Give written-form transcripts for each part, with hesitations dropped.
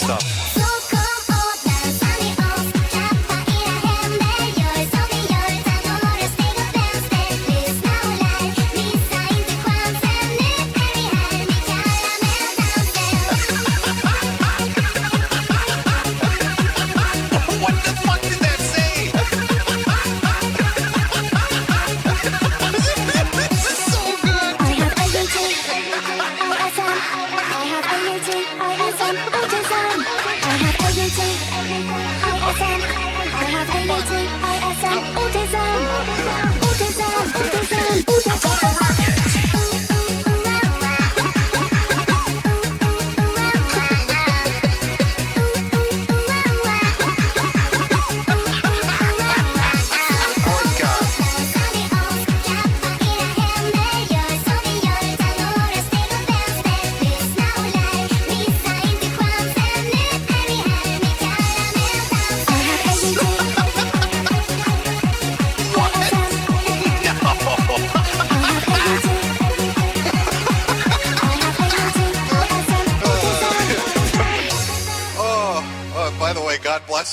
stuff.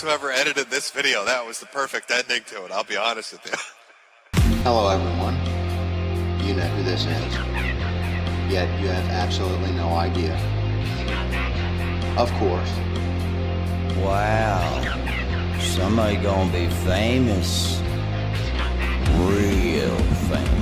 Whoever edited this video, that was the perfect ending to it, I'll be honest with you. Hello everyone, you know who this is, yet you have absolutely no idea. Of course. Wow, somebody gonna be famous, real famous.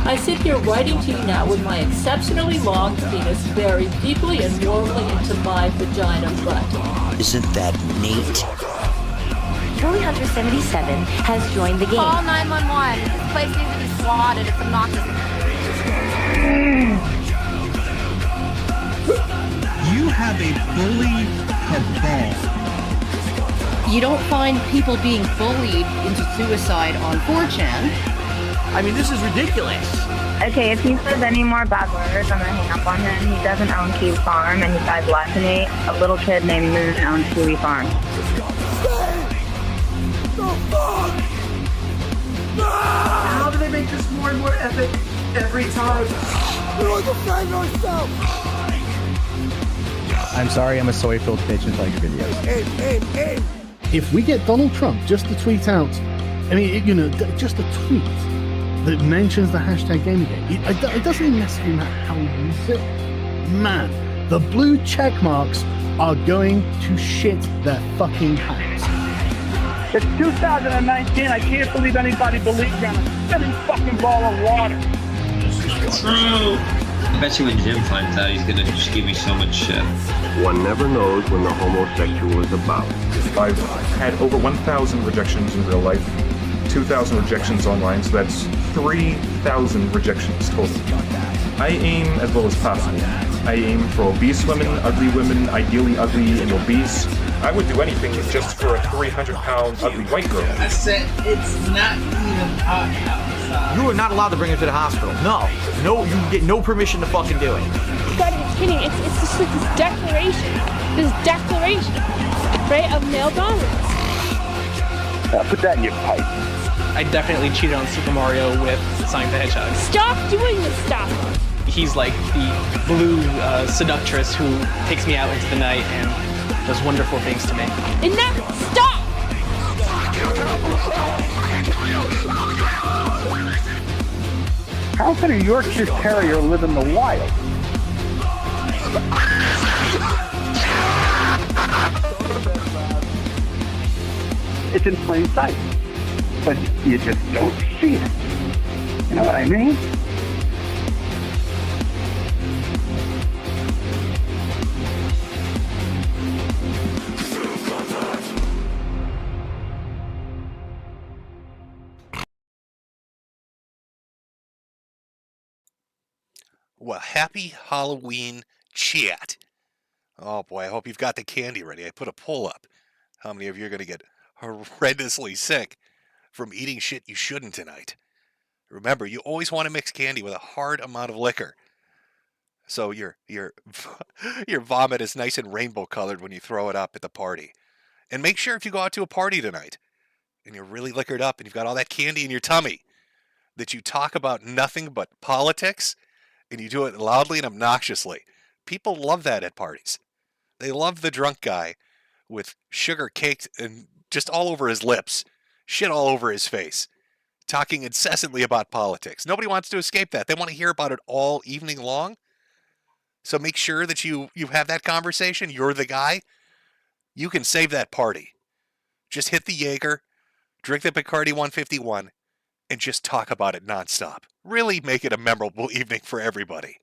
I sit here writing to you now with my exceptionally long penis buried deeply and warmly into my vagina butt. Isn't that neat? Charlie Hunter 77 has joined the game. Call 911. This place needs to be swatted. It's obnoxious. You have a bully cabal. You don't find people being bullied into suicide on 4chan. I mean, this is ridiculous. Okay, if he says any more bad words, I'm gonna hang up on him. He doesn't own Kiwi Farm, and he died less than me. A little kid named Moon owns Kiwi Farm. How do they make this more and more epic every time? We're defend ourselves. I'm sorry, I'm a soy-filled bitch and like videos. Hey. If we get Donald Trump just to tweet out, I mean, you know, just a tweet that mentions the hashtag Gamergate, it doesn't even necessarily matter how we use it. Man, the blue check marks are going to shit their fucking pants. It's 2019. I can't believe anybody believes in a spinning fucking ball of water. True. I bet you when Jim finds out, he's gonna just give me so much shit. One never knows when the homosexual is about. I've had over 1,000 rejections in real life, 2,000 rejections online, so that's 3,000 rejections total. I aim as well as possible. I aim for obese women, ugly women, ideally ugly and obese. I would do anything just for a 300-pound ugly white girl. I said it's not even hot outside. You are not allowed to bring him to the hospital. No, you get no permission to fucking do it. You gotta be kidding. It's just like this declaration, right, of male dominance. Put that in your pipe. I definitely cheated on Super Mario with Sonic the Hedgehog. Stop doing this stuff. He's like the blue seductress who takes me out into the night and does wonderful things to me. Enough! Stop! How can a Yorkshire Terrier live in the wild? It's in plain sight, but you just don't see it. You know what I mean? Well, happy Halloween chat. Oh boy, I hope you've got the candy ready. I put a poll up. How many of you are going to get horrendously sick from eating shit you shouldn't tonight? Remember, you always want to mix candy with a hard amount of liquor, so your vomit is nice and rainbow colored when you throw it up at the party. And make sure if you go out to a party tonight and you're really liquored up and you've got all that candy in your tummy that you talk about nothing but politics and you do it loudly and obnoxiously. People love that at parties. They love the drunk guy with sugar caked and just all over his lips, shit all over his face, talking incessantly about politics. Nobody wants to escape that. They want to hear about it all evening long. So make sure that you have that conversation. You're the guy. You can save that party. Just hit the Jaeger, drink the Bacardi 151, and just talk about it nonstop. Really make it a memorable evening for everybody.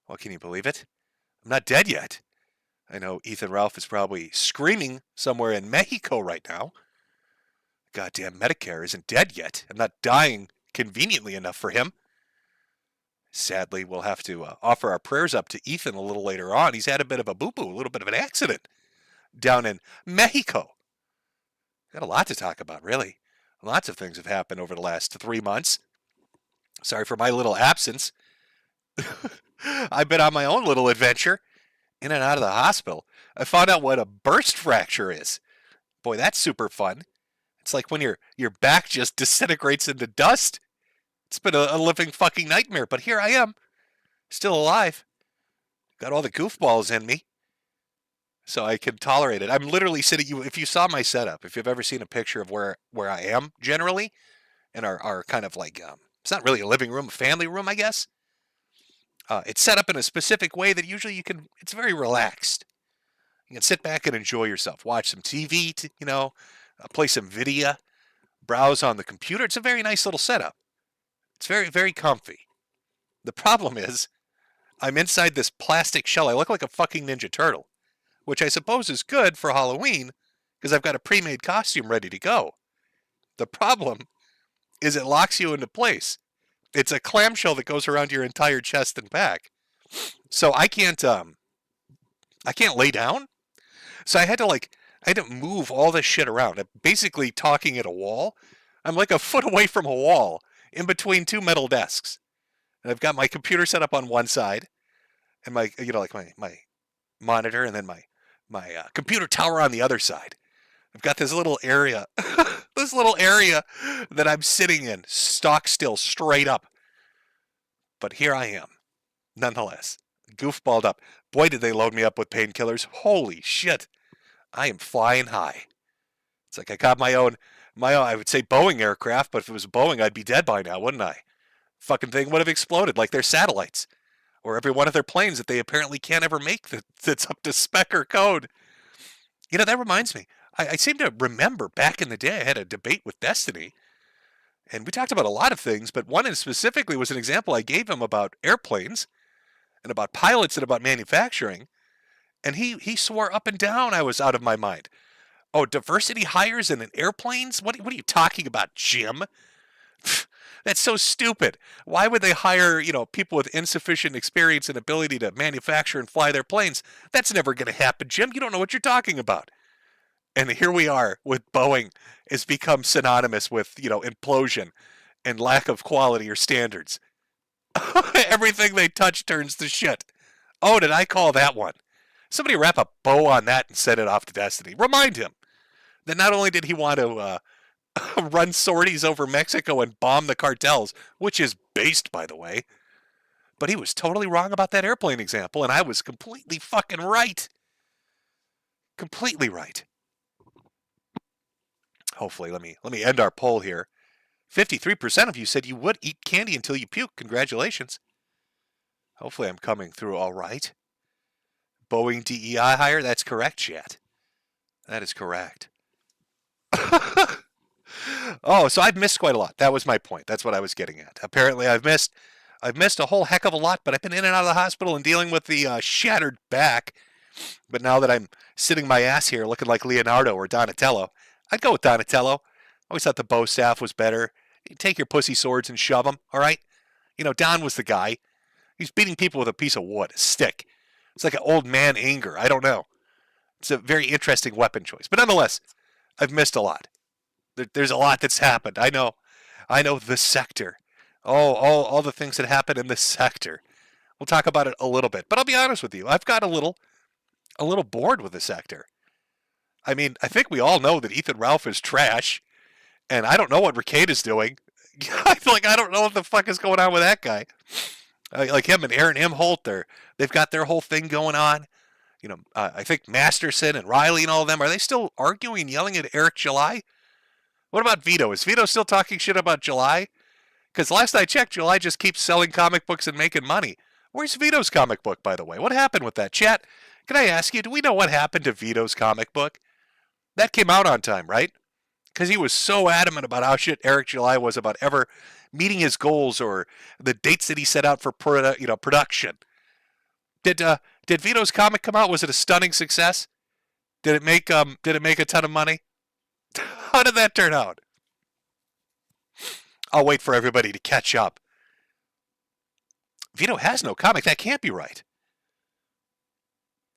Well, can you believe it? I'm not dead yet. I know Ethan Ralph is probably screaming somewhere in Mexico right now. Goddamn Medicare isn't dead yet. I'm not dying conveniently enough for him. Sadly, we'll have to offer our prayers up to Ethan a little later on. He's had a bit of a boo-boo, a little bit of an accident down in Mexico. Got a lot to talk about, really. Lots of things have happened over the last 3 months. Sorry for my little absence. I've been on my own little adventure, in and out of the hospital. I found out what a burst fracture is. Boy, that's super fun. It's like when your back just disintegrates into dust. It's been a living fucking nightmare, but here I am, still alive. Got all the goofballs in me, so I can tolerate it. I'm literally sitting, if you saw my setup, if you've ever seen a picture of where I am generally, in our kind of like, it's not really a living room, a family room, I guess. It's set up in a specific way that usually it's very relaxed. You can sit back and enjoy yourself, watch some TV, play some video, browse on the computer. It's a very nice little setup. It's very, very comfy. The problem is, I'm inside this plastic shell. I look like a fucking Ninja Turtle, which I suppose is good for Halloween because I've got a pre-made costume ready to go. The problem is it locks you into place. It's a clamshell that goes around your entire chest and back. So I can't lay down. So I had to move all this shit around. I'm basically talking at a wall. I'm like a foot away from a wall in between two metal desks. And I've got my computer set up on one side and my monitor and then my computer tower on the other side. I've got this little area, that I'm sitting in, stock still, straight up. But here I am, nonetheless, goofballed up. Boy, did they load me up with painkillers. Holy shit. I am flying high. It's like I got my own, I would say Boeing aircraft, but if it was Boeing, I'd be dead by now, wouldn't I? Fucking thing would have exploded like their satellites. Or every one of their planes that they apparently can't ever make that's up to spec or code. That reminds me. I seem to remember back in the day I had a debate with Destiny, and we talked about a lot of things, but one specifically was an example I gave him about airplanes and about pilots and about manufacturing, and he swore up and down I was out of my mind. Oh, diversity hires in airplanes? What are you talking about, Jim? That's so stupid. Why would they hire, people with insufficient experience and ability to manufacture and fly their planes? That's never going to happen, Jim. You don't know what you're talking about. And here we are with Boeing has become synonymous with, implosion and lack of quality or standards. Everything they touch turns to shit. Oh, did I call that one? Somebody wrap a bow on that and send it off to Destiny. Remind him that not only did he want to run sorties over Mexico and bomb the cartels, which is based, by the way, but he was totally wrong about that airplane example, and I was completely fucking right. Completely right. Hopefully, let me end our poll here. 53% of you said you would eat candy until you puke. Congratulations. Hopefully I'm coming through all right. Boeing DEI hire? That's correct, chat. That is correct. Oh, so I've missed quite a lot. That was my point. That's what I was getting at. Apparently I've missed a whole heck of a lot, but I've been in and out of the hospital and dealing with the shattered back. But now that I'm sitting my ass here looking like Leonardo or Donatello, I'd go with Donatello. Always thought the bow staff was better. You take your pussy swords and shove them, all right? Don was the guy. He's beating people with a piece of wood, a stick. It's like an old man anger. I don't know. It's a very interesting weapon choice. But nonetheless, I've missed a lot. There's a lot that's happened. I know the sector. All the things that happened in the sector. We'll talk about it a little bit. But I'll be honest with you. I've got a little bored with the sector. I mean, I think we all know that Ethan Ralph is trash, and I don't know what Ricade is doing. I don't know what the fuck is going on with that guy. Like him and Aaron Imholt, they've got their whole thing going on. I think Masterson and Riley and all of them, are they still arguing and yelling at Eric July? What about Vito? Is Vito still talking shit about July? Because last I checked, July just keeps selling comic books and making money. Where's Vito's comic book, by the way? What happened with that? Chat, can I ask you, do we know what happened to Vito's comic book? That came out on time, right? Because he was so adamant about how shit Eric July was about ever meeting his goals or the dates that he set out for production. Did Vito's comic come out? Was it a stunning success? Did it make a ton of money? How did that turn out? I'll wait for everybody to catch up. Vito has no comic. That can't be right.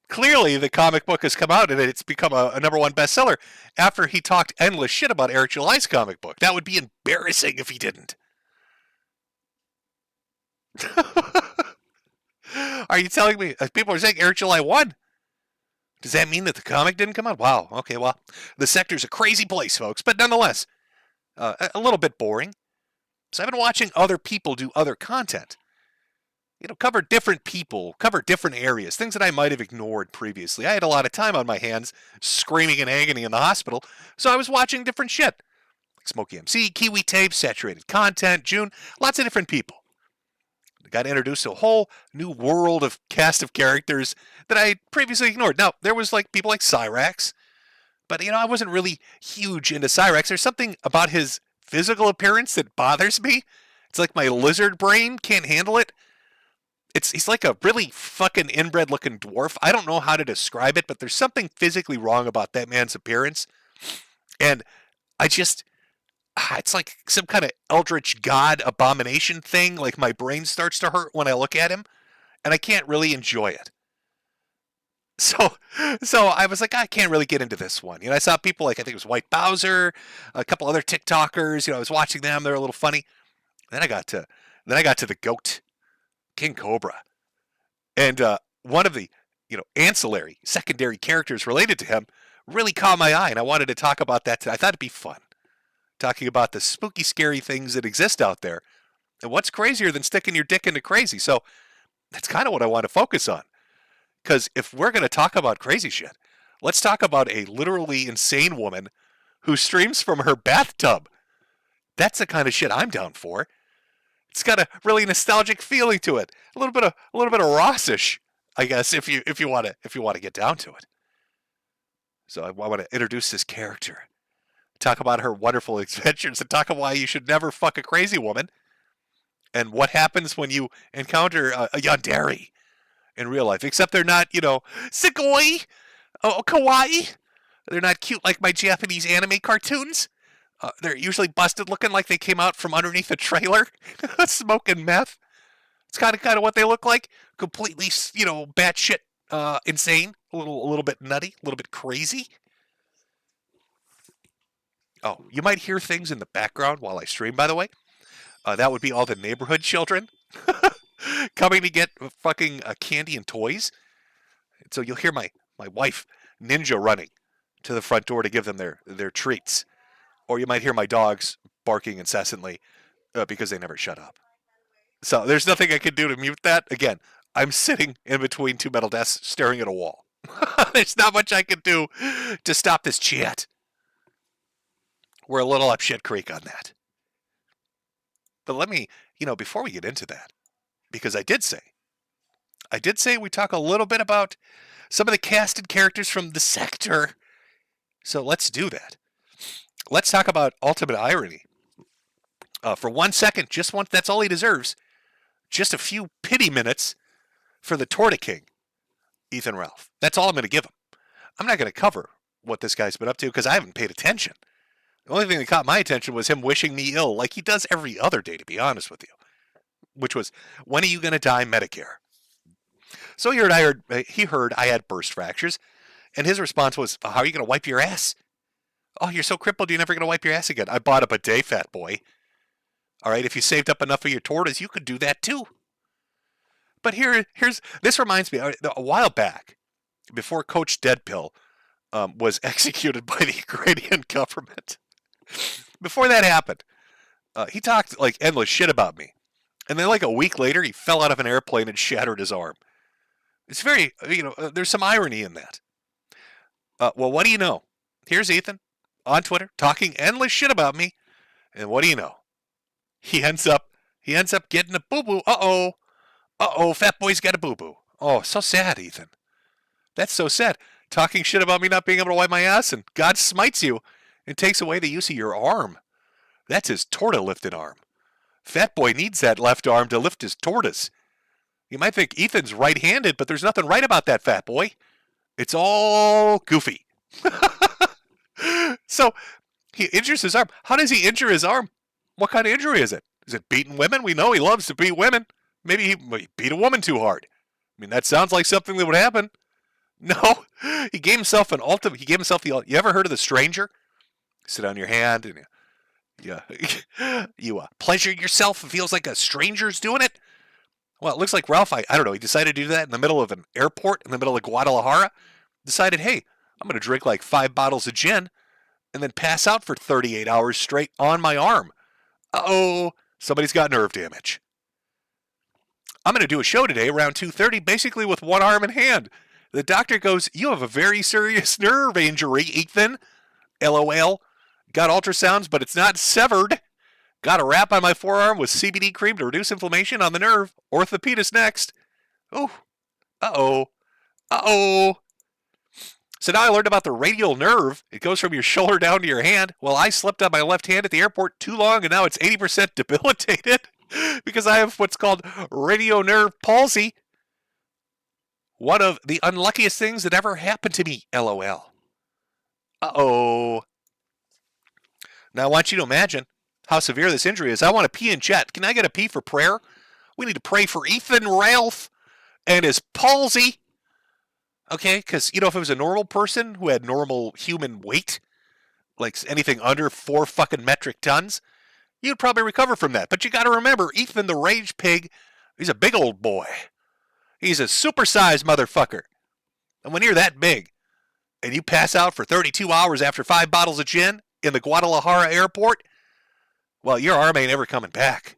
Clearly, the comic book has come out and it's become a number one bestseller after he talked endless shit about Eric July's comic book. That would be embarrassing if he didn't. Are you telling me people are saying Eric July won? Does that mean that the comic didn't come out? Wow. Okay, well, the sector's a crazy place, folks, but nonetheless, a little bit boring. So I've been watching other people do other content. Cover different people, cover different areas, things that I might have ignored previously. I had a lot of time on my hands screaming in agony in the hospital, so I was watching different shit. Like Smokey MC, Kiwi Tape, Saturated Content, June, lots of different people. I got introduced to a whole new world of cast of characters that I previously ignored. Now, there was people like Cyrax, but I wasn't really huge into Cyrax. There's something about his physical appearance that bothers me. It's like my lizard brain can't handle it. He's like a really fucking inbred looking dwarf. I don't know how to describe it, but there's something physically wrong about that man's appearance. And it's like some kind of eldritch god abomination thing. Like my brain starts to hurt when I look at him, and I can't really enjoy it. So I was like, I can't really get into this one. I saw people like, I think it was White Bowser, a couple other TikTokers. I was watching them. They're a little funny. Then I got to the GOAT, King Cobra. And one of the, ancillary, secondary characters related to him really caught my eye, and I wanted to talk about that today. I thought it'd be fun, talking about the spooky, scary things that exist out there. And what's crazier than sticking your dick into crazy? So that's kind of what I want to focus on. Because if we're going to talk about crazy shit, let's talk about a literally insane woman who streams from her bathtub. That's the kind of shit I'm down for. It's got a really nostalgic feeling to it. A little bit of Rossish, I guess, if you want to get down to it. So I want to introduce this character, talk about her wonderful adventures, and talk about why you should never fuck a crazy woman, and what happens when you encounter a yandere in real life. Except they're not, sugoi, kawaii. They're not cute like my Japanese anime cartoons. They're usually busted, looking like they came out from underneath a trailer, smoking meth. It's kind of what they look like. Completely, batshit insane. A little bit nutty, a little bit crazy. Oh, you might hear things in the background while I stream, by the way. That would be all the neighborhood children coming to get fucking candy and toys. So you'll hear my wife ninja running to the front door to give them their treats. Or you might hear my dogs barking incessantly because they never shut up. So there's nothing I can do to mute that. Again, I'm sitting in between two metal desks staring at a wall. There's not much I can do to stop this chat. We're a little up shit creek on that. But let me, before we get into that, because I did say we talk a little bit about some of the casted characters from the sector. So let's do that. Let's talk about Ultimate Irony. For 1 second, just one, that's all he deserves. Just a few pity minutes for the Torta King, Ethan Ralph. That's all I'm going to give him. I'm not going to cover what this guy's been up to because I haven't paid attention. The only thing that caught my attention was him wishing me ill, like he does every other day, to be honest with you. Which was, when are you going to die, Medicare? So he heard I had burst fractures, and his response was, how are you going to wipe your ass? Oh, you're so crippled, you're never going to wipe your ass again. I bought a bidet, fat boy. All right, if you saved up enough of your tortas, you could do that too. But this reminds me, a while back, before Coach Deadpill was executed by the Ukrainian government, before that happened, he talked like endless shit about me. And then like a week later, he fell out of an airplane and shattered his arm. It's very, there's some irony in that. Well, what do you know? Here's Ethan on Twitter talking endless shit about me. And what do you know? He ends up getting a boo-boo. Uh-oh, fat boy's got a boo-boo. Oh, so sad, Ethan. That's so sad. Talking shit about me not being able to wipe my ass, and God smites you and takes away the use of your arm. That's his torta-lifted arm. Fat boy needs that left arm to lift his tortas. You might think Ethan's right-handed, but there's nothing right about that, fat boy. It's all goofy. So, he injures his arm. How does he injure his arm? What kind of injury is it? Is it beating women? We know he loves to beat women. Maybe he beat a woman too hard. I mean, that sounds like something that would happen. No, he gave himself an ultimate. He gave himself the. You ever heard of the stranger? Sit on your hand and you pleasure yourself. It feels like a stranger's doing it. Well, it looks like Ralph. I don't know. He decided to do that in the middle of an airport in the middle of Guadalajara. Decided, hey, I'm going to drink like 5 bottles of gin and then pass out for 38 hours straight on my arm. Uh-oh, somebody's got nerve damage. I'm going to do a show today around 2:30, basically with one arm and hand. The doctor goes, you have a very serious nerve injury, Ethan. LOL. Got ultrasounds, but it's not severed. Got a wrap on my forearm with CBD cream to reduce inflammation on the nerve. Orthopedist next. Oh. Uh-oh. Uh-oh. So now I learned about the radial nerve. It goes from your shoulder down to your hand. Well, I slept on my left hand at the airport too long, and now it's 80% debilitated because I have what's called radial nerve palsy. One of the unluckiest things that ever happened to me, LOL. Uh-oh. Now I want you to imagine how severe this injury is. I want to pee in chat. Can I get a pee for prayer? We need to pray for Ethan Ralph and his palsy. Okay, because, if it was a normal person who had normal human weight, like anything under 4 fucking metric tons, you'd probably recover from that. But you got to remember, Ethan the Rage Pig, he's a big old boy. He's a supersized motherfucker. And when you're that big, and you pass out for 32 hours after 5 bottles of gin in the Guadalajara airport, well, your arm ain't ever coming back.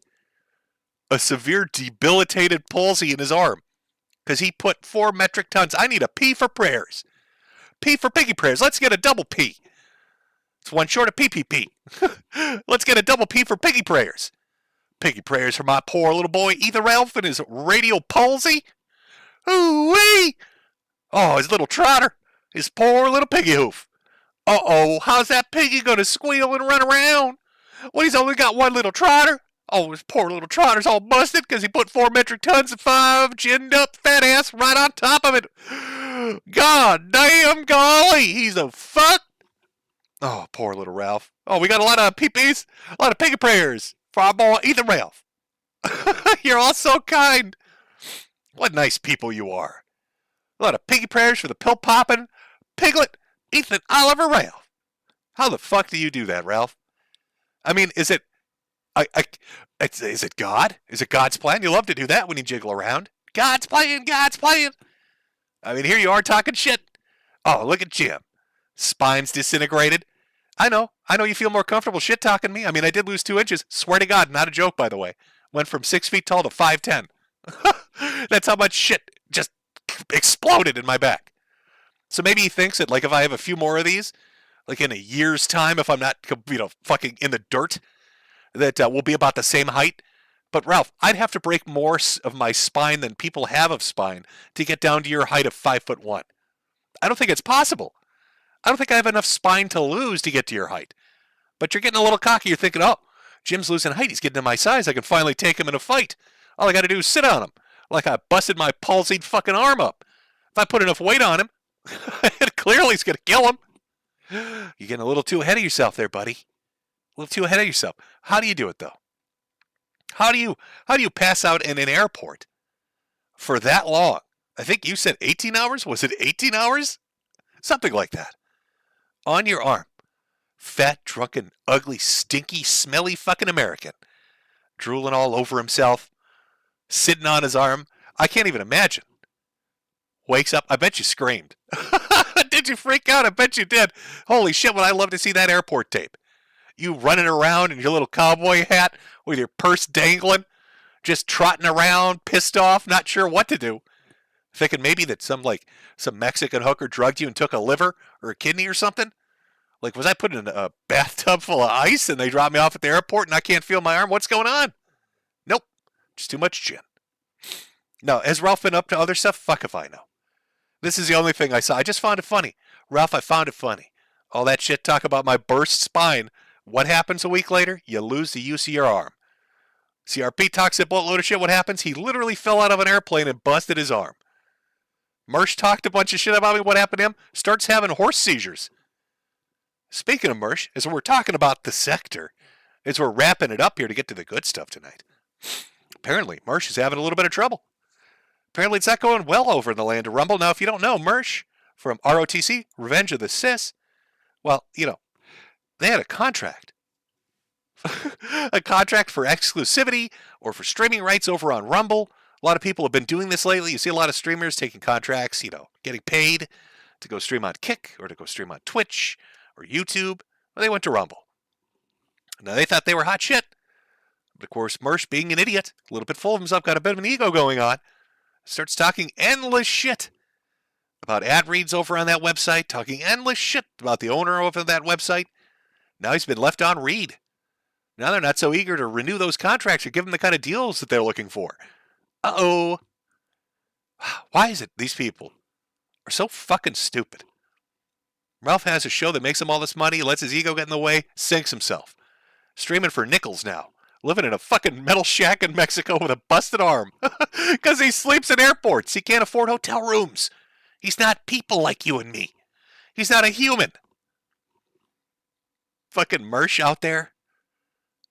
A severe debilitated palsy in his arm. Because he put 4 metric tons. I need a P for prayers. P for piggy prayers. Let's get a double P. It's one short of PPP. Let's get a double P for piggy prayers. Piggy prayers for my poor little boy Ethan Ralph and his radial palsy. Ooh-wee! Oh, his little trotter. His poor little piggy hoof. Uh-oh, how's that piggy going to squeal and run around? Well, he's only got one little trotter. Oh, his poor little trotter's all busted because he put 4 metric tons of 5 ginned up fat ass right on top of it. God damn golly, he's a fuck. Oh, poor little Ralph. Oh, we got a lot of peepees, a lot of piggy prayers for our boy Ethan Ralph. You're all so kind. What nice people you are. A lot of piggy prayers for the pill popping piglet Ethan Oliver Ralph. How the fuck do you do that, Ralph? I mean, is it God? Is it God's plan? You love to do that when you jiggle around. God's plan, God's plan. I mean, here you are talking shit. Oh, look at Jim. Spine's disintegrated. I know you feel more comfortable shit talking me. I mean, I did lose 2 inches. Swear to God, not a joke, by the way. Went from 6 feet tall to 5'10". That's how much shit just exploded in my back. So maybe he thinks that, like, if I have a few more of these, like in a year's time, if I'm not, fucking in the dirt, that we'll be about the same height. But Ralph, I'd have to break more of my spine than people have of spine to get down to your height of 5'1". I don't think it's possible. I don't think I have enough spine to lose to get to your height. But you're getting a little cocky. You're thinking, oh, Jim's losing height. He's getting to my size. I can finally take him in a fight. All I got to do is sit on him. Like I busted my palsied fucking arm up. If I put enough weight on him, clearly it's going to kill him. You're getting a little too ahead of yourself there, buddy. A little too ahead of yourself. How do you do it, though? How do you pass out in an airport for that long? I think you said 18 hours. Was it 18 hours? Something like that. On your arm. Fat, drunken, ugly, stinky, smelly fucking American. Drooling all over himself. Sitting on his arm. I can't even imagine. Wakes up. I bet you screamed. Did you freak out? I bet you did. Holy shit, would I love to see that airport tape. You running around in your little cowboy hat with your purse dangling, just trotting around, pissed off, not sure what to do, thinking maybe that some Mexican hooker drugged you and took a liver or a kidney or something. Like, was I put in a bathtub full of ice and they dropped me off at the airport and I can't feel my arm? What's going on? Nope, just too much gin. No, has Ralph been up to other stuff? Fuck if I know. This is the only thing I saw. I just found it funny. Ralph, I found it funny. All that shit talk about my burst spine. What happens a week later? You lose the use of your arm. CRP talks a boatload of shit. What happens? He literally fell out of an airplane and busted his arm. Mersh talked a bunch of shit about me. What happened to him? Starts having horse seizures. Speaking of Mersh, as we're talking about the sector, as we're wrapping it up here to get to the good stuff tonight, apparently Mersh is having a little bit of trouble. Apparently it's not going well over in the land of Rumble. Now, if you don't know, Mersh from ROTC, Revenge of the Sis, well, you know, they had a contract. A contract for exclusivity or for streaming rights over on Rumble. A lot of people have been doing this lately. You see a lot of streamers taking contracts, you know, getting paid to go stream on Kick or to go stream on Twitch or YouTube. Well, they went to Rumble. Now, they thought they were hot shit. But, of course, Mersh, being an idiot, a little bit full of himself, got a bit of an ego going on, starts talking endless shit about ad reads over on that website, talking endless shit about the owner over that website. Now he's been left on read. Now they're not so eager to renew those contracts or give them the kind of deals that they're looking for. Uh-oh. Why is it these people are so fucking stupid? Ralph has a show that makes him all this money, lets his ego get in the way, sinks himself. Streaming for nickels now. Living in a fucking metal shack in Mexico with a busted arm. Because he sleeps in airports. He can't afford hotel rooms. He's not people like you and me. He's not a human. Fucking Mersh out there.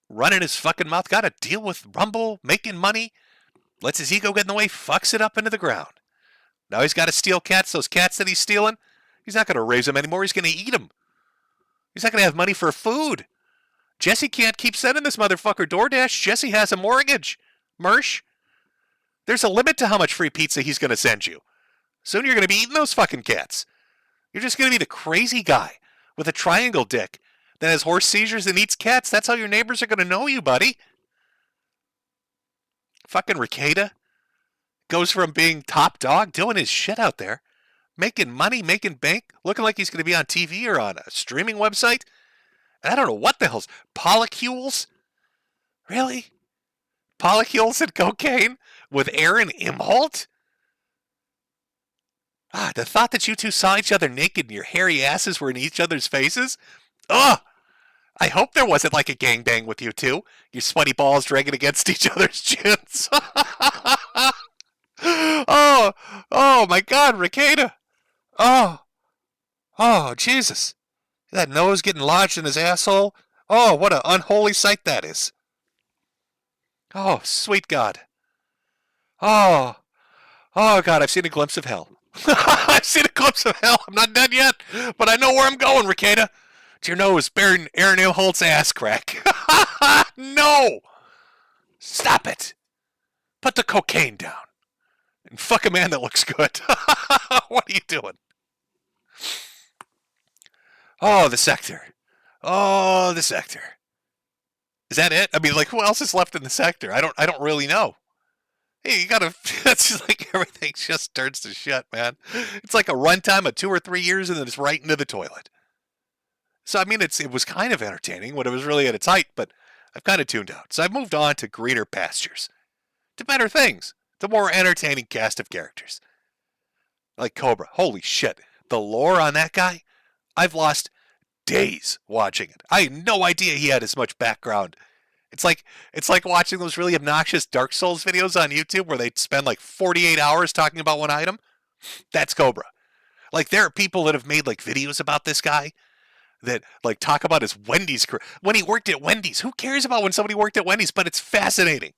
Running his fucking mouth. Got to deal with Rumble. Making money. Lets his ego get in the way. Fucks it up into the ground. Now he's got to steal cats. Those cats that he's stealing. He's not going to raise them anymore. He's going to eat them. He's not going to have money for food. Jesse can't keep sending this motherfucker DoorDash. Jesse has a mortgage. Mersh. There's a limit to how much free pizza he's going to send you. Soon you're going to be eating those fucking cats. You're just going to be the crazy guy with a triangle dick that has horse seizures and eats cats. That's how your neighbors are going to know you, buddy. Fucking Ricada goes from being top dog, doing his shit out there, making money, making bank, looking like he's going to be on TV or on a streaming website. And I don't know what the hell's polycules? Really? Polycules and cocaine with Aaron Imholt? Ah, the thought that you two saw each other naked and your hairy asses were in each other's faces? Ugh! I hope there wasn't like a gangbang with you two. Your sweaty balls dragging against each other's chins. Oh my God, Ricada. Oh, Jesus. That nose getting lodged in his asshole. Oh, what an unholy sight that is. Oh, sweet God. Oh, God, I've seen a glimpse of hell. I've seen a glimpse of hell. I'm not dead yet, but I know where I'm going, Ricada. It's your nose bearing Aaron Imholt's ass crack. No! Stop it. Put the cocaine down. And fuck a man that looks good. What are you doing? Oh, the sector. Oh, the sector. Is that it? I mean, like, who else is left in the sector? I don't really know. Hey, you gotta, it's just like everything just turns to shit, man. It's like a runtime of 2 or 3 years and then it's right into the toilet. So, I mean, it was kind of entertaining when it was really at its height, but I've kind of tuned out. So I've moved on to greener pastures, to better things, to more entertaining cast of characters. Like Cobra. Holy shit. The lore on that guy, I've lost days watching it. I had no idea he had as much background. It's like watching those really obnoxious Dark Souls videos on YouTube where they spend like 48 hours talking about one item. That's Cobra. Like, there are people that have made like videos about this guy that like talk about his Wendy's career. When he worked at Wendy's. Who cares about when somebody worked at Wendy's? But it's fascinating.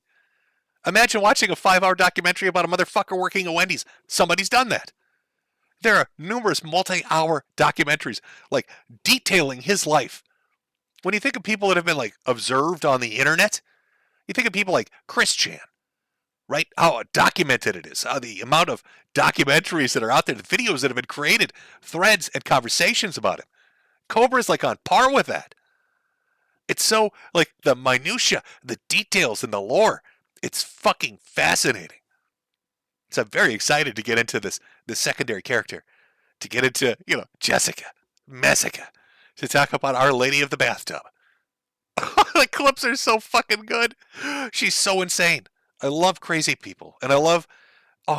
Imagine watching a 5-hour documentary about a motherfucker working at Wendy's. Somebody's done that. There are numerous multi-hour documentaries like detailing his life. When you think of people that have been like observed on the internet, you think of people like Chris Chan, right? How documented it is, how the amount of documentaries that are out there, the videos that have been created, threads and conversations about him. Cobra is like on par with that. It's so like the minutia, the details and the lore. It's fucking fascinating. So I'm very excited to get into this secondary character, to get into, Jessica, Messica, to talk about Our Lady of the Bathtub. The clips are so fucking good. She's so insane. I love crazy people. And I love,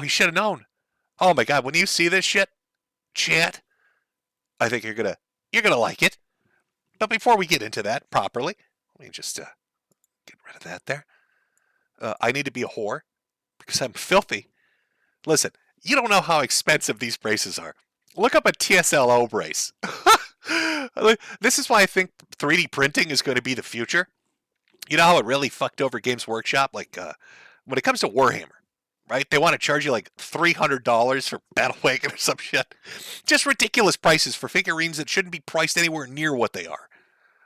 you should have known. Oh my God, when you see this shit, chat, I think you're gonna like it. But before we get into that properly, let me just get rid of that there. I need to be a whore because I'm filthy. Listen, you don't know how expensive these braces are. Look up a TSLO brace. This is why I think 3D printing is going to be the future. You know how it really fucked over Games Workshop? Like, when it comes to Warhammer, right? They want to charge you like $300 for Battle Wagon or some shit. Just ridiculous prices for figurines that shouldn't be priced anywhere near what they are.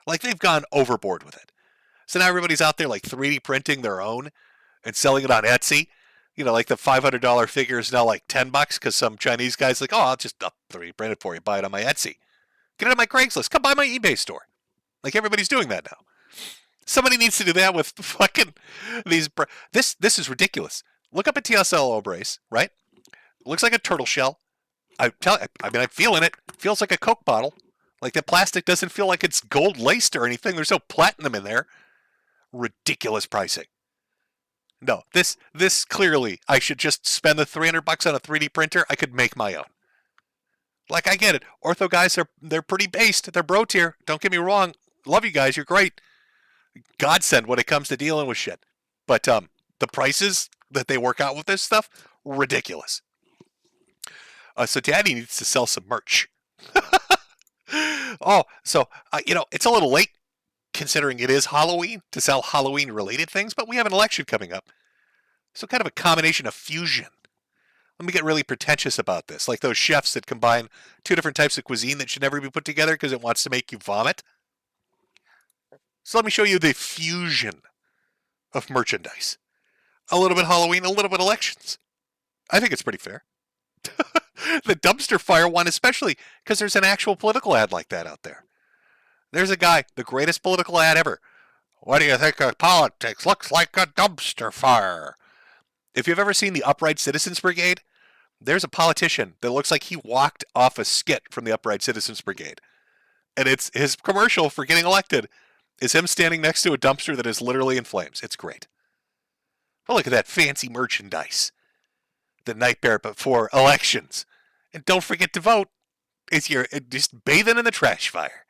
Like, they've gone overboard with it. So now everybody's out there like 3D printing their own and selling it on Etsy. Like the $500 figure is now like $10 because some Chinese guy's like, I'll just 3D print it for you. Buy it on my Etsy. Get it on my Craigslist. Come by my eBay store. Like everybody's doing that now. Somebody needs to do that with fucking these. This is ridiculous. Look up a TSLO brace, right? It looks like a turtle shell. I'm feeling it. It feels like a Coke bottle. Like the plastic doesn't feel like it's gold laced or anything. There's no platinum in there. Ridiculous pricing. No, this clearly, I should just spend the $300 on a 3D printer. I could make my own. Like, I get it. Ortho guys, they're pretty based. They're bro tier. Don't get me wrong. Love you guys. You're great. Godsend when it comes to dealing with shit. But the prices that they work out with this stuff, ridiculous. So Daddy needs to sell some merch. It's a little late considering it is Halloween to sell Halloween-related things, but we have an election coming up. So kind of a combination of fusion. Let me get really pretentious about this, like those chefs that combine two different types of cuisine that should never be put together because it wants to make you vomit. So let me show you the fusion of merchandise. A little bit Halloween, a little bit elections. I think it's pretty fair. The dumpster fire one especially, because there's an actual political ad like that out there. There's a guy, the greatest political ad ever. What do you think of politics? Looks like a dumpster fire. If you've ever seen the Upright Citizens Brigade, there's a politician that looks like he walked off a skit from the Upright Citizens Brigade. And it's his commercial for getting elected is him standing next to a dumpster that is literally in flames. It's great. Oh, look at that fancy merchandise. The nightmare before elections. And don't forget to vote. It's just bathing in the trash fire.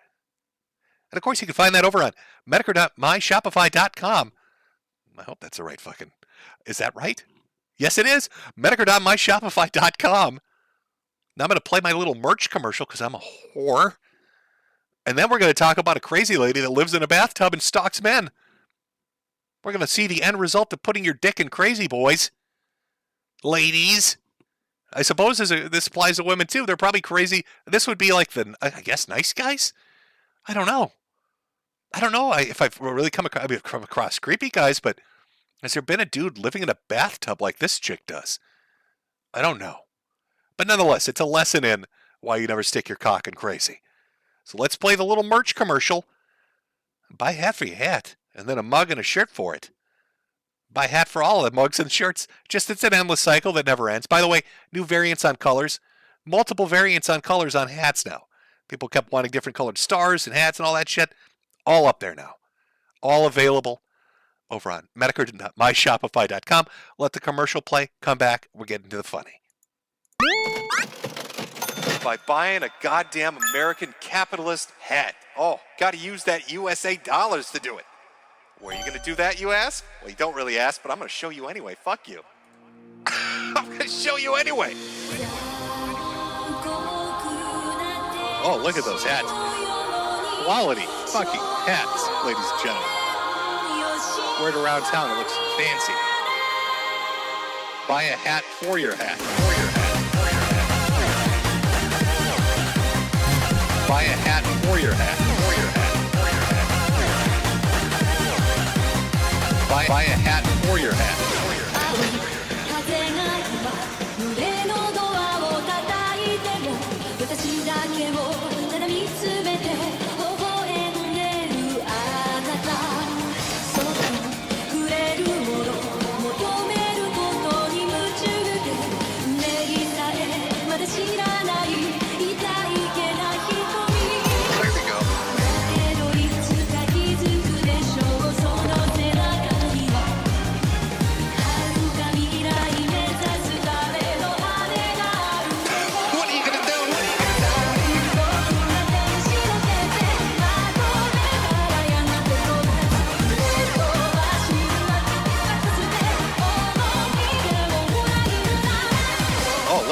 And of course, you can find that over on Metokur.myshopify.com. I hope that's the right fucking... Is that right? Yes, it is. Metokur.myshopify.com. Now I'm going to play my little merch commercial because I'm a whore. And then we're going to talk about a crazy lady that lives in a bathtub and stalks men. We're going to see the end result of putting your dick in crazy, boys. Ladies. I suppose this applies to women too. They're probably crazy. This would be like the, I guess, nice guys? I don't know. If I've really come across creepy guys, but has there been a dude living in a bathtub like this chick does? I don't know. But nonetheless, it's a lesson in why you never stick your cock in crazy. So let's play the little merch commercial. Buy a hat for your hat, and then a mug and a shirt for it. Buy a hat for all the mugs and shirts. It's an endless cycle that never ends. By the way, new variants on colors. Multiple variants on colors on hats now. People kept wanting different colored stars and hats and all that shit. All up there now. All available over on Metokur.myshopify.com. Let the commercial play. Come back. We're getting to the funny. By buying a goddamn American capitalist hat. Oh, got to use that USA dollars to do it. Where are you going to do that, you ask? Well, you don't really ask, but I'm going to show you anyway. Fuck you. I'm going to show you anyway. Oh, look at those hats. Quality fucking hats, ladies and gentlemen. Wear it around town. It looks fancy. Buy a hat for your hat. Buy a hat for your hat. Buy a hat for your hat.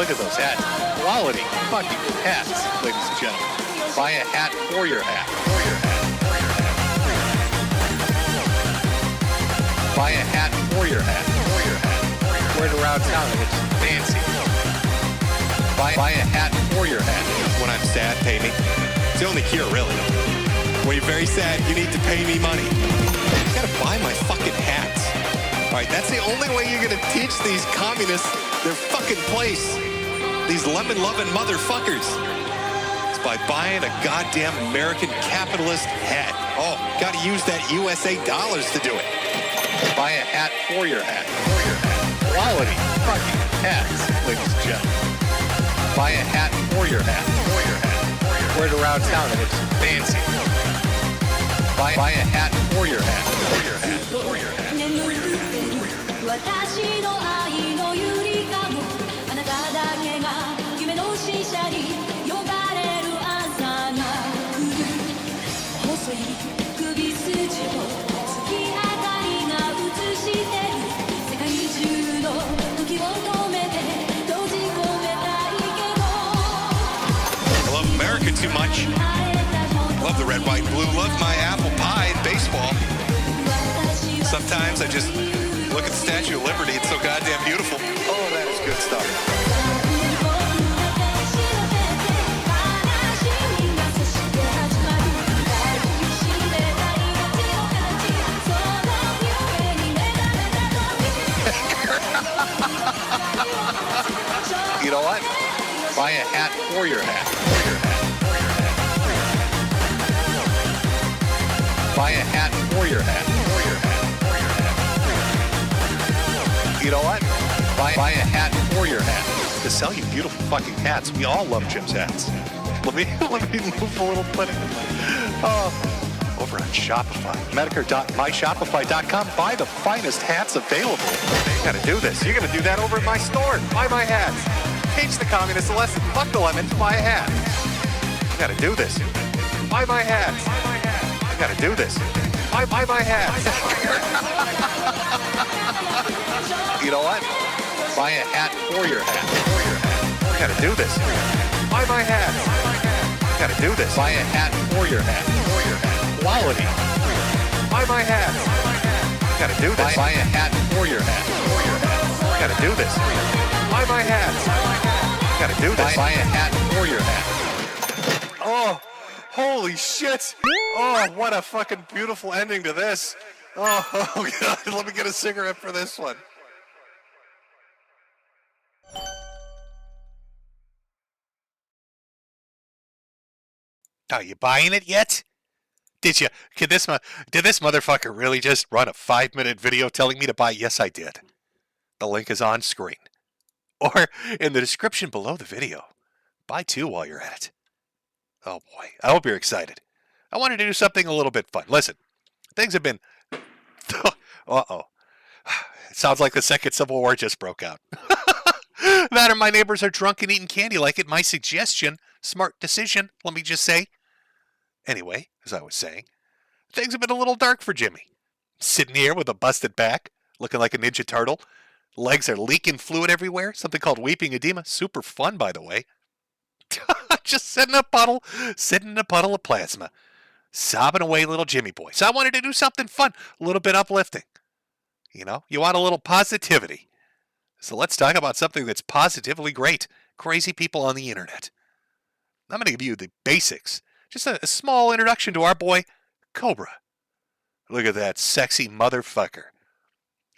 look at those hats. Quality fucking hats, ladies and gentlemen. Buy a hat for your hat. For your hat. Buy a hat for your hat. For your hat. Wear it around town. It looks fancy. Buy a hat for your hat. When I'm sad, pay me. It's the only cure, really. When you're very sad, you need to pay me money. You gotta buy my fucking hats. All right, that's the only way you're gonna teach these communists their fucking place. These lemon-loving motherfuckers. It's by buying a goddamn American capitalist hat. Oh, gotta use that USA dollars to do it. Buy a hat for your hat. For your hat. Quality fucking hats, ladies and gentlemen. Buy a hat for your hat. For your hat. Wear it around town. It looks fancy. Buy a hat for your hat. For your hat. For your hat. For your hat. 私の愛のゆりかごあなただけが夢の使者に呼ばれる朝が来る細い首筋を月明かりが映してる世界中の時を止めて閉じ込めたいけど I love America too much. Love the red, white, blue. Love my apple pie and baseball. Sometimes I just look at the Statue of Liberty. It's so goddamn beautiful. Oh, that is good stuff. You know what? Buy a hat for your hat. For your hat. For your hat. Buy a hat for your hat. For your hat. For your hat. You know what? Buy a hat for your hat. To sell you beautiful fucking hats. We all love Jim's hats. Let me move a little bit. Over on Shopify. Metokur.myshopify.com. Buy the finest hats available. You gotta do this. You're gonna do that over at my store. Buy my hats. Teach the communists a lesson. Fuck the lemons. Buy a hat. You gotta do this. Buy my hats. You gotta do this. Buy my hats. You know what? Buy a hat for your hat. For your hat. You gotta do this. Buy my hats. You gotta do this. Buy a hat for your hat. For your hat. Quality. Buy my hats. You gotta do this. Buy a hat for your hat. For your hat. You gotta do this. Buy my hats. You gotta do this. Buy a hat for your hat. Oh, holy shit. Oh, what a fucking beautiful ending to this. Oh, God. Let me get a cigarette for this one. Are you buying it yet? Did you? Did this motherfucker really just run a 5-minute video telling me to buy? Yes, I did. The link is on screen. Or in the description below the video. Buy two while you're at it. Oh boy, I hope you're excited. I wanted to do something a little bit fun. Listen, things have been... Uh-oh. It sounds like the second Civil War just broke out. That or my neighbors are drunk and eating candy like it. My suggestion, smart decision, let me just say. Anyway, as I was saying, things have been a little dark for Jimmy. Sitting here with a busted back, looking like a Ninja Turtle. Legs are leaking fluid everywhere. Something called weeping edema. Super fun, by the way. Just sitting in a puddle of plasma. Sobbing away, little Jimmy boy. So I wanted to do something fun, a little bit uplifting. You know, you want a little positivity. So let's talk about something that's positively great. Crazy people on the internet. I'm going to give you the basics. Just a small introduction to our boy, Cobra. Look at that sexy motherfucker.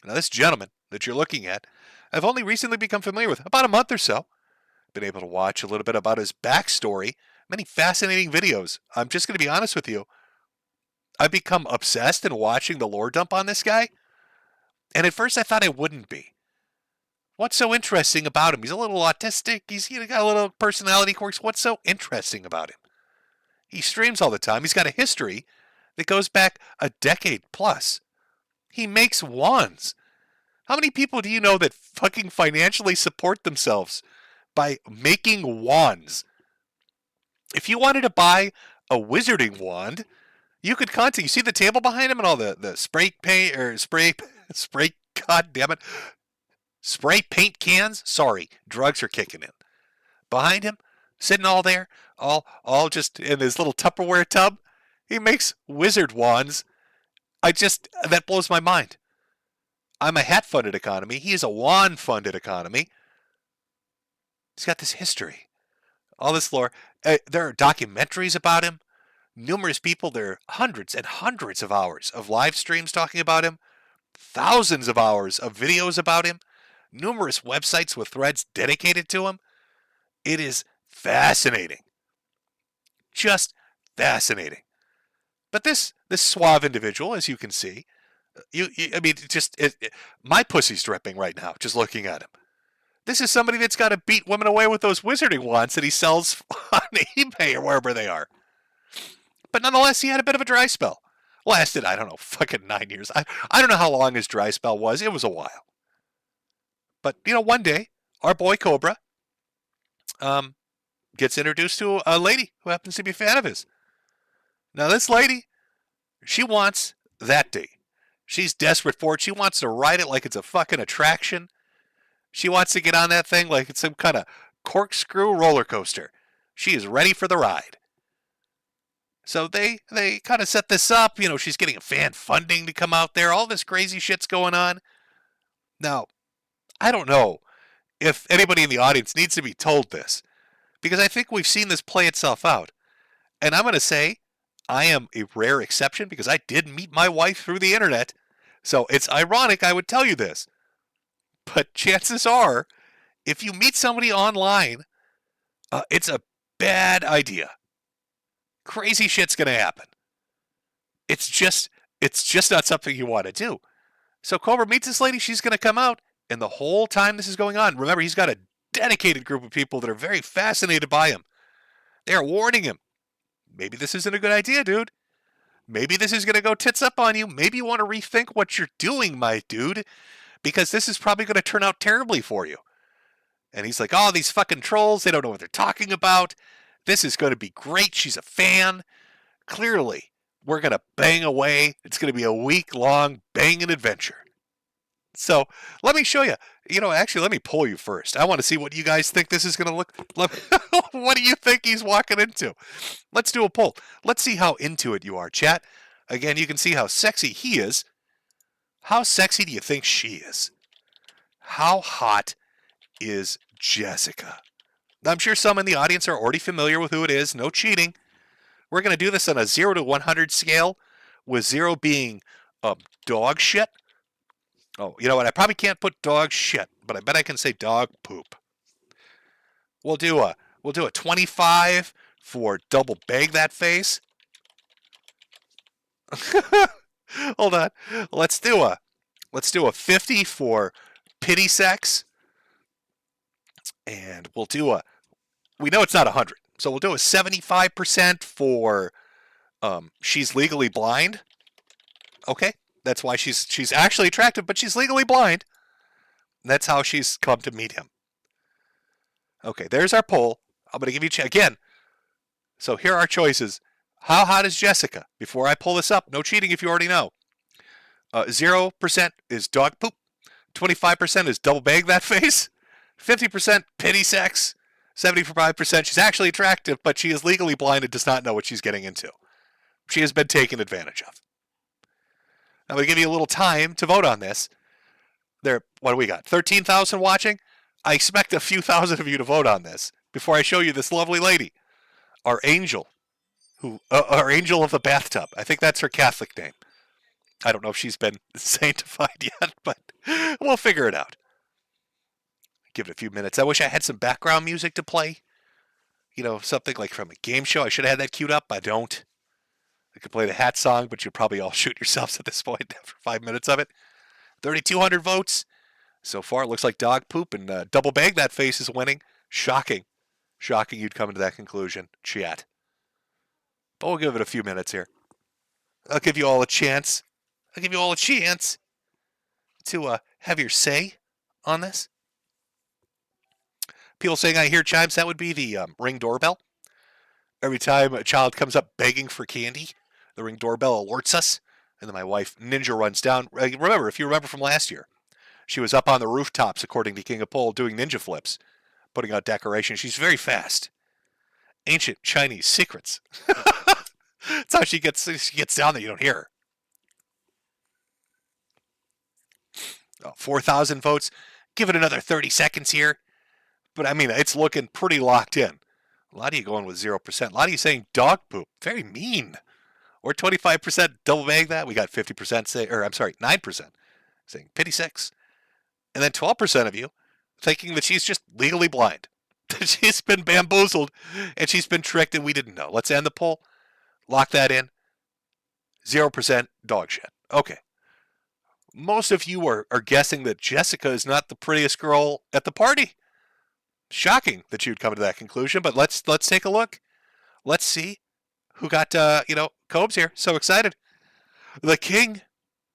Now this gentleman that you're looking at, I've only recently become familiar with, about a month or so. Been able to watch a little bit about his backstory. Many fascinating videos. I'm just going to be honest with you. I've become obsessed in watching the lore dump on this guy. And at first I thought I wouldn't be. What's so interesting about him? He's a little autistic. He's got a little personality quirks. What's so interesting about him? He streams all the time. He's got a history that goes back a decade plus. He makes wands. How many people do you know that fucking financially support themselves by making wands? If you wanted to buy a wizarding wand, you could contact. You see the table behind him and all the spray paint or spray. God damn it! Spray paint cans? Sorry, drugs are kicking in. Behind him, sitting all there, all just in his little Tupperware tub, he makes wizard wands. That blows my mind. I'm a hat-funded economy. He is a wand-funded economy. He's got this history. All this lore. There are documentaries about him. Numerous people. There are hundreds and hundreds of hours of live streams talking about him. Thousands of hours of videos about him. Numerous websites with threads dedicated to him. It is fascinating. Just fascinating. But this suave individual, as you can see, my pussy's dripping right now just looking at him. This is somebody that's got to beat women away with those wizarding wands that he sells on eBay or wherever they are. But nonetheless, he had a bit of a dry spell. Lasted, I don't know, fucking 9 years. I don't know how long his dry spell was. It was a while. But, one day, our boy Cobra gets introduced to a lady who happens to be a fan of his. Now, this lady, she wants that date. She's desperate for it. She wants to ride it like it's a fucking attraction. She wants to get on that thing like it's some kind of corkscrew roller coaster. She is ready for the ride. So they kind of set this up. She's getting fan funding to come out there. All this crazy shit's going on. Now, I don't know if anybody in the audience needs to be told this, because I think we've seen this play itself out. And I'm going to say I am a rare exception because I did meet my wife through the internet. So it's ironic I would tell you this. But chances are, if you meet somebody online, it's a bad idea. Crazy shit's going to happen. It's just not something you want to do. So Cobra meets this lady. She's going to come out. And the whole time this is going on, remember, he's got a dedicated group of people that are very fascinated by him. They are warning him. Maybe this isn't a good idea, dude. Maybe this is going to go tits up on you. Maybe you want to rethink what you're doing, my dude. Because this is probably going to turn out terribly for you. And he's like, oh, these fucking trolls, they don't know what they're talking about. This is going to be great. She's a fan. Clearly, we're going to bang away. It's going to be a week-long banging adventure. So, let me show you. Actually, let me pull you first. I want to see what you guys think this is going to look like. What do you think he's walking into? Let's do a poll. Let's see how into it you are, chat. Again, you can see how sexy he is. How sexy do you think she is? How hot is Jessica? I'm sure some in the audience are already familiar with who it is. No cheating. We're going to do this on a 0 to 100 scale, with 0 being dog shit. Oh, you know what? I probably can't put dog shit, but I bet I can say dog poop. We'll do a 25 for double bag that face. Hold on. Let's do a 50 for pity sex. And we know it's not 100. So we'll do a 75% for she's legally blind. Okay. That's why she's actually attractive, but she's legally blind. That's how she's come to meet him. Okay, there's our poll. I'm going to give you again. So here are our choices. How hot is Jessica? Before I pull this up, no cheating if you already know. 0% is dog poop. 25% is double bag that face. 50% pity sex. 75% she's actually attractive, but she is legally blind and does not know what she's getting into. She has been taken advantage of. I'm going to give you a little time to vote on this. What do we got? 13,000 watching? I expect a few thousand of you to vote on this before I show you this lovely lady. Our angel. Our angel of the bathtub. I think that's her Catholic name. I don't know if she's been sanctified yet, but we'll figure it out. Give it a few minutes. I wish I had some background music to play. Something like from a game show. I should have had that queued up. I don't. I could play the hat song, but you'd probably all shoot yourselves at this point after 5 minutes of it. 3,200 votes. So far, it looks like dog poop and double bag that face is winning. Shocking. Shocking you'd come to that conclusion, chat. But we'll give it a few minutes here. I'll give you all a chance. To have your say on this. People saying I hear chimes, that would be the Ring doorbell. Every time a child comes up begging for candy, the Ring doorbell alerts us, and then my wife ninja runs down. Remember, if you remember from last year, She was up on the rooftops, according to King of Pole, doing ninja flips, putting out decoration. She's very fast. Ancient Chinese secrets. That's how she gets down there. You don't hear her. 4,000 votes. Give it another 30 seconds here. But, I mean, it's looking pretty locked in. A lot of you going with 0%. A lot of you saying dog poop. Very mean. Or 25% double bag that. We got 50% say, or I'm sorry, 9% saying pity sex. And then 12% of you thinking that she's just legally blind. That she's been bamboozled and she's been tricked and we didn't know. Let's end the poll. Lock that in. 0% dog shit. Okay. Most of you are guessing that Jessica is not the prettiest girl at the party. Shocking that you'd come to that conclusion, but let's take a look. Let's see who got Cobes here. So excited. The king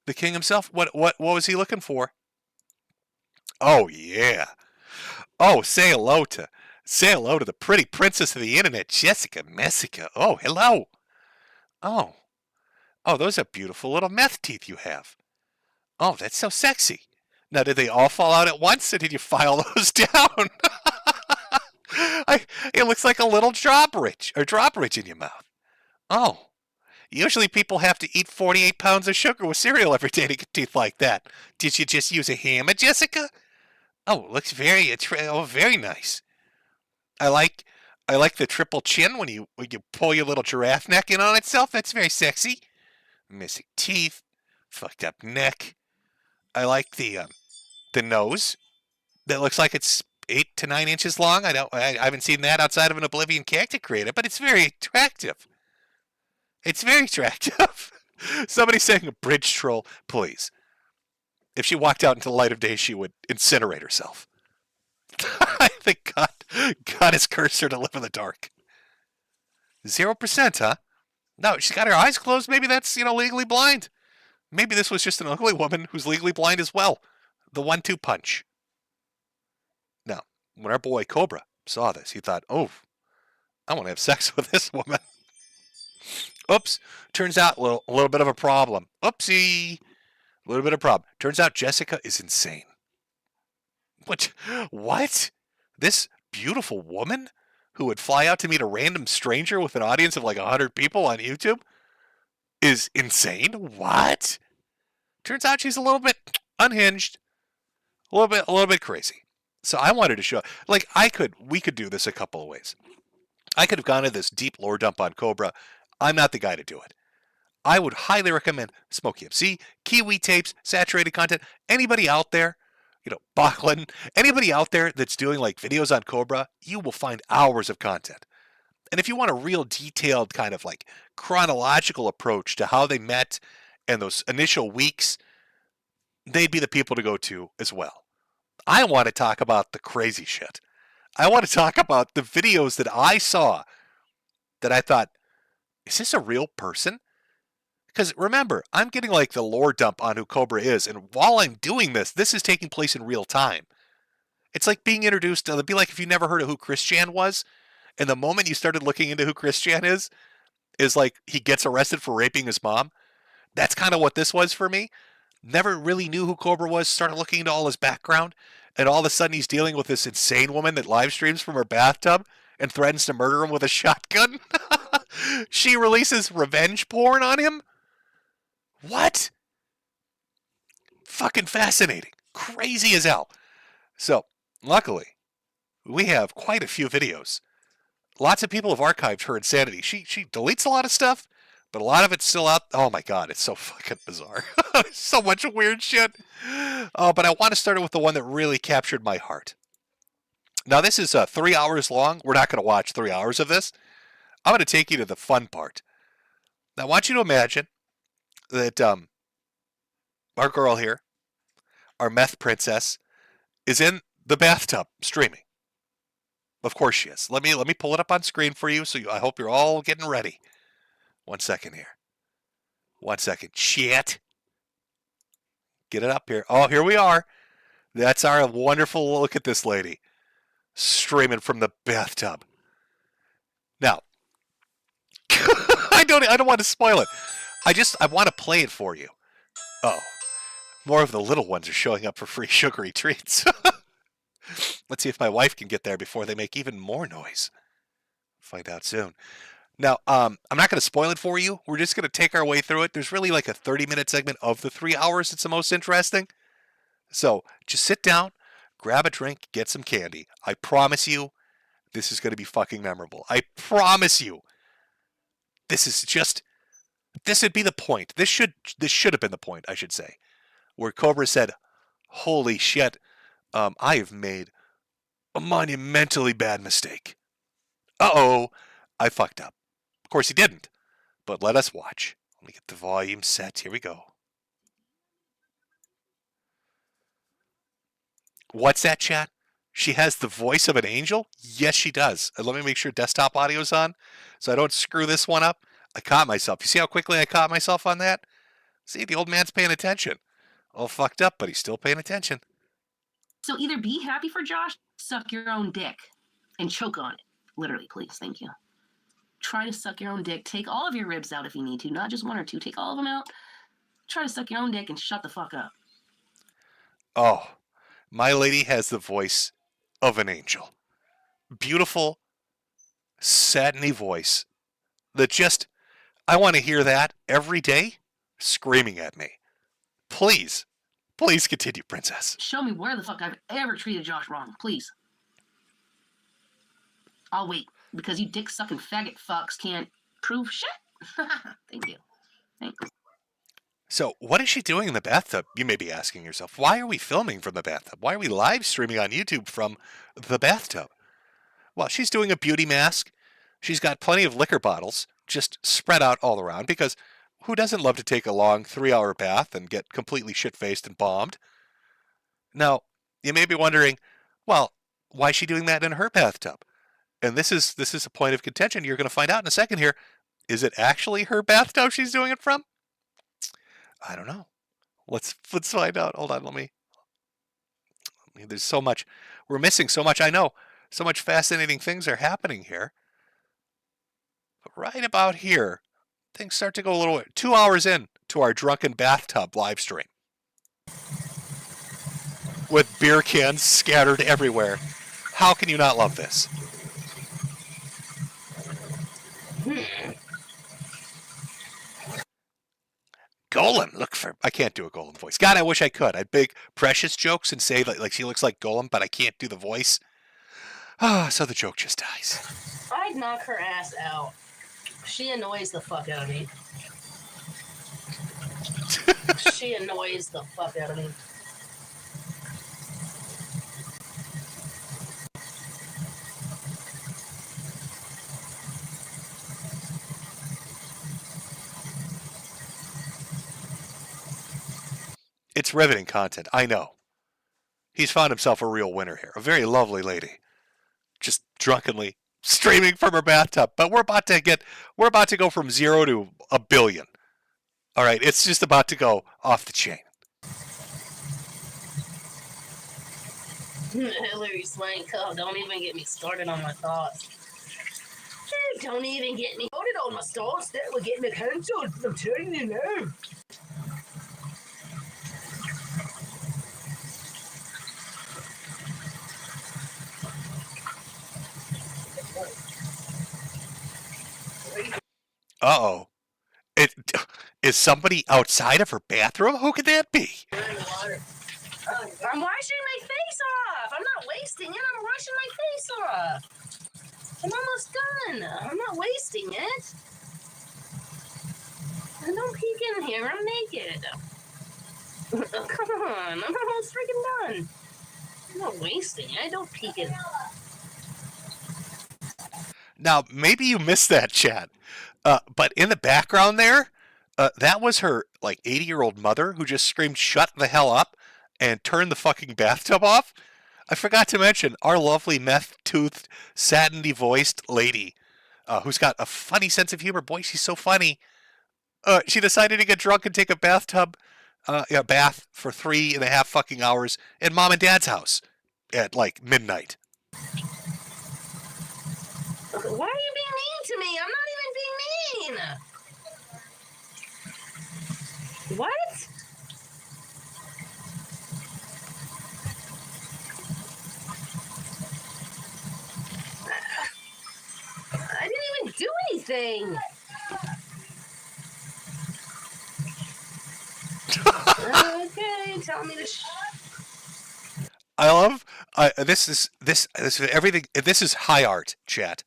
himself. What was he looking for? Oh yeah. Oh, say hello to the pretty princess of the internet, Jessica Messica. Oh, hello. Oh, those are beautiful little meth teeth you have. Oh, that's so sexy. Now, did they all fall out at once, or did you file those down? It looks like a little drawbridge in your mouth. Oh, usually people have to eat 48 pounds of sugar with cereal every day to get teeth like that. Did you just use a hammer, Jessica? Oh, it looks very nice. I like the triple chin when you pull your little giraffe neck in on itself. That's very sexy. Missing teeth, fucked up neck. I like the nose. That looks like it's 8 to 9 inches long. I haven't seen that outside of an Oblivion character creator, but it's very attractive. It's very attractive. Somebody saying a bridge troll, please. If she walked out into the light of day, she would incinerate herself. I think God has cursed her to live in the dark. 0%, huh? No, she's got her eyes closed. Maybe that's, legally blind. Maybe this was just an ugly woman who's legally blind as well. The 1-2 punch. Now, when our boy Cobra saw this, he thought, oh, I want to have sex with this woman. Oops. Turns out a little bit of a problem. Oopsie. A little bit of a problem. Turns out Jessica is insane. What? This beautiful woman who would fly out to meet a random stranger with an audience of like 100 people on YouTube is insane? What? Turns out she's a little bit unhinged. A little bit crazy. So I wanted to show, we could do this a couple of ways. I could have gone to this deep lore dump on Cobra. I'm not the guy to do it. I would highly recommend Smokey MC, Kiwi Tapes, Saturated Content, anybody out there, Bachlan, anybody out there that's doing like videos on Cobra, you will find hours of content. And if you want a real detailed kind of like chronological approach to how they met and those initial weeks, they'd be the people to go to as well. I want to talk about the crazy shit. I want to talk about the videos that I saw that I thought, is this a real person? Because remember, I'm getting like the lore dump on who Cobra is, and while I'm doing this is taking place in real time. It's like being introduced, it'd be like if you never heard of who Christian was, and the moment you started looking into who Christian is like he gets arrested for raping his mom. That's kind of what this was for me. Never really knew who Cobra was, started looking into all his background, and all of a sudden he's dealing with this insane woman that live streams from her bathtub and threatens to murder him with a shotgun. She releases revenge porn on him. What? Fucking fascinating. Crazy as hell. So, luckily, we have quite a few videos. Lots of people have archived her insanity. She deletes a lot of stuff, but a lot of it's still out. Oh my God, it's so fucking bizarre. So much weird shit. But I want to start with the one that really captured my heart. Now, this is 3 hours long. We're not going to watch 3 hours of this. I'm going to take you to the fun part. Now, I want you to imagine that our girl here, our meth princess, is in the bathtub streaming. Of course she is. Let me pull it up on screen for you. So I hope you're all getting ready. 1 second here. 1 second. Shit. Get it up here. Oh, here we are. That's our wonderful look at this lady streaming from the bathtub. Now, I don't want to spoil it. I want to play it for you. Oh, More of the little ones are showing up for free sugary treats. Let's see if my wife can get there before they make even more noise. Find out soon. Now, I'm not going to spoil it for you. We're just going to take our way through it. There's really like a 30-minute segment of the 3 hours that's the most interesting. So just sit down, grab a drink, get some candy. I promise you, this is going to be fucking memorable. I promise you. This would be the point. This should have been the point, I should say, where Cobra said, "Holy shit, I have made a monumentally bad mistake. Uh-oh, I fucked up." Of course he didn't, but let us watch. Let me get the volume set. Here we go. What's that, chat? She has the voice of an angel? Yes, she does. And let me make sure desktop audio's on so I don't screw this one up. I caught myself. You see how quickly I caught myself on that? See, the old man's paying attention. All fucked up, but he's still paying attention. So either be happy for Josh, suck your own dick, and choke on it. Literally, please. Thank you. Try to suck your own dick. Take all of your ribs out if you need to. Not just one or two. Take all of them out. Try to suck your own dick and shut the fuck up. Oh, my lady has the voice of an angel. Beautiful, satiny voice that just, I want to hear that every day screaming at me. Please, please continue, princess. Show me where the fuck I've ever treated Josh wrong, please. I'll wait, because you dick-sucking faggot fucks can't prove shit. Thank you. Thanks. So, what is she doing in the bathtub? You may be asking yourself. Why are we filming from the bathtub? Why are we live streaming on YouTube from the bathtub? Well, she's doing a beauty mask. She's got plenty of liquor bottles just spread out all around because who doesn't love to take a long 3-hour bath and get completely shit-faced and bombed? Now, you may be wondering, well, why is she doing that in her bathtub? And this is a point of contention you're going to find out in a second here. Is it actually her bathtub she's doing it from? I don't know. Let's find out. Hold on, let me. There's so much. We're missing so much. I know. So much fascinating things are happening here. But right about here, things start to go a little 2 hours in to our drunken bathtub live stream. With beer cans scattered everywhere. How can you not love this? Golem, look for... I can't do a Golem voice. God, I wish I could. I'd big Precious jokes and say like she looks like Golem, but I can't do the voice. Ah, so the joke just dies. I'd knock her ass out. She annoys the fuck out of me. She annoys the fuck out of me. It's riveting content, I know. He's found himself a real winner here. A very lovely lady. Just drunkenly streaming from her bathtub. But we're about to go from 0 to 1 billion. All right, it's just about to go off the chain. Hillary Swank, oh, don't even get me started on my thoughts. Don't even get me started on my thoughts. That will get me cancelled. I'm telling you now. Uh-oh. Is somebody outside of her bathroom? Who could that be? I'm washing my face off. I'm not wasting it. I'm washing my face off. I'm almost done. I'm not wasting it. I don't peek in here. I'm naked. Come on. I'm almost freaking done. I'm not wasting it. I don't peek in. Now, maybe you missed that, chat. But in the background there, that was her, like, 80-year-old mother who just screamed, "Shut the hell up," and turned the fucking bathtub off. I forgot to mention our lovely meth-toothed, satiny-voiced lady who's got a funny sense of humor. Boy, she's so funny. She decided to get drunk and take a bath for 3.5 fucking hours in Mom and Dad's house at, like, midnight. Why are you being mean to me? I'm not even being mean. What? anything. Okay, tell me to. I love this is everything. This is high art, chat.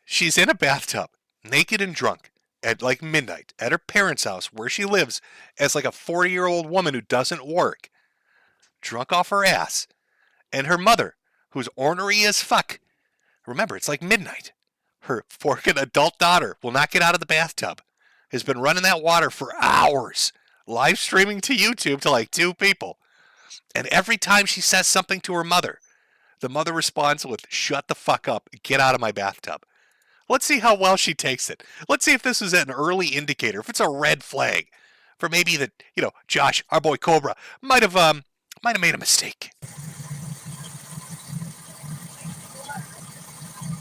She's in a bathtub, naked and drunk, at like midnight at her parents' house where she lives as like a 40-year-old woman who doesn't work, drunk off her ass, and her mother, who's ornery as fuck. Remember, it's like midnight. Her fucking adult daughter will not get out of the bathtub. Has been running that water for hours, live streaming to YouTube to like 2 people. And every time she says something to her mother, the mother responds with, "Shut the fuck up, get out of my bathtub." Let's see how well she takes it. Let's see if this is an early indicator, if it's a red flag for maybe that, Josh, our boy Cobra, might have made a mistake.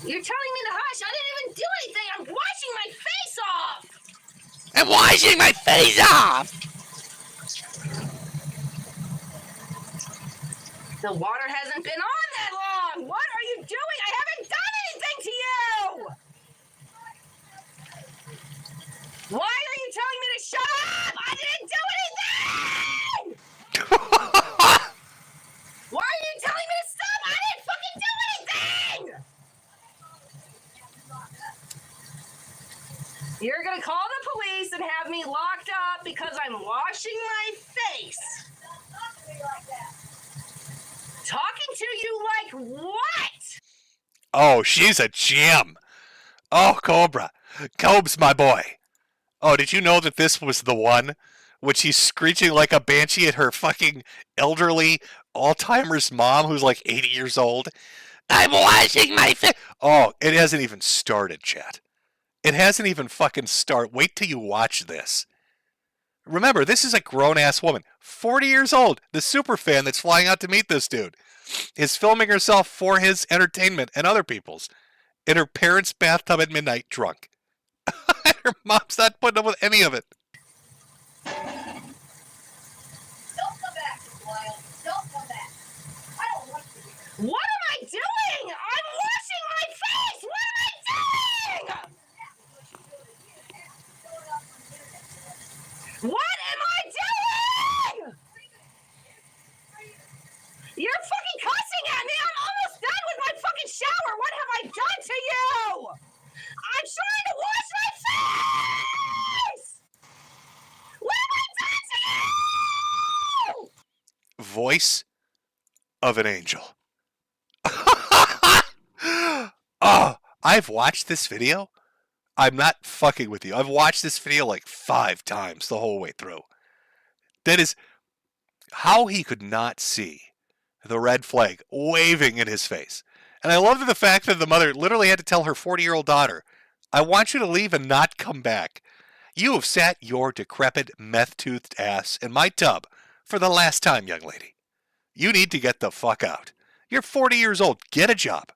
You're telling me to hush. I didn't even do anything. I'm washing my face off. I'm washing my face off. The water hasn't been on that long. What are you doing? I haven't done anything to you. Why are you telling me to shut up? I didn't do anything. Why are you telling me to stop? I didn't fucking do anything. You're gonna call the police and have me locked up because I'm washing my face. Talking to you like what? Oh, she's a gem. Oh, Cobra. Cob's my boy. Oh, did you know that this was the one when she's screeching like a banshee at her fucking elderly Alzheimer's mom who's like 80 years old? I'm washing my face. Oh, it hasn't even started, chat. It hasn't even fucking started. Wait till you watch this. Remember, this is a grown-ass woman, 40 years old. The super fan that's flying out to meet this dude is filming herself for his entertainment and other people's in her parents' bathtub at midnight drunk. Her mom's not putting up with any of it. Don't come back, Wild. Don't come back. I don't want you here. What am I doing? I'm washing my face. What am I doing? What am I doing? You're fucking cussing at me. I'm almost done with my fucking shower. What have I done to you? I'm trying to wash my face! What have I done to you? Voice of an angel. Oh, I've watched this video. I'm not fucking with you. I've watched this video like 5 times the whole way through. That is how he could not see the red flag waving in his face. And I love the fact that the mother literally had to tell her 40-year-old daughter, I want you to leave and not come back. You have sat your decrepit, meth-toothed ass in my tub for the last time, young lady. You need to get the fuck out. You're 40 years old. Get a job.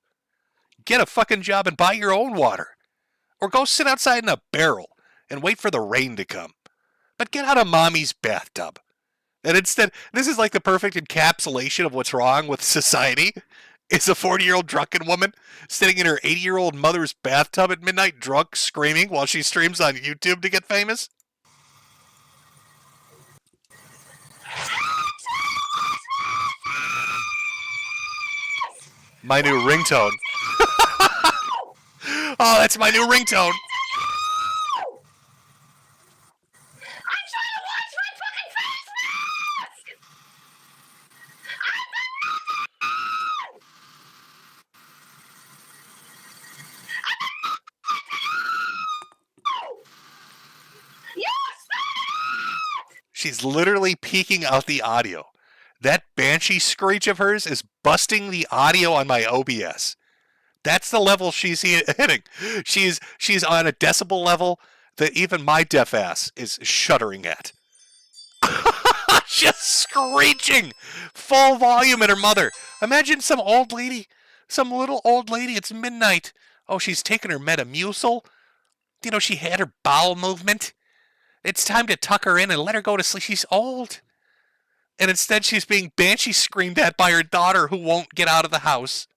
Get a fucking job and buy your own water. Or go sit outside in a barrel and wait for the rain to come. But get out of mommy's bathtub. And instead, this is like the perfect encapsulation of what's wrong with society. It's a 40-year-old drunken woman sitting in her 80-year-old mother's bathtub at midnight drunk, screaming while she streams on YouTube to get famous. My new ringtone. Oh, that's my new ringtone. She's literally peeking out the audio. That banshee screech of hers is busting the audio on my OBS. That's the level she's hitting. She's on a decibel level that even my deaf ass is shuddering at. Just screeching full volume at her mother. Imagine some old lady, some little old lady. It's midnight. Oh, she's taking her Metamucil. You know, she had her bowel movement. It's time to tuck her in and let her go to sleep. She's old. And instead she's being banshee screamed at by her daughter who won't get out of the house.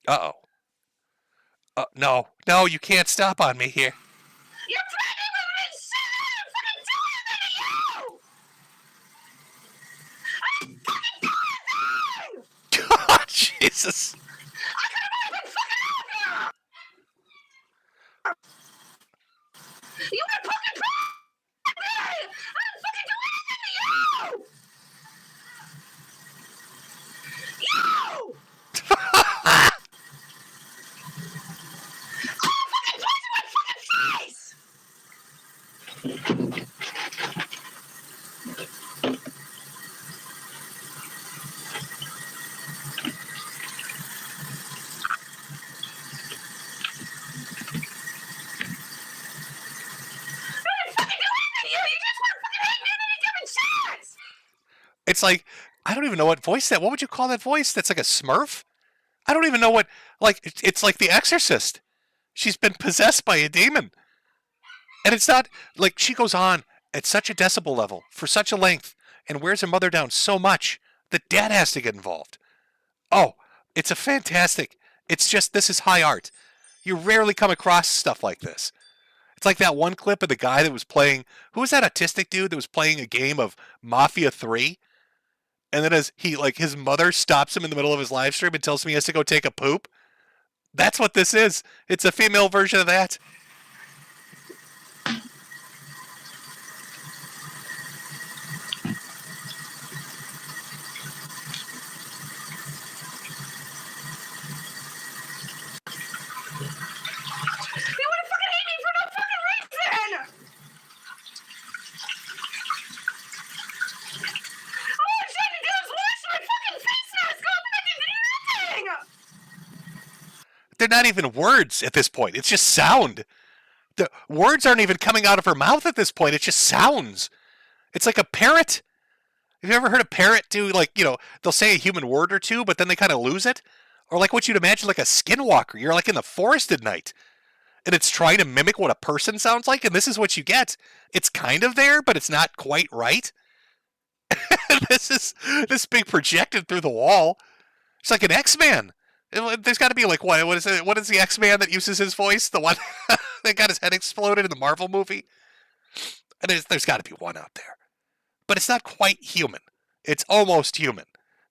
Uh-oh. No, you can't stop on me here. You're threatening with me! Shut up! I'm fucking doing it! God, Jesus. You were fucking me! I didn't fucking do anything to you! You! Fucking punch in my fucking face! It's like, I don't even know what voice that. What would you call that voice? That's like a Smurf? I don't even know what. Like, it's like The Exorcist. She's been possessed by a demon. And it's not like she goes on at such a decibel level for such a length and wears her mother down so much that dad has to get involved. Oh, it's a fantastic. It's just, this is high art. You rarely come across stuff like this. It's like that one clip of the guy that was playing. Who was that autistic dude that was playing a game of Mafia 3? And then as he, like, his mother stops him in the middle of his live stream and tells him he has to go take a poop. That's what this is. It's a female version of that. They're not even words at this point. It's just sound. The words aren't even coming out of her mouth at this point. It's just sounds. It's like a parrot. Have you ever heard a parrot do, like, you know, they'll say a human word or two, but then they kind of lose it? Or like what you'd imagine like a skinwalker. You're like in the forest at night. And it's trying to mimic what a person sounds like, and this is what you get. It's kind of there, but it's not quite right. This being projected through the wall. It's like an X-Man. There's got to be like what is it? What is the X-Man that uses his voice? The one that got his head exploded in the Marvel movie. And there's got to be one out there, but it's not quite human. It's almost human.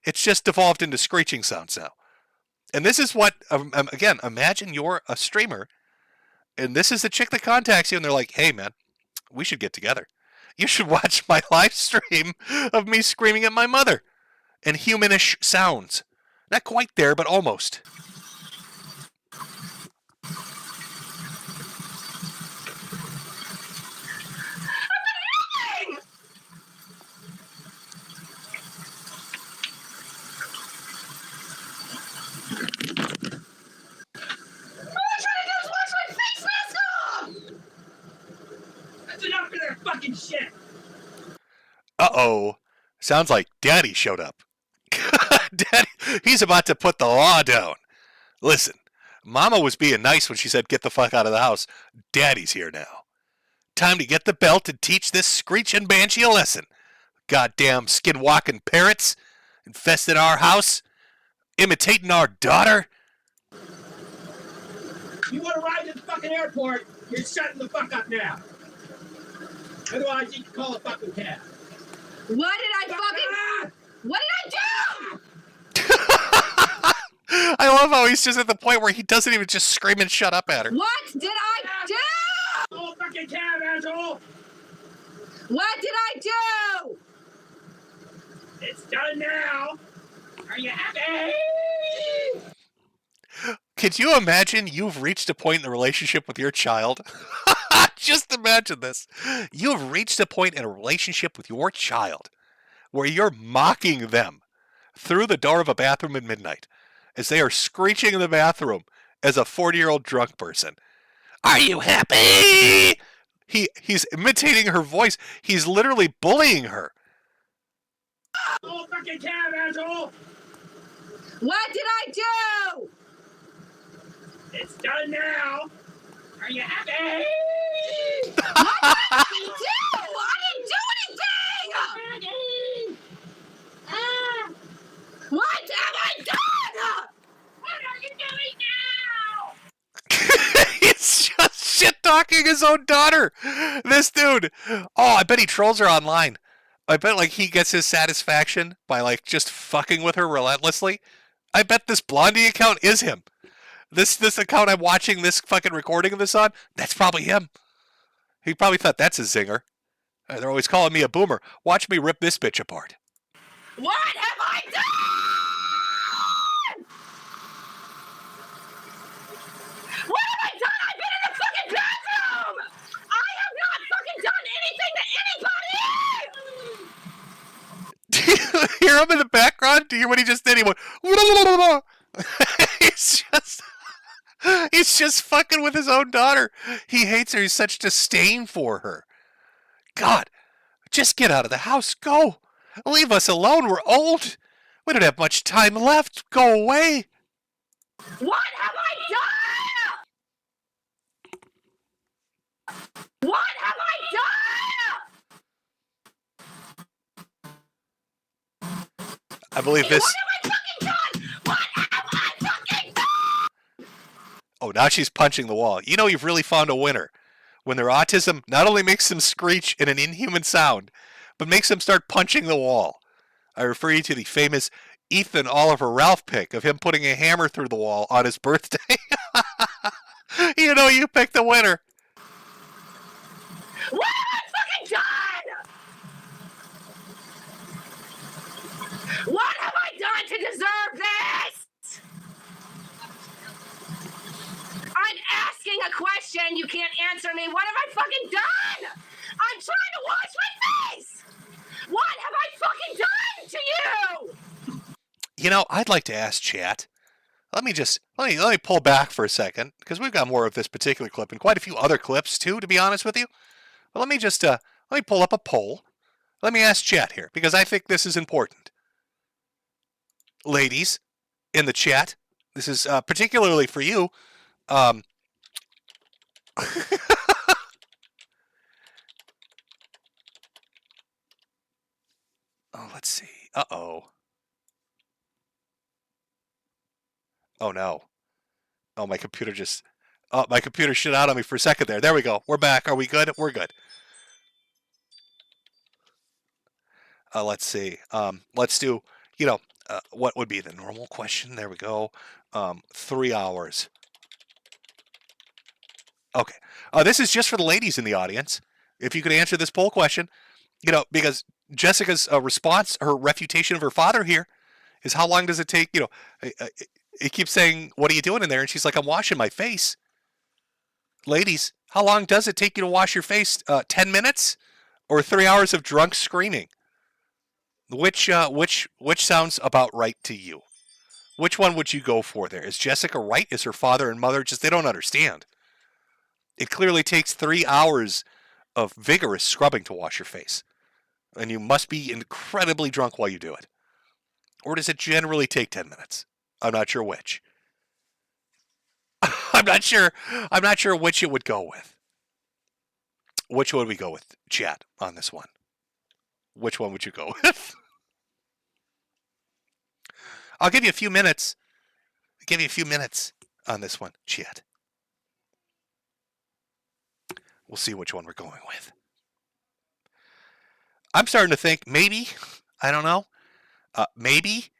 It's just evolved into screeching sounds now. And this is what again. Imagine you're a streamer, and this is the chick that contacts you, and they're like, "Hey, man, we should get together. You should watch my live stream of me screaming at my mother and humanish sounds." Not quite there, but almost. That's enough of their fucking shit! Uh-oh. Sounds like Daddy showed up. Daddy, he's about to put the law down. Listen, Mama was being nice when she said get the fuck out of the house. Daddy's here now. Time to get the belt and teach this screeching banshee a lesson. Goddamn skin-walking parrots infested our house, imitating our daughter. You want to ride to the fucking airport, you're shutting the fuck up now. Otherwise, you can call a fucking cab. What did I fucking... What did I do? I love how he's just at the point where he doesn't even just scream and shut up at her. What did I do? Call a fucking cab, asshole! What did I do? It's done now. Are you happy? Could you imagine you've reached a point in the relationship with your child? Just imagine this. You've reached a point in a relationship with your child where you're mocking them through the door of a bathroom at midnight as they are screeching in the bathroom as a 40-year-old drunk person. Are you happy? He's imitating her voice. He's literally bullying her. Oh, fucking cab, asshole! What did I do? It's done now. Are you happy? What did I do? I didn't do anything! What have I done? What are you doing? fucking his own daughter. This dude. Oh, I bet he trolls her online. I bet like he gets his satisfaction by like just fucking with her relentlessly. I bet this Blondie account is him. This account I'm watching this fucking recording of this on, that's probably him. He probably thought that's a zinger. They're always calling me a boomer. Watch me rip this bitch apart. What have I done? What have I done? I've been in the fucking bathroom! I have not fucking done anything to anybody! Do you hear him in the background? Do you hear what he just did? He went, he's just fucking with his own daughter. He hates her. He's such disdain for her. God, just get out of the house. Go. Leave us alone. We're old. We don't have much time left. Go away. What have I done? What have I done? I believe this. What have I fucking done? What have I fucking done? Oh, now she's punching the wall. You know you've really found a winner. When their autism not only makes them screech in an inhuman sound, but makes them start punching the wall. I refer you to the famous Ethan Oliver Ralph pic of him putting a hammer through the wall on his birthday. You know you picked the winner. What have I fucking done? What have I done to deserve this? I'm asking a question. You can't answer me. What have I fucking done? I'm trying to wash my face. What have I fucking done to you? You know, I'd like to ask chat. Let me pull back for a second because we've got more of this particular clip and quite a few other clips too, to be honest with you. But let me pull up a poll. Let me ask chat here because I think this is important. Ladies in the chat, this is particularly for you. Oh, let's see. Uh-oh. Oh, no. Oh, my computer just... Oh, my computer shit out on me for a second there. There we go. We're back. Are we good? We're good. Let's see. Let's do, what would be the normal question? There we go. 3 hours. Okay. This is just for the ladies in the audience. If you could answer this poll question, because Jessica's response, her refutation of her father here is how long does it take, it keeps saying, what are you doing in there? And she's like, I'm washing my face. Ladies, how long does it take you to wash your face? 10 minutes or 3 hours of drunk screaming? Which sounds about right to you? Which one would you go for there? Is Jessica right? Is her father and mother they don't understand? It clearly takes 3 hours of vigorous scrubbing to wash your face. And you must be incredibly drunk while you do it. Or does it generally take 10 minutes? I'm not sure which. I'm not sure which it would go with. Which would we go with, chat, on this one? Which one would you go with? I'll give you a few minutes. On this one, chat. We'll see which one we're going with. I'm starting to think maybe, I don't know, maybe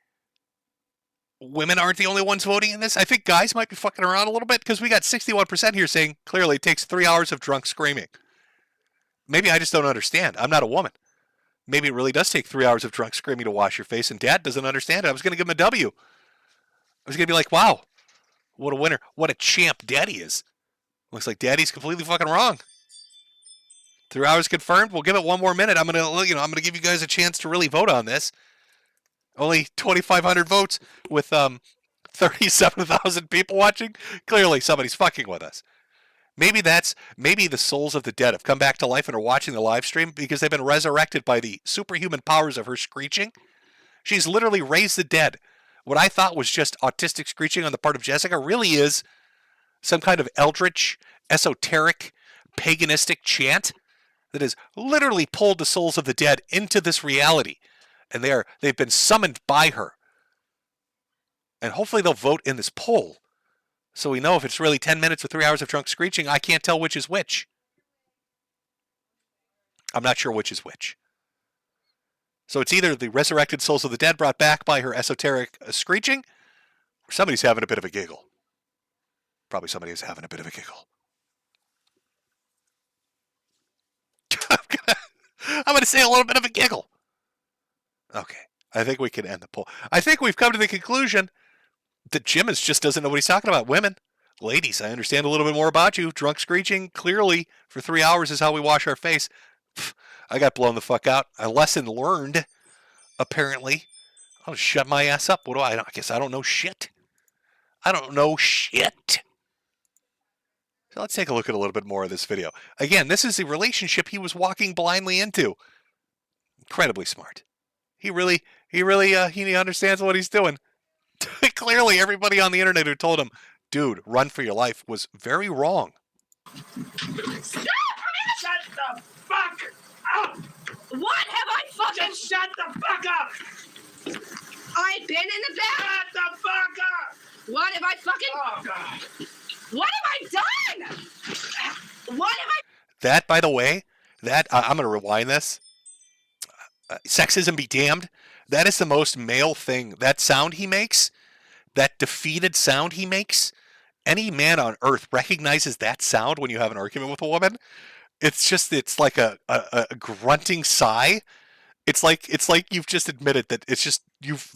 women aren't the only ones voting in this. I think guys might be fucking around a little bit because we got 61% here saying clearly it takes 3 hours of drunk screaming. Maybe I just don't understand. I'm not a woman. Maybe it really does take 3 hours of drunk screaming to wash your face, and Dad doesn't understand it. I was going to give him a W. I was going to be like, wow, what a winner. What a champ Daddy is. Looks like Daddy's completely fucking wrong. 3 hours confirmed. We'll give it one more minute. I'm gonna give you guys a chance to really vote on this. Only 2,500 votes with 37,000 people watching. Clearly, somebody's fucking with us. Maybe the souls of the dead have come back to life and are watching the live stream because they've been resurrected by the superhuman powers of her screeching. She's literally raised the dead. What I thought was just autistic screeching on the part of Jessica really is some kind of eldritch, esoteric, paganistic chant that has literally pulled the souls of the dead into this reality. And they've been summoned by her. And hopefully they'll vote in this poll So we know if it's really 10 minutes or 3 hours of drunk screeching, I can't tell which is which. I'm not sure which is which. So it's either the resurrected souls of the dead brought back by her esoteric screeching, or somebody's having a bit of a giggle. Probably somebody is having a bit of a giggle. I'm going to say a little bit of a giggle. Okay. I think we can end the poll. I think we've come to the conclusion that Jim just doesn't know what he's talking about. Women, ladies, I understand a little bit more about you. Drunk screeching, clearly, for 3 hours is how we wash our face. I got blown the fuck out. A lesson learned, apparently. I'll just shut my ass up. What do I guess I don't know shit. I don't know shit. So let's take a look at a little bit more of this video. Again, this is the relationship he was walking blindly into. Incredibly smart. He really he understands what he's doing. Clearly, everybody on the internet who told him, dude, run for your life, was very wrong. Stop! Shut the fuck up! What have I fucking... Just shut the fuck up! I've been in the back... Shut the fuck up! What have I fucking... Oh, God. What have I done? What have I... That, by the way, I'm going to rewind this. Sexism be damned. That is the most male thing. That sound he makes, that defeated sound he makes, any man on earth recognizes that sound when you have an argument with a woman. It's like a grunting sigh. It's like you've just admitted that it's just you've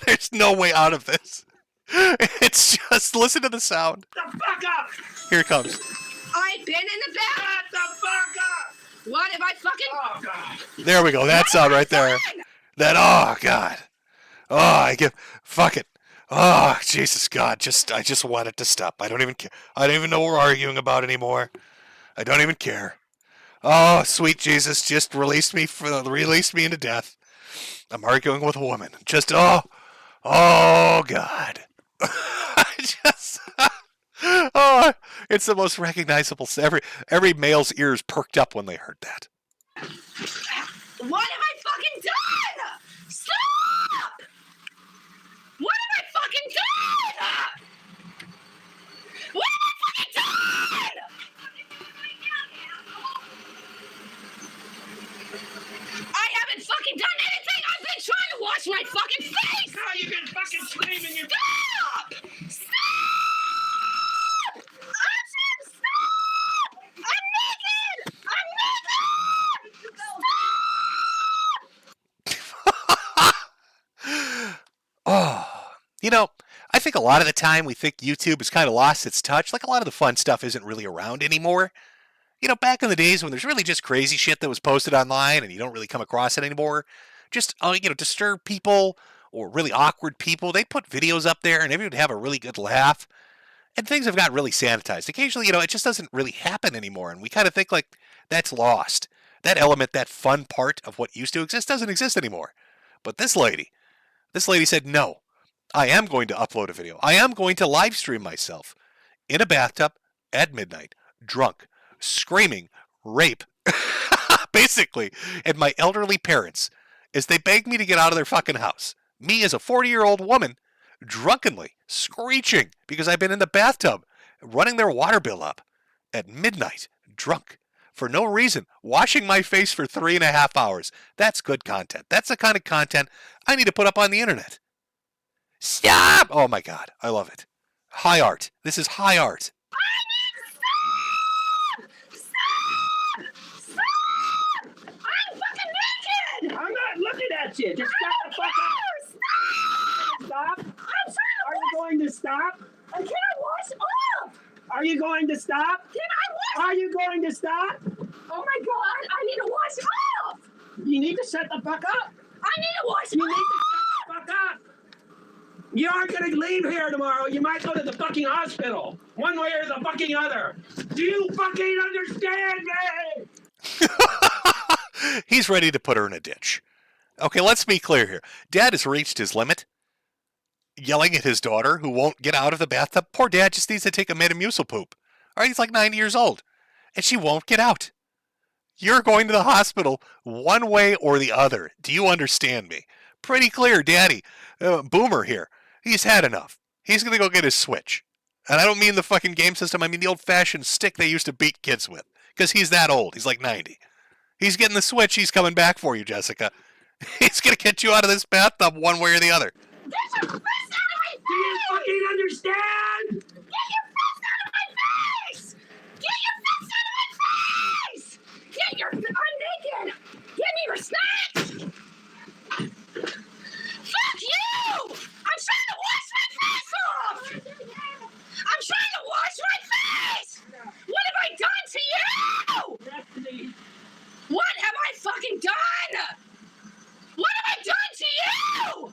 there's no way out of this. It's just listen to the sound. The fuck up! Here it comes. I've been in the back. Shut the fuck up! What have I fucking... Oh, God. There we go. That sound right there. That, oh, God. Oh, I give... Fuck it. Oh, Jesus, God. I just want it to stop. I don't even care. I don't even know what we're arguing about anymore. I don't even care. Oh, sweet Jesus, just release me into death. I'm arguing with a woman. Just, oh, God. Oh, it's the most recognizable. Every male's ears perked up when they heard that. What have I fucking done? Stop! What have I fucking done? What have I fucking done? I haven't fucking done anything. I've been trying to wash my fucking face. Oh, you've been fucking screaming. Stop! Stop! Oh, I think a lot of the time we think YouTube has kind of lost its touch. Like a lot of the fun stuff isn't really around anymore. Back in the days when there's really just crazy shit that was posted online and you don't really come across it anymore. Just, disturb people or really awkward people. They'd put videos up there and everyone would have a really good laugh. And things have gotten really sanitized. Occasionally, it just doesn't really happen anymore. And we kind of think like that's lost. That element, that fun part of what used to exist doesn't exist anymore. But this lady said, no, I am going to upload a video. I am going to live stream myself in a bathtub at midnight, drunk, screaming, rape, basically, and my elderly parents, as they begged me to get out of their fucking house. Me as a 40-year-old woman, drunkenly screeching because I've been in the bathtub, running their water bill up at midnight, drunk, for no reason, washing my face for 3.5 hours. That's good content. That's the kind of content I need to put up on the internet. Stop! Oh my God, I love it. High art. This is high art. I'm not looking at you. Just shut the fuck up. Stop. Are you going to stop? Can I wash off? Are you going to stop? Can I wash? Are you going to stop? Oh my God, I need to wash off. You need to shut the fuck up. I need to wash off. You need to shut the fuck up. You aren't going to leave here tomorrow. You might go to the fucking hospital. One way or the fucking other. Do you fucking understand me? He's ready to put her in a ditch. Okay, let's be clear here. Dad has reached his limit, yelling at his daughter who won't get out of the bathtub. Poor Dad just needs to take a Metamucil poop. All right, he's like 90 years old, and she won't get out. You're going to the hospital one way or the other. Do you understand me? Pretty clear, Daddy. Boomer here. He's had enough. He's going to go get his Switch. And I don't mean the fucking game system. I mean the old-fashioned stick they used to beat kids with. Because he's that old. He's like 90. He's getting the switch. He's coming back for you, Jessica. He's going to get you out of this bathtub one way or the other. Get your fist out of my face! Do you fucking understand? Get your fist out of my face! Get your fist out of my face! Get your... I'm naked! Give me respect! Fuck you! I'm trying to wash my face off! I'm trying to wash my face! What have I done to you? What have I fucking done? What have I done to you?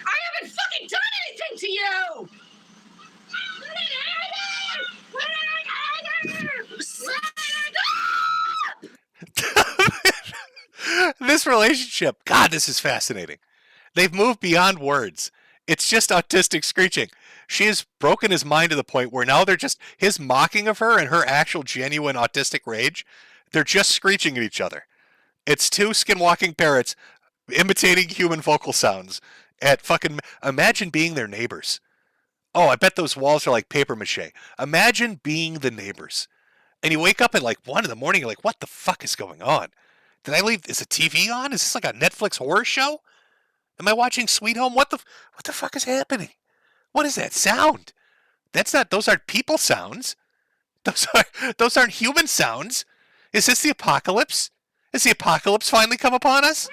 I haven't fucking done anything to you! This relationship, God, this is fascinating. They've moved beyond words. It's just autistic screeching. She has broken his mind to the point where now they're just, his mocking of her and her actual genuine autistic rage, they're just screeching at each other. It's two skinwalking parrots imitating human vocal sounds at fucking, imagine being their neighbors. Oh, I bet those walls are like paper mache. Imagine being the neighbors. And you wake up at like 1 in the morning, you're like, what the fuck is going on? Did I leave, is the TV on? Is this like a Netflix horror show? Am I watching Sweet Home? What the fuck is happening? What is that sound? That's not, those aren't people sounds. Those aren't human sounds. Is this the apocalypse? Has the apocalypse finally come upon us?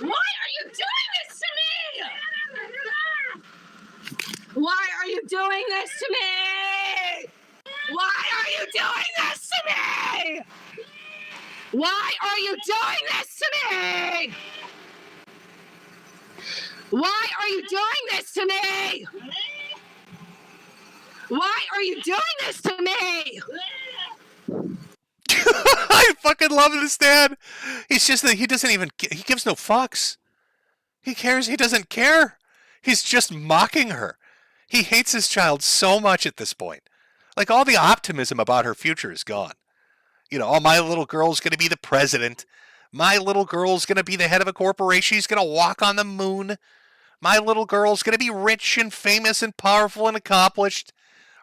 Why are you doing this to me? Why are you doing this to me? Why are you doing this to me? Why are you doing this to me? Why are you doing this to me? Why are you doing this to me? I fucking love this dad. He's just that he doesn't even, he gives no fucks. He cares, he doesn't care. He's just mocking her. He hates his child so much at this point. Like all the optimism about her future is gone. You know, oh, my little girl's going to be the president. My little girl's going to be the head of a corporation. She's going to walk on the moon. My little girl's going to be rich and famous and powerful and accomplished.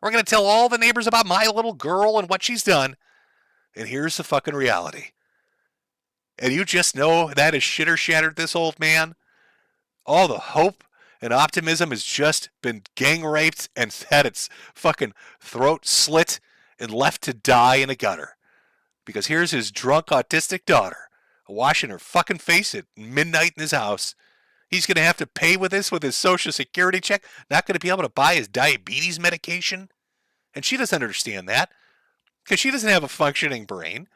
We're going to tell all the neighbors about my little girl and what she's done. And here's the fucking reality. And you just know that has shitter shattered this old man. All the hope and optimism has just been gang raped and had its fucking throat slit and left to die in a gutter. Because here's his drunk autistic daughter washing her fucking face at midnight in his house. He's going to have to pay with this with his Social Security check. Not going to be able to buy his diabetes medication. And she doesn't understand that. Because she doesn't have a functioning brain.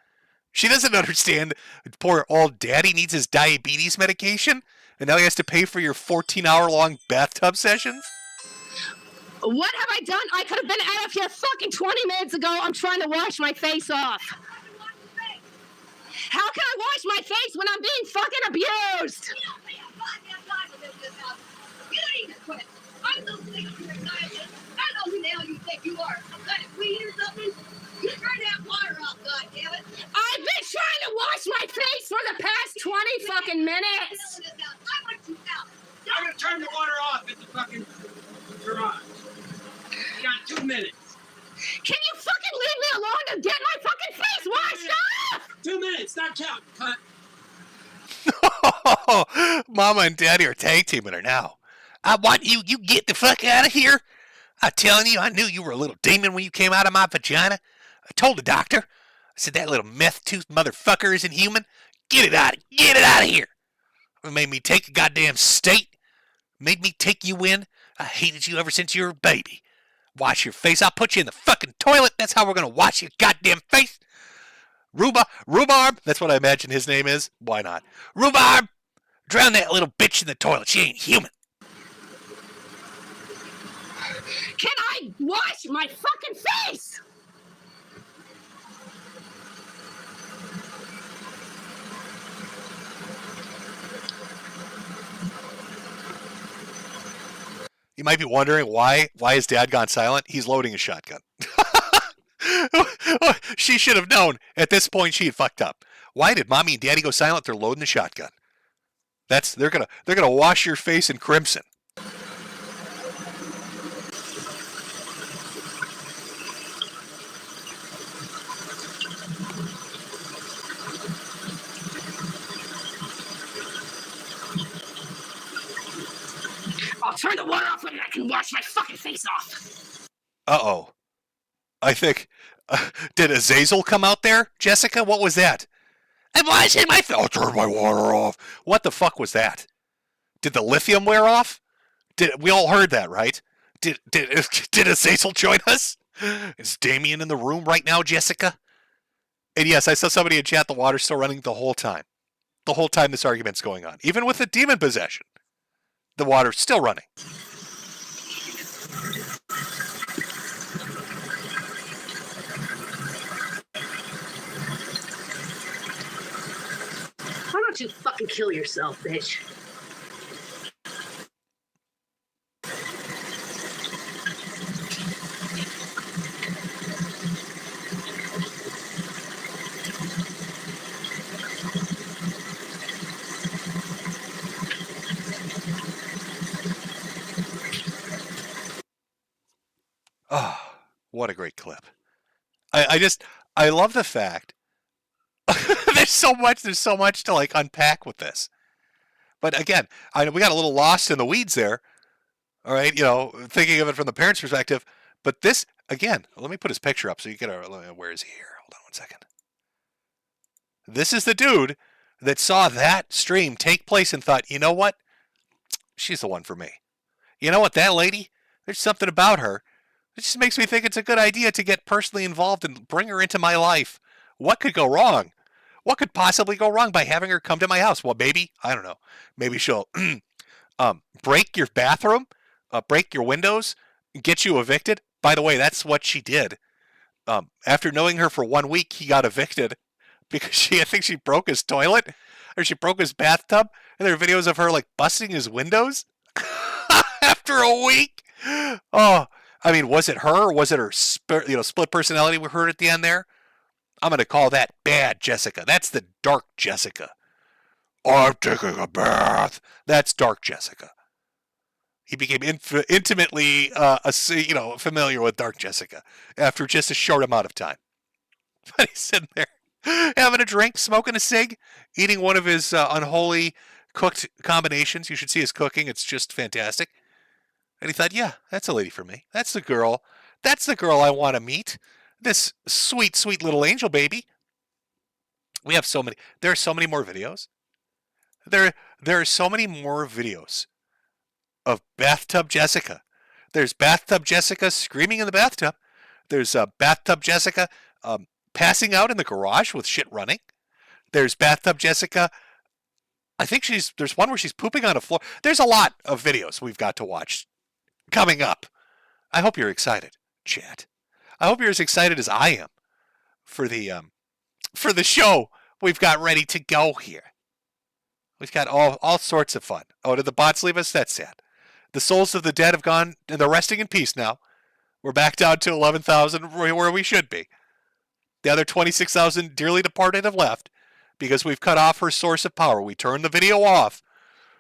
She doesn't understand poor old daddy needs his diabetes medication. And now he has to pay for your 14-hour-long bathtub sessions. What have I done? I could have been out of here fucking 20 minutes ago. I'm trying to wash my face off. How can I wash my face when I'm being fucking abused? You don't be a goddamn guy to live in this house. You don't need to quit. I'm so sick of your scientist. I know who the hell you think you are. Some kind of queen or something? You turn that water off, goddammit. I've been trying to wash my face for the past 20 fucking minutes. I want you out. I'm gonna turn the water off at the fucking garage. You got 2 minutes. Can you fucking leave me alone to get my fucking face washed off? 2 minutes, not counting, cunt. Mama and Daddy are tag teaming her now. I want you get the fuck out of here. I'm telling you, I knew you were a little demon when you came out of my vagina. I told the doctor. I said that little meth-toothed motherfucker isn't human. Get it out of here. It made me take a goddamn state. Made me take you in. I hated you ever since you were a baby. Wash your face. I'll put you in the fucking toilet. That's how we're going to wash your goddamn face. Rhubarb. That's what I imagine his name is. Why not? Rhubarb. Drown that little bitch in the toilet. She ain't human. Can I wash my fucking face? You might be wondering why his dad gone silent. He's loading a shotgun. She should have known. At this point, she had fucked up. Why did mommy and daddy go silent? They're loading a shotgun. They're gonna wash your face in crimson. I'll turn the water off and I can wash my fucking face off. Uh-oh. I think... did Azazel come out there, Jessica? What was that? I'm washing my face. I'll turn my water off. What the fuck was that? Did the lithium wear off? We all heard that, right? Did Azazel join us? Is Damien in the room right now, Jessica? And yes, I saw somebody in chat, the water's still running the whole time. The whole time this argument's going on. Even with the demon possession, the water's still running. Why don't you fucking kill yourself, bitch? Oh, what a great clip. I love the fact there's so much to like unpack with this. But again, we got a little lost in the weeds there. All right, thinking of it from the parents' perspective. But this, again, let me put his picture up so you get where is he here? Hold on one second. This is the dude that saw that stream take place and thought, you know what? She's the one for me. You know what, that lady? There's something about her. It just makes me think it's a good idea to get personally involved and bring her into my life. What could go wrong? What could possibly go wrong by having her come to my house? Well, maybe, I don't know. Maybe she'll break your bathroom, break your windows, get you evicted. By the way, that's what she did. After knowing her for 1 week, he got evicted because I think she broke his toilet or she broke his bathtub. And there are videos of her like busting his windows after a week. Oh, I mean, was it her or was it her split personality we heard at the end there? I'm going to call that bad Jessica. That's the dark Jessica. I'm taking a bath. That's dark Jessica. He became intimately familiar with dark Jessica after just a short amount of time. But he's sitting there having a drink, smoking a cig, eating one of his unholy cooked combinations. You should see his cooking. It's just fantastic. And he thought, yeah, that's a lady for me. That's the girl. That's the girl I want to meet. This sweet, sweet little angel baby. We have so many. There are so many more videos. There are so many more videos of Bathtub Jessica. There's Bathtub Jessica screaming in the bathtub. There's Bathtub Jessica passing out in the garage with shit running. There's Bathtub Jessica. I think there's one where she's pooping on a floor. There's a lot of videos we've got to watch coming up. I hope you're excited, chat. I hope you're as excited as I am for the show we've got ready to go here. We've got all sorts of fun. Oh, did the bots leave us? That's sad. The souls of the dead have gone and they're resting in peace now. We're back down to 11,000 where we should be. The other 26,000 dearly departed have left because we've cut off her source of power. We turned the video off.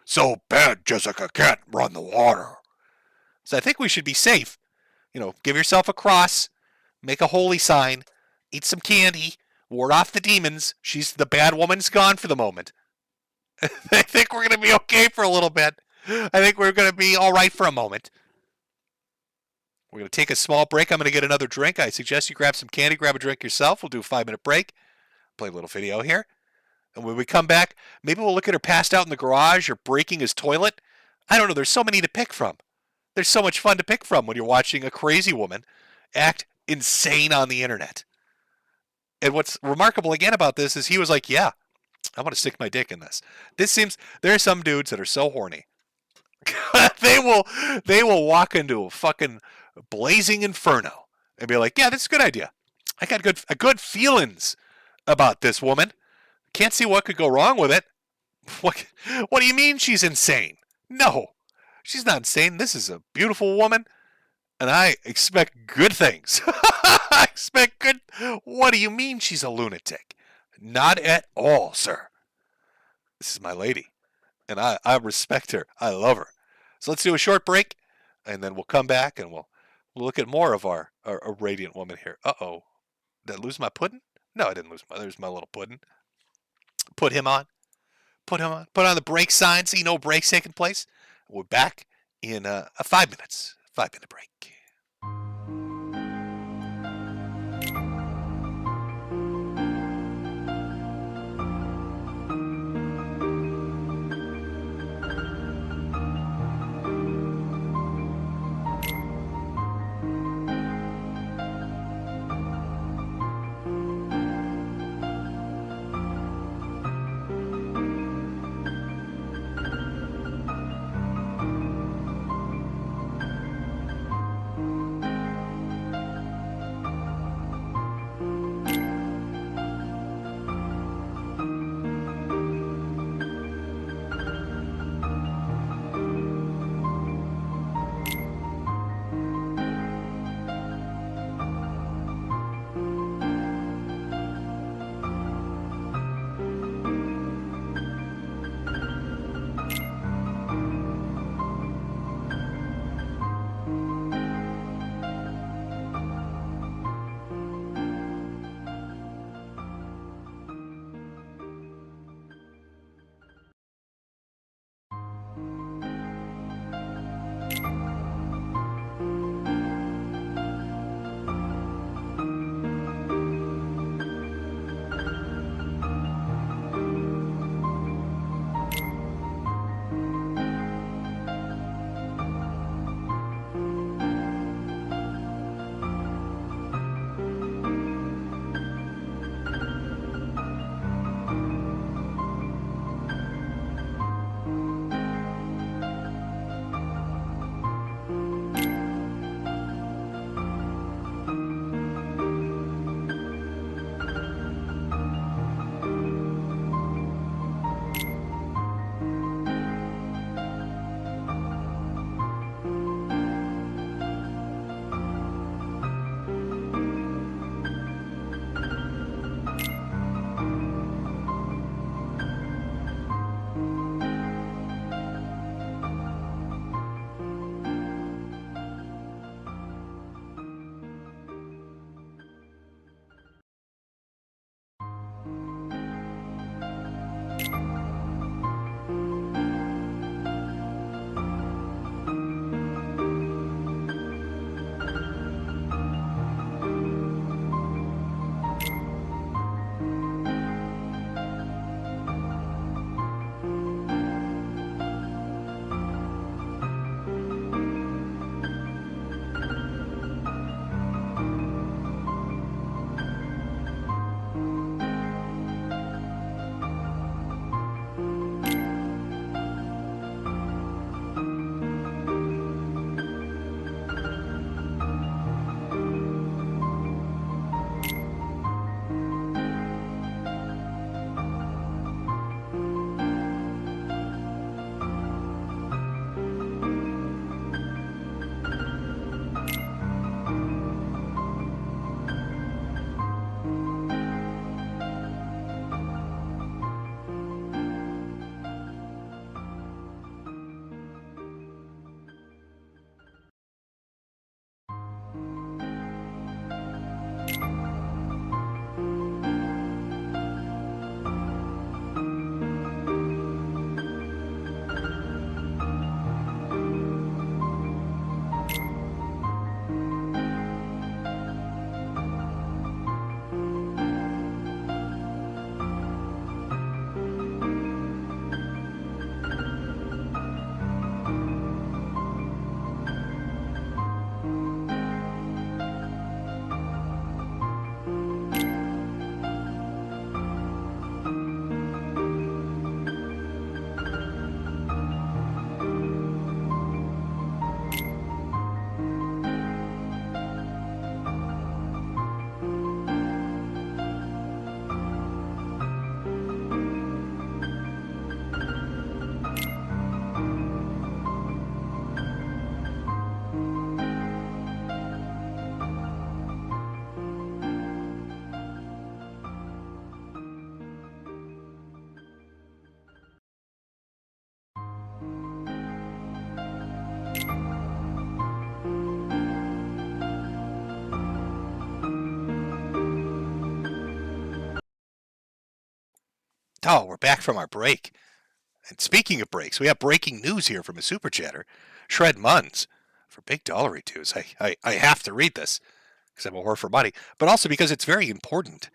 So bad Jessica can't run the water. So I think we should be safe. Give yourself a cross, make a holy sign, eat some candy, ward off the demons. The bad woman's gone for the moment. I think we're going to be okay for a little bit. I think we're going to be all right for a moment. We're going to take a small break. I'm going to get another drink. I suggest you grab some candy, grab a drink yourself. We'll do a 5-minute break, play a little video here. And when we come back, maybe we'll look at her passed out in the garage or breaking his toilet. I don't know. There's so many to pick from. There's so much fun to pick from when you're watching a crazy woman act insane on the internet. And what's remarkable again about this is he was like, yeah, I want to stick my dick in this. There are some dudes that are so horny. they will walk into a fucking blazing inferno and be like, yeah, this is a good idea. I got good feelings about this woman. Can't see what could go wrong with it. What do you mean she's insane? No. She's not insane. This is a beautiful woman, and I expect good things. I expect good. What do you mean she's a lunatic? Not at all, sir. This is my lady, and I respect her. I love her. So let's do a short break, and then we'll come back, and we'll look at more of our radiant woman here. Uh-oh. Did I lose my pudding? No, I didn't lose there's my little pudding. Put him on. Put him on. Put on the break sign so you know break's taking place. We're back in a 5 minutes. 5-minute break. Oh, we're back from our break. And speaking of breaks, we have breaking news here from a super chatter. shred muns for big dollar twos. I have to read this because I'm a whore for money, but also because it's very important.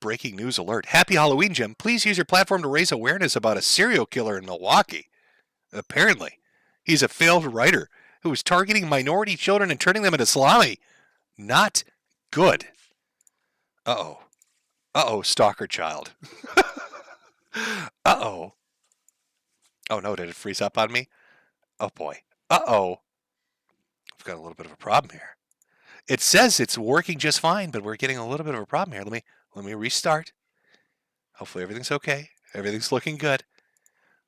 Breaking news alert. Happy Halloween, Jim. Please use your platform to raise awareness about a serial killer in Milwaukee. Apparently, he's a failed writer who is targeting minority children and turning them into salami. Not good. Uh-oh. Uh-oh, stalker child. Uh-oh. Oh, no, did it freeze up on me? Oh, boy. Uh-oh. I've got a little bit of a problem here. It says it's working just fine, but we're getting a little bit of a problem here. Let me restart. Hopefully everything's okay. Everything's looking good.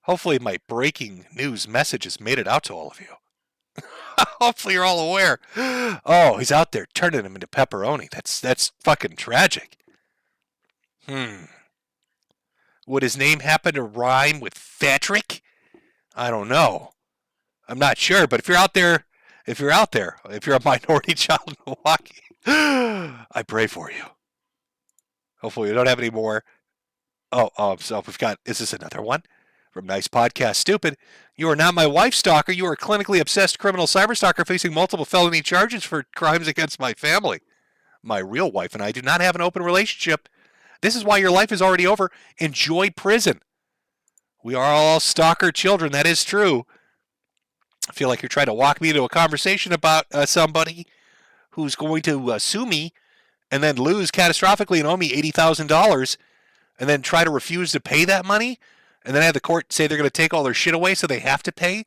Hopefully my breaking news message has made it out to all of you. Hopefully you're all aware. Oh, he's out there turning him into pepperoni. That's fucking tragic. Would his name happen to rhyme with Patrick? I don't know. I'm not sure, but if you're out there, if you're a minority child in Milwaukee, I pray for you. Hopefully we don't have any more. So we've got, is this another one? From Nice Podcast Stupid. You are not my wife, stalker. You are a clinically obsessed criminal cyber stalker facing multiple felony charges for crimes against my family. My real wife and I do not have an open relationship. This is why your life is already over. Enjoy prison. We are all stalker children. That is true. I feel like you're trying to walk me into a conversation about somebody who's going to sue me and then lose catastrophically and owe me $80,000 and then try to refuse to pay that money and then have the court say they're going to take all their shit away so they have to pay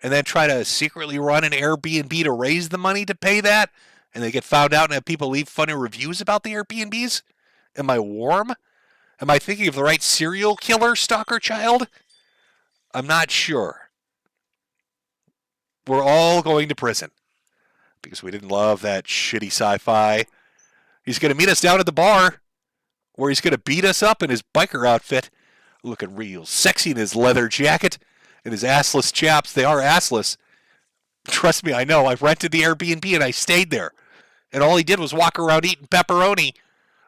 and then try to secretly run an Airbnb to raise the money to pay that and they get found out and have people leave funny reviews about the Airbnbs? Am I warm? Am I thinking of the right serial killer stalker child? I'm not sure. We're all going to prison because we didn't love that shitty sci-fi. He's going to meet us down at the bar where he's going to beat us up in his biker outfit, looking real sexy in his leather jacket and his assless chaps. They are assless. Trust me, I know. I rented the Airbnb and I stayed there. And all he did was walk around eating pepperoni,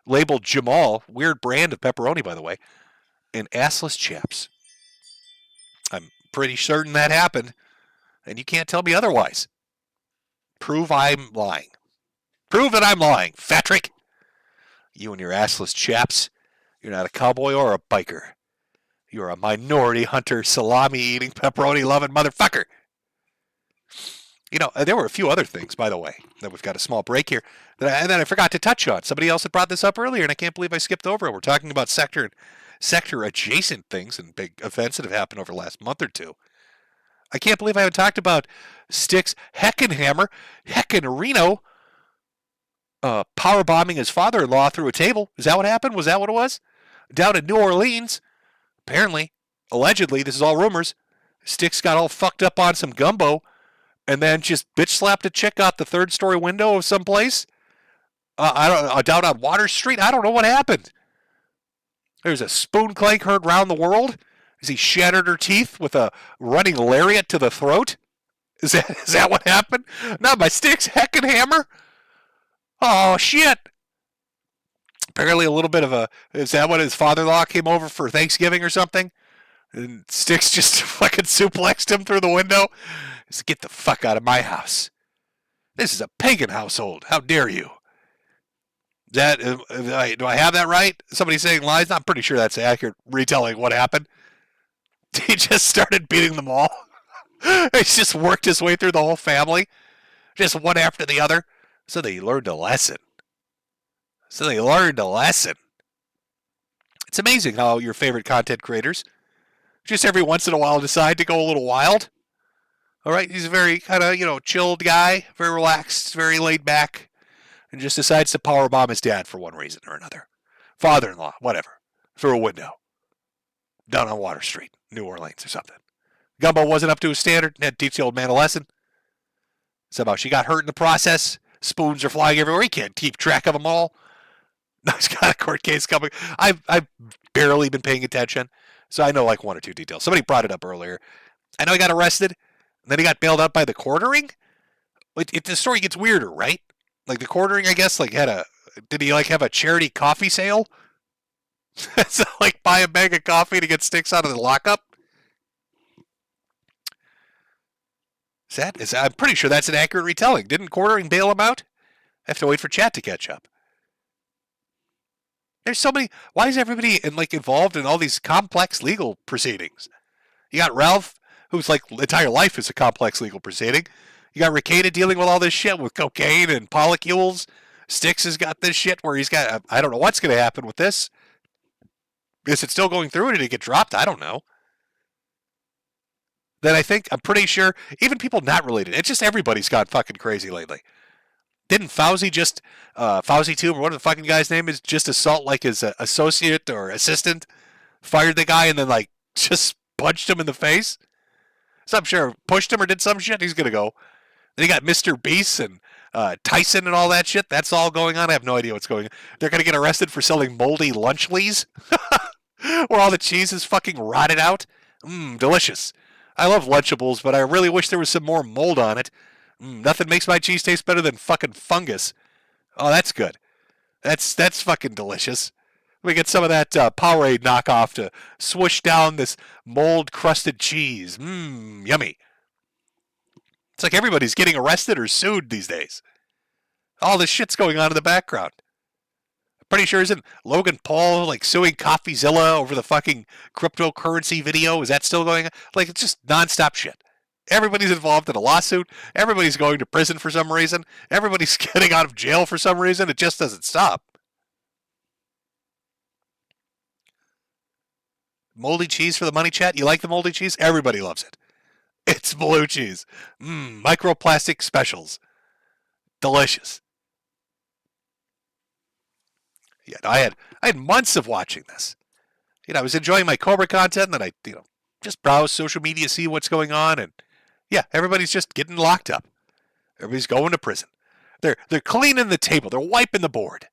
labeled Jamal, weird brand of pepperoni, by the way, and assless chaps. I'm pretty certain that happened. And you can't tell me otherwise. Prove I'm lying. Prove that I'm lying, Patrick. You and your assless chaps. You're not a cowboy or a biker. You're a minority hunter, salami-eating, pepperoni-loving motherfucker. You know, there were a few other things, by the way, that we've got a small break here, that I forgot to touch on. Somebody else had brought this up earlier, and I can't believe I skipped over it. We're talking about sector-adjacent things and big events that have happened over the last month or two. I can't believe I haven't talked about Styx Heckenhammer, Heckenreno, power bombing his father-in-law through a table. Is that what happened? Was that what it was? Down in New Orleans, apparently, allegedly, this is all rumors, Styx got all fucked up on some gumbo and then just bitch slapped a chick out the third-story window of some place. Down on Water Street. I don't know what happened. There's a spoon clank heard round the world. As he shattered her teeth with a running lariat to the throat? Is that what happened? Not my Styx Heckenhammer? Oh, shit. Apparently a little bit of a... Is that what his father-in-law came over for Thanksgiving or something? And Styx just fucking suplexed him through the window? He said, get the fuck out of my house. This is a pagan household. How dare you? Do I have that right? Somebody saying lies? I'm pretty sure that's accurate retelling what happened. He just started beating them all. He's just worked his way through the whole family. Just one after the other. So they learned a lesson. It's amazing how your favorite content creators just every once in a while decide to go a little wild. All right, he's a very kind of, chilled guy, very relaxed, very laid back, and just decides to powerbomb his dad for one reason or another. Father-in-law, whatever, through a window. Down on Water Street, New Orleans or something. Gumbo wasn't up to his standard and had to teach the old man a lesson. Somehow she got hurt in the process. Spoons are flying everywhere. He can't keep track of them all. Now he's got a court case coming. I've barely been paying attention, so I know like one or two details. Somebody brought it up earlier. I know he got arrested, and then he got bailed out by the quartering. The story gets weirder, right? Like the quartering, I guess, did he have a charity coffee sale? So buy a bag of coffee to get Styx out of the lockup? I'm pretty sure that's an accurate retelling. Didn't Quartering bail him out? I have to wait for chat to catch up. There's so many. Why is everybody involved in all these complex legal proceedings? You got Ralph, whose entire life is a complex legal proceeding. You got Ricada dealing with all this shit with cocaine and polycules. Styx has got this shit where he's got. I don't know what's going to happen with this. Is it still going through, or did it get dropped? I don't know. Then I'm pretty sure, even people not related, it's just everybody's gone fucking crazy lately. Didn't Fauci just, Fauci too, or what the fucking guy's name is, just assault his associate or assistant, fired the guy and then just punched him in the face? So I'm sure pushed him or did some shit, he's gonna go. Then you got Mr. Beast and Tyson and all that shit, that's all going on. I have no idea what's going on. They're gonna get arrested for selling moldy Lunchleys, where all the cheese is fucking rotted out. Delicious. I love Lunchables, but I really wish there was some more mold on it. Nothing makes my cheese taste better than fucking fungus. Oh, that's good. That's fucking delicious. We get some of that Powerade knockoff to swoosh down this mold-crusted cheese. Yummy. It's like everybody's getting arrested or sued these days. All this shit's going on in the background. I'm pretty sure isn't Logan Paul suing CoffeeZilla over the fucking cryptocurrency video? Is that still going on? It's just nonstop shit. Everybody's involved in a lawsuit. Everybody's going to prison for some reason. Everybody's getting out of jail for some reason. It just doesn't stop. Moldy cheese for the money, chat? You like the moldy cheese? Everybody loves it. It's blue cheese. Microplastic specials. Delicious. Yeah, I had months of watching this. I was enjoying my Cobra content, and then I just browse social media, see what's going on, and yeah, everybody's just getting locked up. Everybody's going to prison. They're cleaning the table. They're wiping the board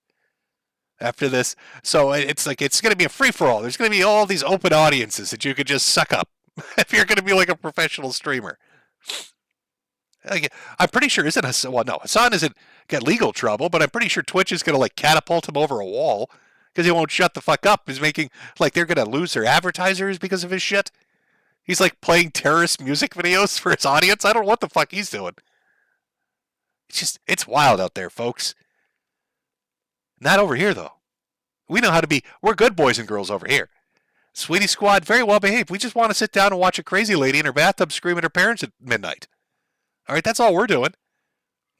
after this. So it's it's going to be a free-for-all. There's going to be all these open audiences that you could just suck up if you're going to be a professional streamer. I'm pretty sure Hassan isn't got legal trouble, but I'm pretty sure Twitch is going to catapult him over a wall because he won't shut the fuck up. He's making they're going to lose their advertisers because of his shit. He's playing terrorist music videos for his audience. I don't know what the fuck he's doing. It's wild out there, folks. Not over here, though. We know how to be. We're good boys and girls over here. Sweetie Squad, very well behaved. We just want to sit down and watch a crazy lady in her bathtub scream at her parents at midnight. All right, that's all we're doing.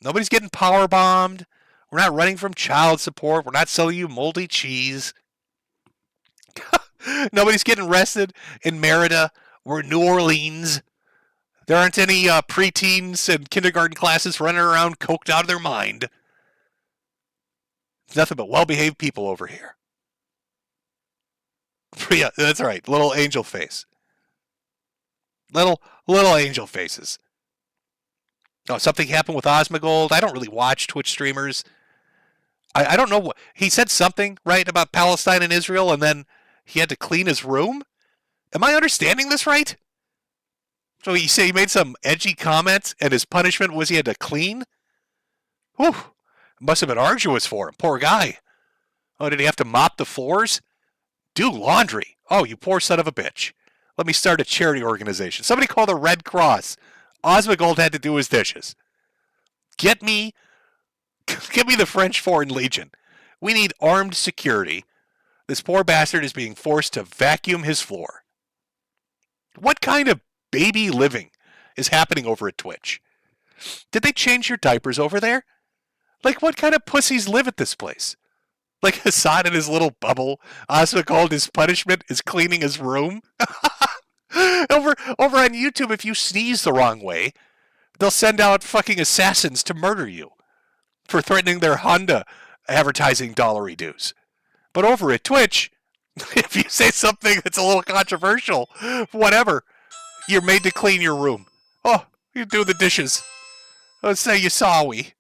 Nobody's getting power bombed. We're not running from child support. We're not selling you moldy cheese. Nobody's getting arrested in Merida or New Orleans. There aren't any preteens and kindergarten classes running around coked out of their mind. It's nothing but well-behaved people over here. Yeah, that's right. Little angel face. Little angel faces. Oh, something happened with Osmogold. I don't really watch Twitch streamers. I don't know what he said something right about Palestine and Israel, and then he had to clean his room. Am I understanding this right? So you say he made some edgy comments, and his punishment was he had to clean? Whew. Must have been arduous for him. Poor guy. Oh, did he have to mop the floors? Do laundry. Oh, you poor son of a bitch. Let me start a charity organization. Somebody call the Red Cross. Osmogold had to do his dishes. Get me the French Foreign Legion. We need armed security. This poor bastard is being forced to vacuum his floor. What kind of baby living is happening over at Twitch? Did they change your diapers over there? What kind of pussies live at this place? Hassan in his little bubble. Osmogold, his punishment is cleaning his room. Over on YouTube, if you sneeze the wrong way, they'll send out fucking assassins to murder you for threatening their Honda advertising dollary dues. But over at Twitch, if you say something that's a little controversial, whatever, you're made to clean your room. Oh, you do the dishes. Let's say you sorry.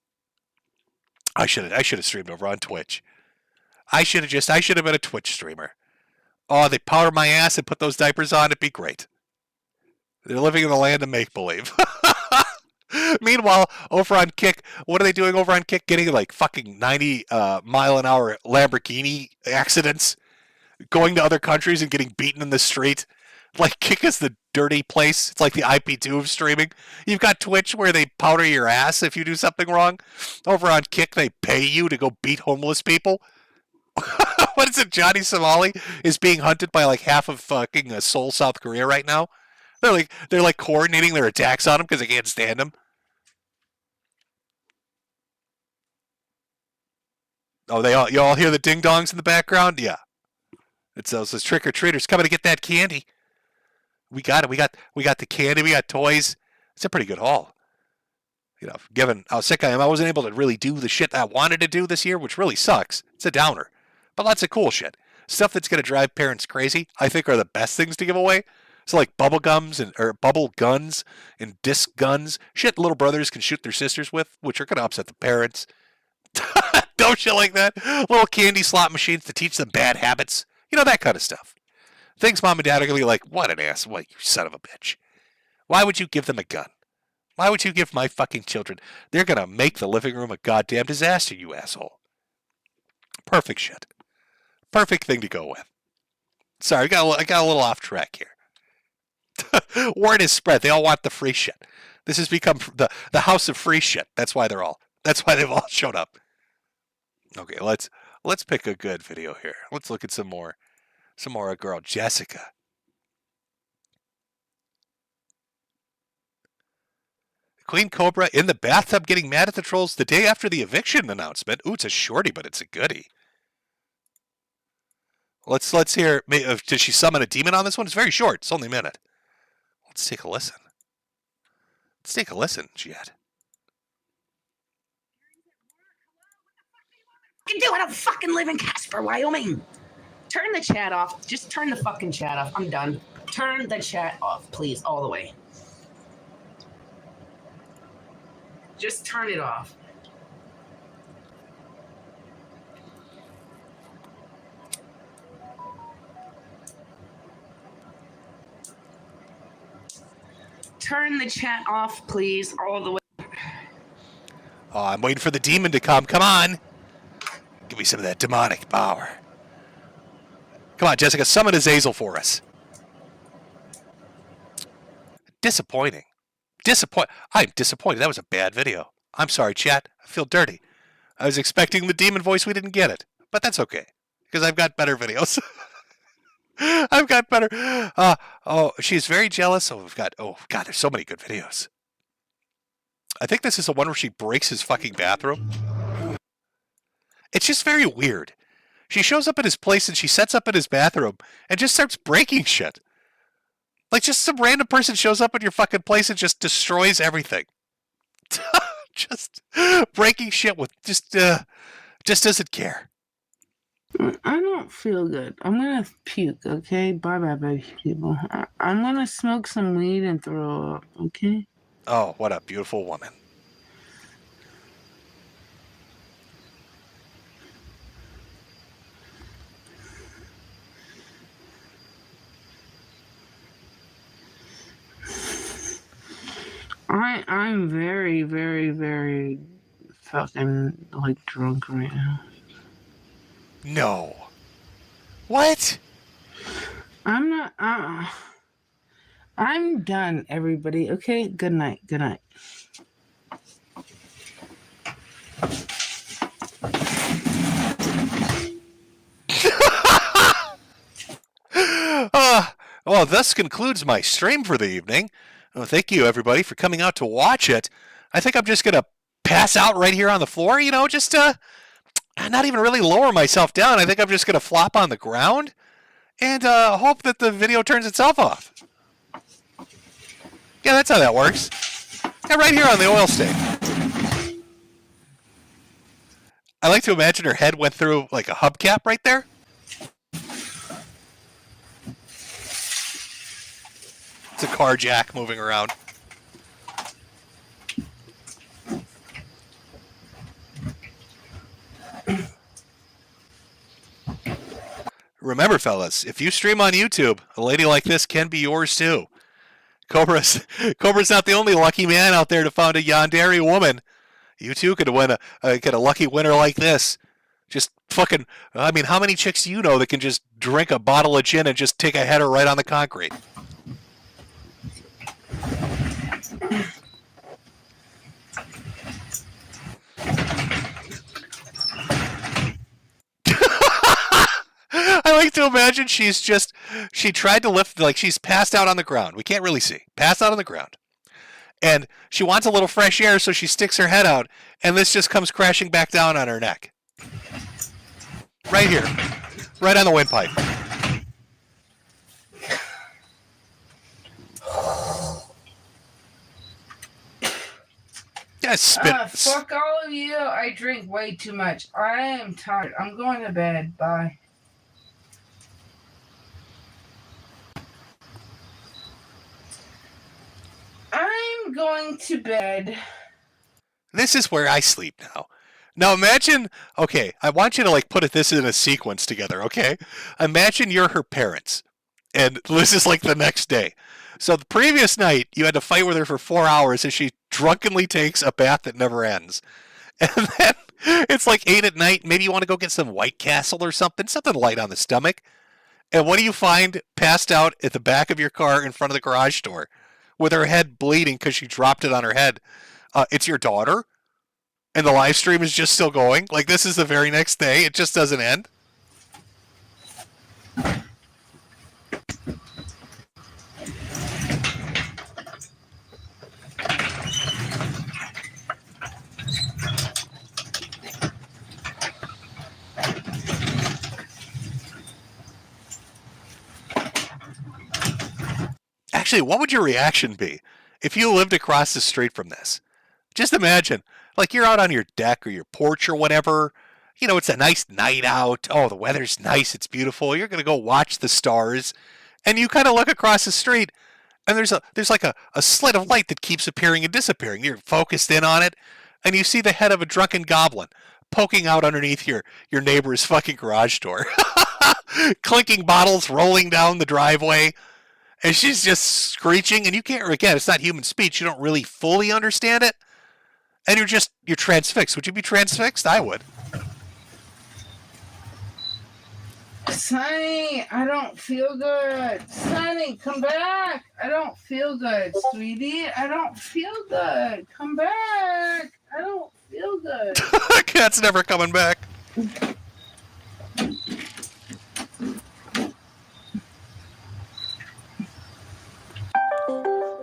I should have streamed over on Twitch. I should have been a Twitch streamer. Oh, they powder my ass and put those diapers on. It'd be great. They're living in the land of make-believe. Meanwhile, over on Kick, what are they doing over on Kick? Getting fucking 90 mile-an-hour Lamborghini accidents? Going to other countries and getting beaten in the street? Like, Kick is the dirty place. It's like the IP2 of streaming. You've got Twitch where they powder your ass if you do something wrong. Over on Kick, they pay you to go beat homeless people. What is it? Johnny Somali is being hunted by like half of fucking Seoul, South Korea right now. They're like coordinating their attacks on him because they can't stand him. Oh, you all hear the ding dongs in the background? Yeah, it's those trick or treaters coming to get that candy. We got it. We got the candy. We got toys. It's a pretty good haul. You know, given how sick I am, I wasn't able to really do the shit I wanted to do this year, which really sucks. It's a downer. But lots of cool shit. Stuff that's going to drive parents crazy, I think, are the best things to give away. So like bubble guns and disc guns. Shit little brothers can shoot their sisters with, which are going to upset the parents. Don't shit like that. Little candy slot machines to teach them bad habits. You know, that kind of stuff. Things mom and dad are going to be like, what an ass. What, you son of a bitch. Why would you give them a gun? Why would you give my fucking children? They're going to make the living room a goddamn disaster, you asshole. Perfect shit. Perfect thing to go with. Sorry, I got a little off track here. Word is spread. They all want the free shit. This has become the house of free shit. That's why they've all showed up. Okay, let's pick a good video here. Let's look at some more girl Jessica. Queen Cobra in the bathtub getting mad at the trolls the day after the eviction announcement. Ooh, it's a shorty, but it's a goodie. Let's hear. Did she summon a demon on this one? It's very short. It's only a minute. Let's take a listen. Let's take a listen, Jet. What you do? I don't fucking live in Casper, Wyoming. Turn the chat off. Just turn the fucking chat off. I'm done. Turn the chat off, please, all the way. Just turn it off. Turn the chat off, please, all the way. Oh, I'm waiting for the demon to come. Come on. Give me some of that demonic power. Come on, Jessica, summon Azazel for us. Disappointing. I'm disappointed. That was a bad video. I'm sorry, chat. I feel dirty. I was expecting the demon voice. We didn't get it. But that's okay. Because I've got better videos. I've got better. Oh, she's very jealous. Oh, God, there's so many good videos. I think this is the one where she breaks his fucking bathroom. It's just very weird. She shows up at his place and she sets up in his bathroom and just starts breaking shit. Like, just some random person shows up at your fucking place and just destroys everything. Just breaking shit with just doesn't care. I don't feel good. I'm gonna puke, okay? Bye-bye, baby people. I'm gonna smoke some weed and throw up, okay? Oh, what a beautiful woman. I'm very, very, very fucking, like, drunk right now. No. What? I'm not, I'm done, everybody, okay? Good night, good night. Well, thus concludes my stream for the evening. Well, thank you, everybody, for coming out to watch it. I think I'm just going to pass out right here on the floor, you know, just not even really lower myself down. I think I'm just going to flop on the ground and hope that the video turns itself off. Yeah, that's how that works. Yeah, right here on the oil stain. I like to imagine her head went through like a hubcap right there. It's a car jack moving around. Remember, fellas, if you stream on YouTube, a lady like this can be yours too. Cobra's not the only lucky man out there to find a yandere woman. You too could win get a lucky winner like this. Just fucking, I mean, how many chicks do you know that can just drink a bottle of gin and just take a header right on the concrete? like to imagine she tried to lift, like she's passed out on the ground. We can't really see. Passed out on the ground. And she wants a little fresh air, so she sticks her head out, and this just comes crashing back down on her neck. Right here. Right on the windpipe. Yeah, fuck all of you. I drink way too much. I am tired. I'm going to bed. Bye. I'm going to bed. This is where I sleep now. Now imagine, okay, I want you to like put this in a sequence together, okay? Imagine you're her parents, and this is like the next day. So the previous night, you had to fight with her for 4 hours as she drunkenly takes a bath that never ends. And then it's like 8 at night, maybe you want to go get some White Castle or something light on the stomach. And what do you find passed out at the back of your car in front of the garage door with her head bleeding because she dropped it on her head? It's your daughter? And the live stream is just still going? Like, this is the very next day? It just doesn't end? Actually, what would your reaction be if you lived across the street from this? Just imagine, like you're out on your deck or your porch or whatever. You know, it's a nice night out. Oh, the weather's nice. It's beautiful. You're going to go watch the stars. And you kind of look across the street and there's like a slit of light that keeps appearing and disappearing. You're focused in on it and you see the head of a drunken goblin poking out underneath your neighbor's fucking garage door. Clinking bottles rolling down the driveway. And she's just screeching, and you can't, again, it's not human speech. You don't really fully understand it. And you're transfixed. Would you be transfixed? I would. Sonny, I don't feel good. Sonny, come back. I don't feel good, sweetie. I don't feel good. Come back. I don't feel good. Cat's never coming back.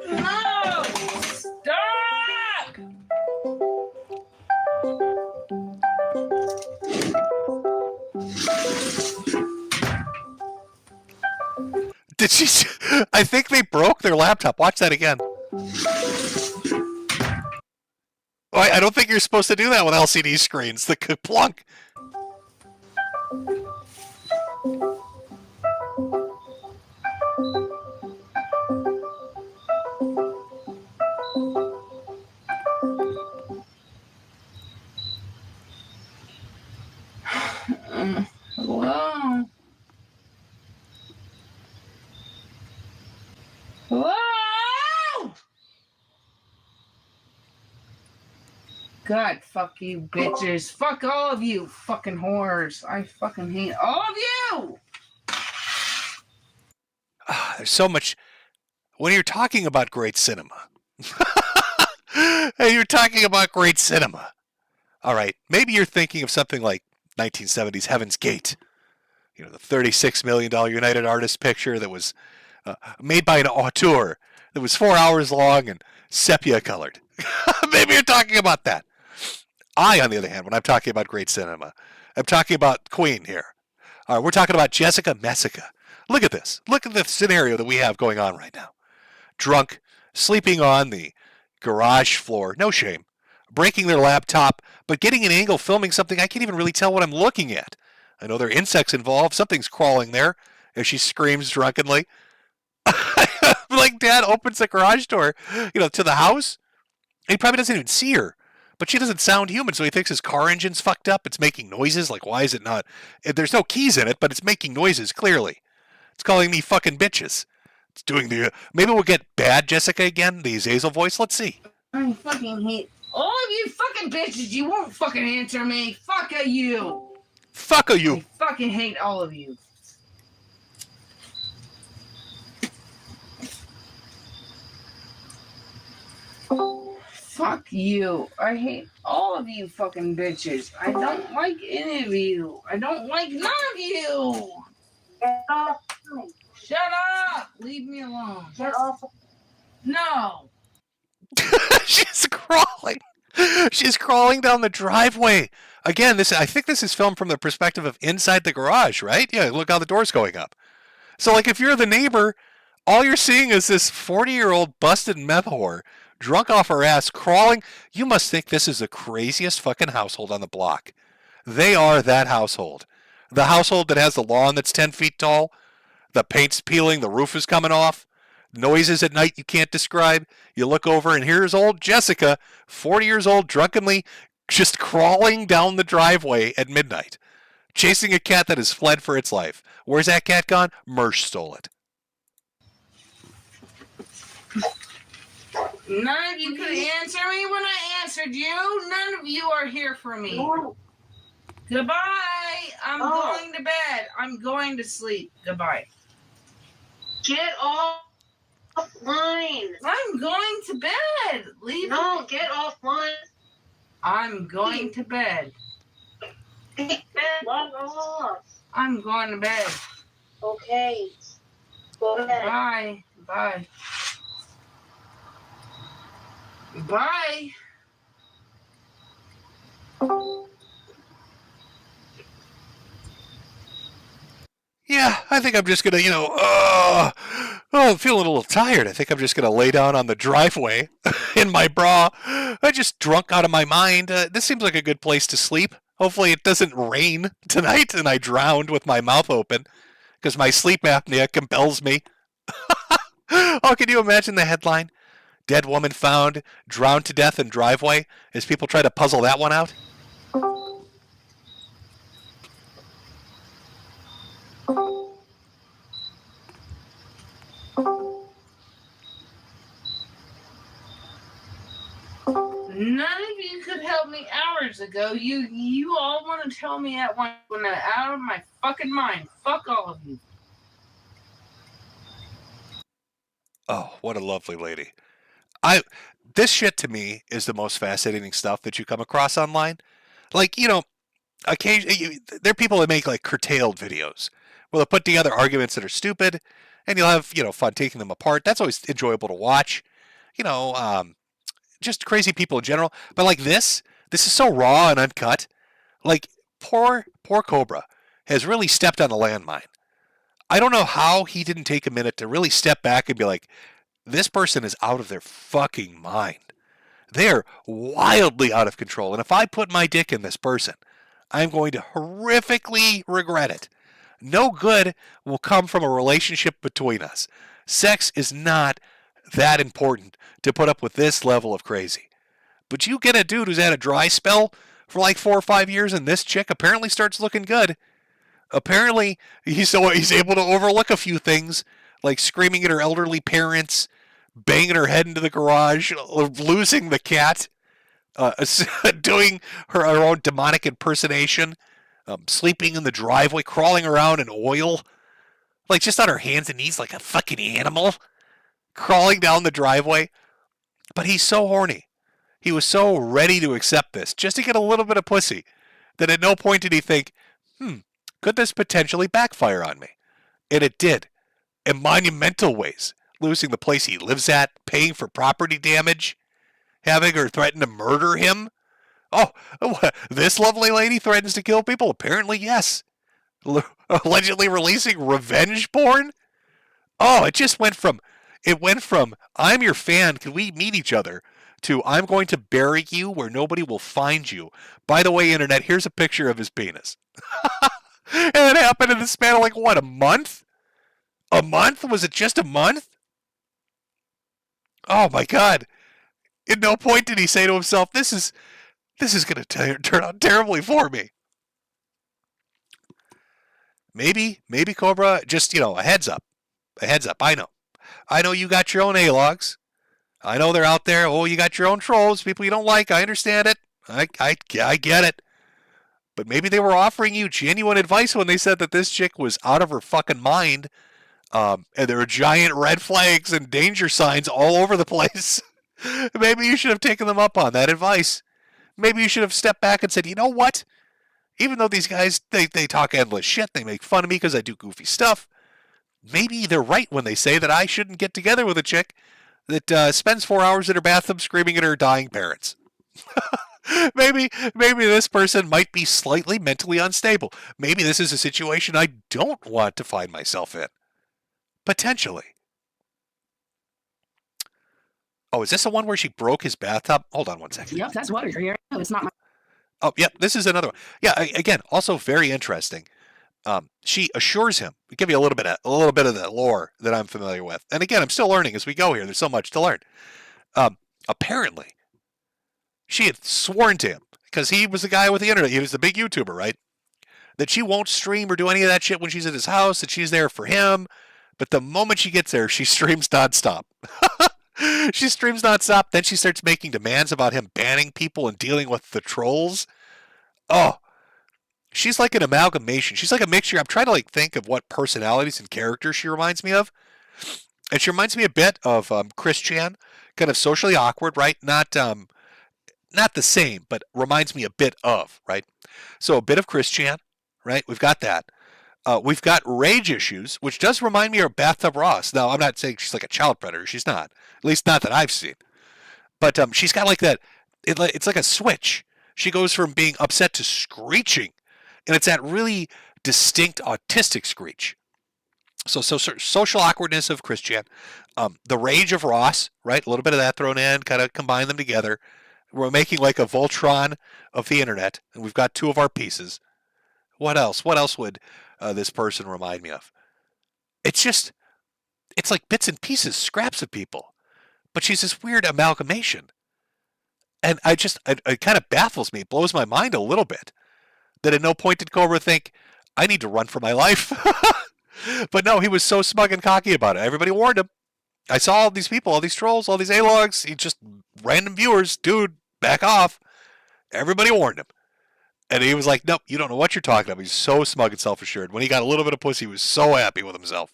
No! Stop! Did she? I think they broke their laptop. Watch that again. I don't think you're supposed to do that with LCD screens. The plunk. Hello? Hello? God, fuck you, bitches. Fuck all of you, fucking whores. I fucking hate all of you! There's so much. When you're talking about great cinema. Hey, you're talking about great cinema. All right, maybe you're thinking of something like 1970s Heaven's Gate. You know, the $36 million United Artists picture that was made by an auteur that was 4 hours long and sepia colored. Maybe you're talking about that. I, on the other hand, when I'm talking about great cinema, I'm talking about Queen here. All right, we're talking about Jessica Messica. Look at this. Look at the scenario that we have going on right now. Drunk, sleeping on the garage floor, no shame, breaking their laptop, but getting an angle filming something I can't even really tell what I'm looking at. I know there are insects involved. Something's crawling there as she screams drunkenly. Like Dad opens the garage door, to the house. He probably doesn't even see her, but she doesn't sound human, so he thinks his car engine's fucked up. It's making noises. Like, why is it not? There's no keys in it, but it's making noises, clearly. It's calling me fucking bitches. It's doing the... Maybe we'll get bad Jessica again, the Azazel voice. Let's see. I fucking hate all of you fucking bitches. You won't fucking answer me. Fuck you. Fuck you. I fucking hate all of you. Fuck you. I hate all of you fucking bitches. I don't like any of you. I don't like none of you. Get off me. Shut up! Leave me alone. Get off. No. She's crawling. She's crawling down the driveway. Again, I think this is filmed from the perspective of inside the garage, right? Yeah, look how the door's going up. So, like, if you're the neighbor, all you're seeing is this 40-year-old busted meth whore, drunk off her ass, crawling. You must think this is the craziest fucking household on the block. They are that household. The household that has the lawn that's 10 feet tall, the paint's peeling, the roof is coming off, noises at night you can't describe. You look over and here's old Jessica, 40 years old, drunkenly just crawling down the driveway at midnight, chasing a cat that has fled for its life. Where's that cat gone? Mersh stole it. None of you could answer me when I answered you. None of you are here for me. Goodbye. I'm going to bed. I'm going to sleep. Goodbye. Get off line. I'm going to bed. Leave No, me. get offline. I'm going to bed. Log off. I'm going to bed. Okay. Go ahead. Bye. Bye. Bye. Yeah, I think I'm just going to, I'm feeling a little tired. I think I'm just going to lay down on the driveway in my bra. I just drunk out of my mind. This seems like a good place to sleep. Hopefully it doesn't rain tonight and I drowned with my mouth open because my sleep apnea compels me. Oh, can you imagine the headline? Dead woman found, drowned to death in driveway, as people try to puzzle that one out? None of you could help me hours ago. You all want to tell me at once when I'm out of my fucking mind. Fuck all of you. Oh, what a lovely lady. This shit to me is the most fascinating stuff that you come across online. Like, occasionally there are people that make like curtailed videos where they'll put together arguments that are stupid and you'll have, fun taking them apart. That's always enjoyable to watch. Just crazy people in general. But like this is so raw and uncut. Like poor Cobra has really stepped on a landmine. I don't know how he didn't take a minute to really step back and be like, this person is out of their fucking mind. They're wildly out of control. And if I put my dick in this person, I'm going to horrifically regret it. No good will come from a relationship between us. Sex is not that important to put up with this level of crazy. But you get a dude who's had a dry spell for like 4 or 5 years and this chick apparently starts looking good. Apparently, he's able to overlook a few things, like screaming at her elderly parents, banging her head into the garage, losing the cat, doing her own demonic impersonation, sleeping in the driveway, crawling around in oil, like just on her hands and knees like a fucking animal, crawling down the driveway. But he's so horny. He was so ready to accept this, just to get a little bit of pussy, that at no point did he think, could this potentially backfire on me? And it did, in monumental ways. Losing the place he lives at, paying for property damage, having her threaten to murder him. Oh, this lovely lady threatens to kill people? Apparently, yes. Allegedly releasing revenge porn? Oh, it went from, I'm your fan, can we meet each other, to I'm going to bury you where nobody will find you. By the way, internet, here's a picture of his penis. And it happened in the span of like, what, a month? A month? Was it just a month? Oh my God. At no point did he say to himself, this is going to turn out terribly for me. Maybe Cobra, just, a heads up. A heads up. I know you got your own A-logs. I know they're out there. Oh, you got your own trolls, people you don't like. I understand it. I get it. But maybe they were offering you genuine advice when they said that this chick was out of her fucking mind. And there were giant red flags and danger signs all over the place. Maybe you should have taken them up on that advice. Maybe you should have stepped back and said, you know what? Even though these guys, they talk endless shit, they make fun of me because I do goofy stuff, maybe they're right when they say that I shouldn't get together with a chick that spends 4 hours in her bathtub screaming at her dying parents. maybe this person might be slightly mentally unstable. Maybe this is a situation I don't want to find myself in. Potentially. Oh, is this the one where she broke his bathtub? Hold on one second. Yep, that's what you're hearing. No, it's not my. Oh, yep, this is another one. Yeah, again, also very interesting. She assures him. We give you a little bit of the lore that I'm familiar with. And again, I'm still learning as we go here. There's so much to learn. Apparently, she had sworn to him, because he was the guy with the internet. He was the big YouTuber, right? That she won't stream or do any of that shit when she's at his house, that she's there for him. But the moment she gets there, she streams nonstop. She streams nonstop. Then she starts making demands about him banning people and dealing with the trolls. Oh, she's like an amalgamation. She's like a mixture. I'm trying to think of what personalities and characters she reminds me of. And she reminds me a bit of Chris Chan, kind of socially awkward, right? Not the same, but reminds me a bit of, right? So a bit of Chris Chan, right? We've got that. We've got rage issues, which does remind me of Bathtub Ross. Now, I'm not saying she's like a child predator. She's not. At least not that I've seen. But she's got like that. It's like a switch. She goes from being upset to screeching. And it's that really distinct autistic screech. So social awkwardness of Chris Chan. The rage of Ross, right? A little bit of that thrown in, kind of combine them together. We're making like a Voltron of the internet. And we've got two of our pieces. What else? What else would this person remind me of? It's like bits and pieces, scraps of people. But she's this weird amalgamation. And it kind of baffles me. It blows my mind a little bit. That at no point did Cobra think, I need to run for my life. But no, he was so smug and cocky about it. Everybody warned him. I saw all these people, all these trolls, all these A-logs. He just, random viewers, dude, back off. Everybody warned him. And he was like, nope, you don't know what you're talking about. He's so smug and self-assured. When he got a little bit of pussy, he was so happy with himself.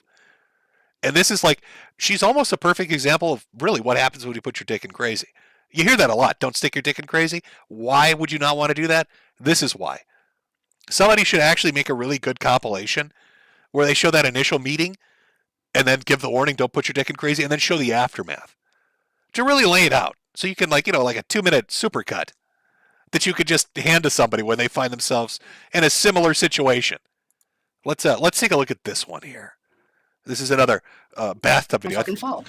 And this is like, she's almost a perfect example of really what happens when you put your dick in crazy. You hear that a lot. Don't stick your dick in crazy. Why would you not want to do that? This is why. Somebody should actually make a really good compilation where they show that initial meeting and then give the warning, don't put your dick in crazy, and then show the aftermath. To really lay it out. So you can like a 2-minute supercut that you could just hand to somebody when they find themselves in a similar situation. Let's take a look at this one here. This is another bathtub video. Fucking fault.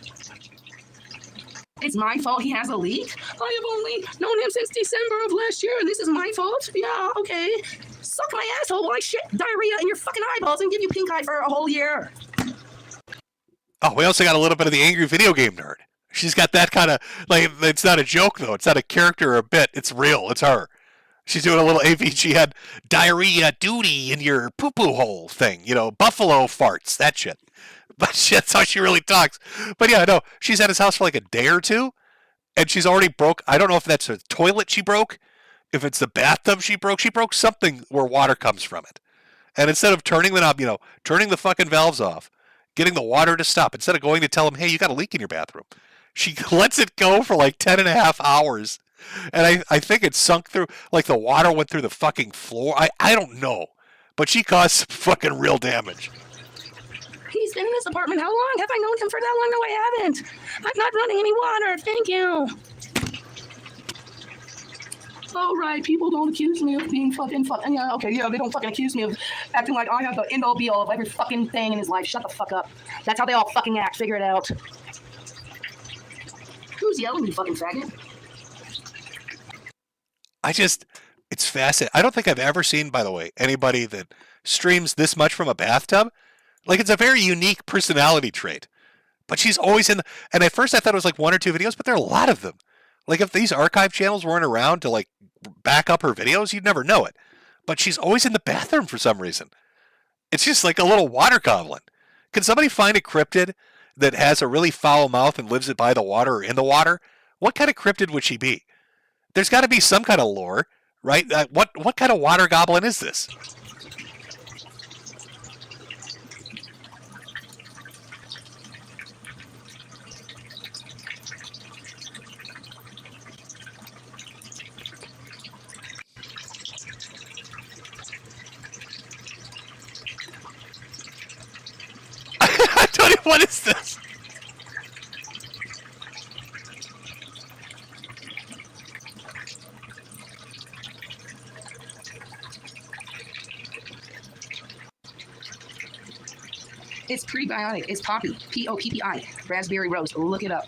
It's my fault he has a leak? I have only known him since December of last year, and this is my fault? Yeah, okay. Suck my asshole while I shit diarrhea in your fucking eyeballs and give you pink eye for a whole year. Oh, we also got a little bit of the angry video game nerd. She's got that kind of, it's not a joke, though. It's not a character or a bit. It's real. It's her. She's doing a little AV. She had diarrhea duty in your poo-poo hole thing. Buffalo farts, that shit. But that's how she really talks. But yeah, no, she's at his house for like a day or two, and she's already broke. I don't know if that's a toilet she broke, if it's the bathtub she broke. She broke something where water comes from it. And instead of turning the knob, turning the fucking valves off, getting the water to stop, instead of going to tell him, hey, you got a leak in your bathroom, she lets it go for like 10.5 hours. And I think it sunk through, like the water went through the fucking floor. I don't know. But she caused some fucking real damage. He's been in this apartment how long? Have I known him for that long? No, I haven't. I'm not running any water. Thank you. Oh, right. People don't accuse me of being fucking. Yeah, okay, yeah, they don't fucking accuse me of acting like I have the end-all be-all of every fucking thing in his life. Shut the fuck up. That's how they all fucking act. Figure it out. Who's yelling, you fucking faggot? It's fascinating. I don't think I've ever seen, by the way, anybody that streams this much from a bathtub. Like, it's a very unique personality trait. But she's always in and at first I thought it was like 1 or 2 videos, but there are a lot of them. Like, if these archive channels weren't around to, like, back up her videos, you'd never know it. But she's always in the bathroom for some reason. It's just like a little water goblin. Can somebody find a cryptid that has a really foul mouth and lives it by the water or in the water? What kind of cryptid would she be? There's got to be some kind of lore, right? What kind of water goblin is this? What is this? It's prebiotic. It's poppy. Poppi. Raspberry rose. Look it up.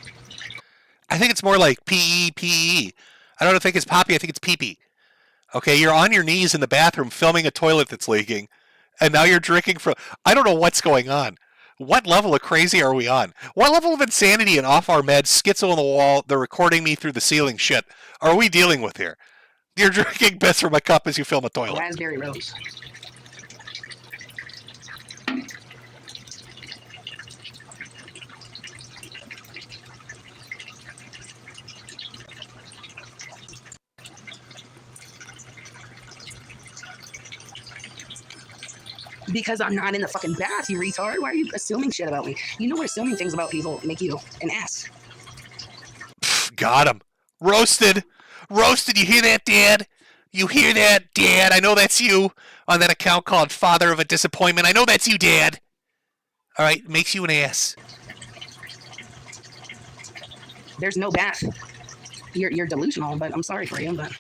I think it's more like P-E-P-E. I don't think it's poppy. I think it's pee-pee. Okay, you're on your knees in the bathroom filming a toilet that's leaking, and now you're drinking from... I don't know what's going on. What level of crazy are we on? What level of insanity and off our meds, schizo on the wall, they're recording me through the ceiling shit are we dealing with here? You're drinking piss from a cup as you film a toilet. Raspberry rose. Because I'm not in the fucking bath, you retard. Why are you assuming shit about me? You know what assuming things about people make you an ass. Got him. Roasted. Roasted. You hear that, Dad? You hear that, Dad? I know that's you on that account called Father of a Disappointment. I know that's you, Dad. All right, makes you an ass. There's no bath. You're delusional, but I'm sorry for you, but...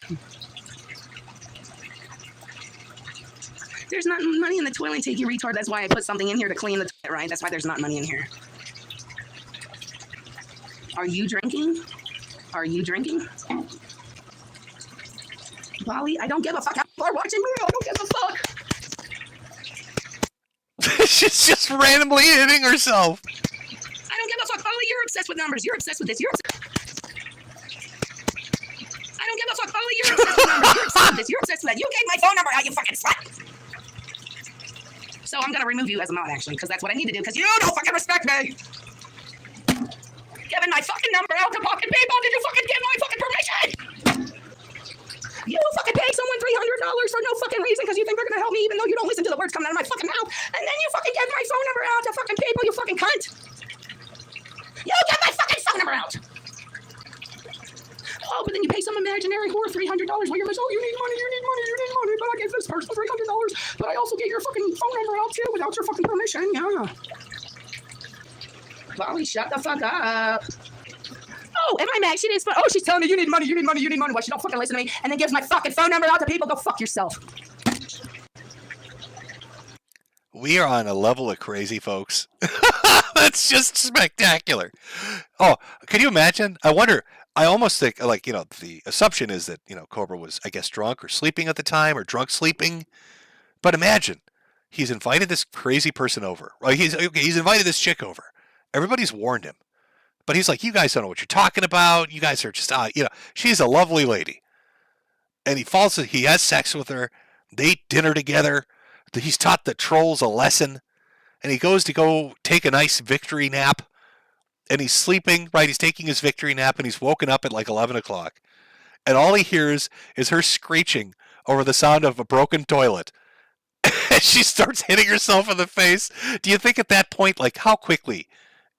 There's not money in the toilet tank, you retard. That's why I put something in here to clean the toilet, right? That's why there's not money in here. Are you drinking? Are you drinking? Polly, I don't give a fuck. People are watching me. I don't give a fuck. She's just randomly hitting herself. I don't give a fuck. Polly, you're obsessed with numbers. You're obsessed with this. You're I don't give a fuck. Polly, you're obsessed with numbers. You're obsessed with this. You're obsessed with that. You gave my phone number out, you fucking slut. So I'm gonna remove you as a mod, actually, because that's what I need to do, because you don't fucking respect me. Giving my fucking number out to fucking people. Did you fucking give my fucking permission? You fucking pay someone $300 for no fucking reason because you think they're gonna help me, even though you don't listen to the words coming out of my fucking mouth. And then you fucking give my phone number out to fucking people, you fucking cunt. You give my fucking phone number out. Oh, but then you pay some imaginary whore $300 while you're like, oh, you need money, you need money, you need money. But I gave this person $300, but I also get your fucking phone number out too without your fucking permission. Yeah. Polly, shut the fuck up. Oh, am I mad? She didn't. Oh, she's telling me you need money, you need money, you need money. Why she don't fucking listen to me and then gives my fucking phone number out to people? Go fuck yourself. We are on a level of crazy, folks. That's just spectacular. Oh, can you imagine? I wonder. I almost think, like, the assumption is that, Cobra was, I guess, drunk or sleeping at the time or drunk sleeping. But imagine, he's invited this crazy person over. Right? He's invited this chick over. Everybody's warned him. But he's like, you guys don't know what you're talking about. You guys are just, she's a lovely lady. And he has sex with her. They eat dinner together. He's taught the trolls a lesson. And he goes to go take a nice victory nap. And he's sleeping, right? He's taking his victory nap, and he's woken up at like 11 o'clock. And all he hears is her screeching over the sound of a broken toilet. And she starts hitting herself in the face. Do you think at that point, like, how quickly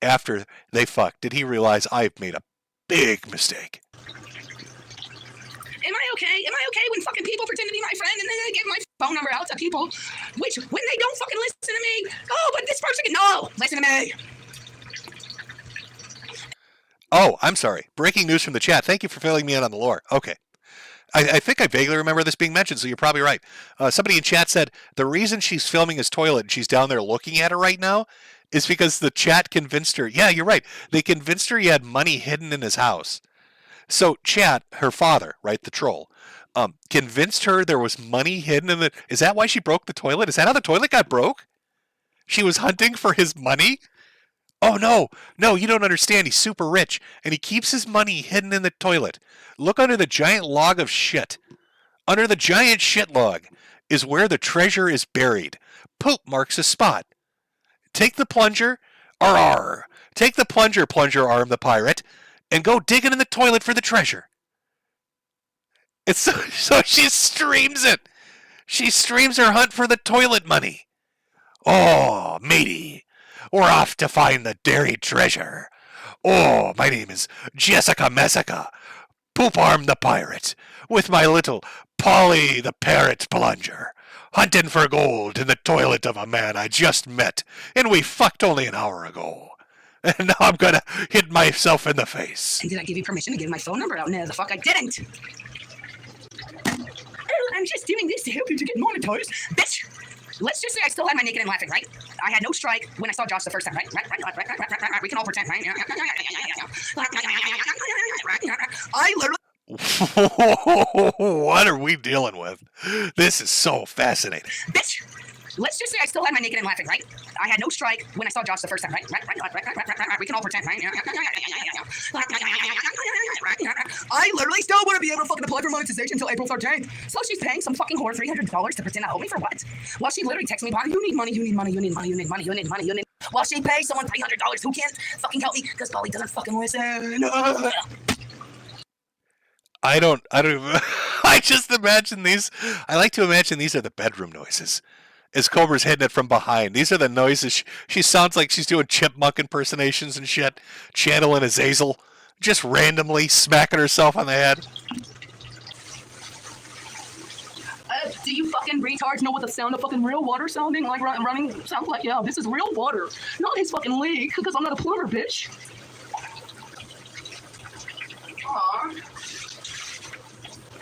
after they fucked did he realize, I've made a big mistake? Am I okay? Am I okay when fucking people pretend to be my friend and then they give my phone number out to people, which when they don't fucking listen to me, oh, but this person can, no, listen to me. Oh, I'm sorry. Breaking news from the chat. Thank you for filling me in on the lore. Okay. I think I vaguely remember this being mentioned, so you're probably right. Somebody in chat said the reason she's filming his toilet and she's down there looking at her right now is because the chat convinced her. Yeah, you're right. They convinced her he had money hidden in his house. So chat, her father, right, the troll, convinced her there was money hidden in the... Is that why she broke the toilet? Is that how the toilet got broke? She was hunting for his money? Oh, no, you don't understand. He's super rich, and he keeps his money hidden in the toilet. Look under the giant log of shit. Under the giant shit log is where the treasure is buried. Poop marks a spot. Take the plunger, take the plunger arm the pirate, and go digging in the toilet for the treasure. It's so she streams it. She streams her hunt for the toilet money. Oh, matey. We're off to find the dairy treasure. Oh, my name is Jessica Messica, Poop Arm the Pirate, with my little Polly the Parrot Plunger. hunting for gold in the toilet of a man I just met, and we fucked only an hour ago. And now I'm gonna hit myself in the face. And did I give you permission to give my phone number out? No, the fuck I didn't. I'm just doing this to help you to get monetized. Bitch! Let's just say I still had my naked and laughing, right? I had no strike when I saw Josh the first time, right? We can all pretend, right? I literally... What are we dealing with? This is so fascinating. Bitch! Let's just say I still had my naked and laughing, right? I had no strike when I saw Josh the first time, right? We can all pretend, right? I literally still wouldn't be able to fucking apply for monetization until April 13th. So she's paying some fucking whore $300 to pretend to owe me for what? While she literally texts me, "Bonnie, you need money, you need money, you need money, you need money, you need money, you need..." While she pays someone $300 who can't fucking help me because Polly doesn't fucking listen. I don't even, I just imagine these, I like to imagine these are the bedroom noises. As Cobra's hitting it from behind. These are the noises. She sounds like she's doing chipmunk impersonations and shit, channeling Azazel, just randomly smacking herself on the head. Do you fucking retards know what the sound of fucking real water sounding like running sounds like? Yeah, this is real water, not his fucking leak, because I'm not a plumber, bitch. Aww.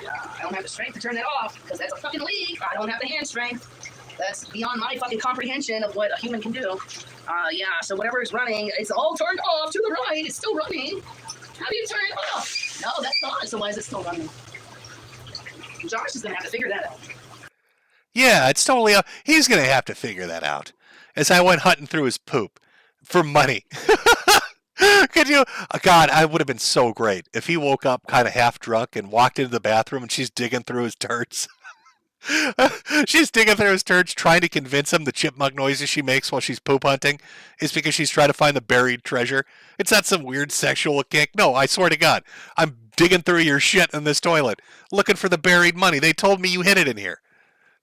Yeah, I don't have the strength to turn that off, because that's a fucking leak. I don't have the hand strength. That's beyond my fucking comprehension of what a human can do. Yeah, so whatever is running, it's all turned off to the right. It's still running. How do you turn it off? No, that's not. So why is it still running? Josh is going to have to figure that out. Yeah, it's totally, he's going to have to figure that out. As I went hunting through his poop for money. Could you, God, I would have been so great if he woke up kind of half drunk and walked into the bathroom and she's digging through his turds. She's digging through his turds trying to convince him the chipmunk noises she makes while she's poop hunting is because she's trying to find the buried treasure. It's not some weird sexual kick. No, I swear to God, I'm digging through your shit in this toilet looking for the buried money. They told me you hid it in here.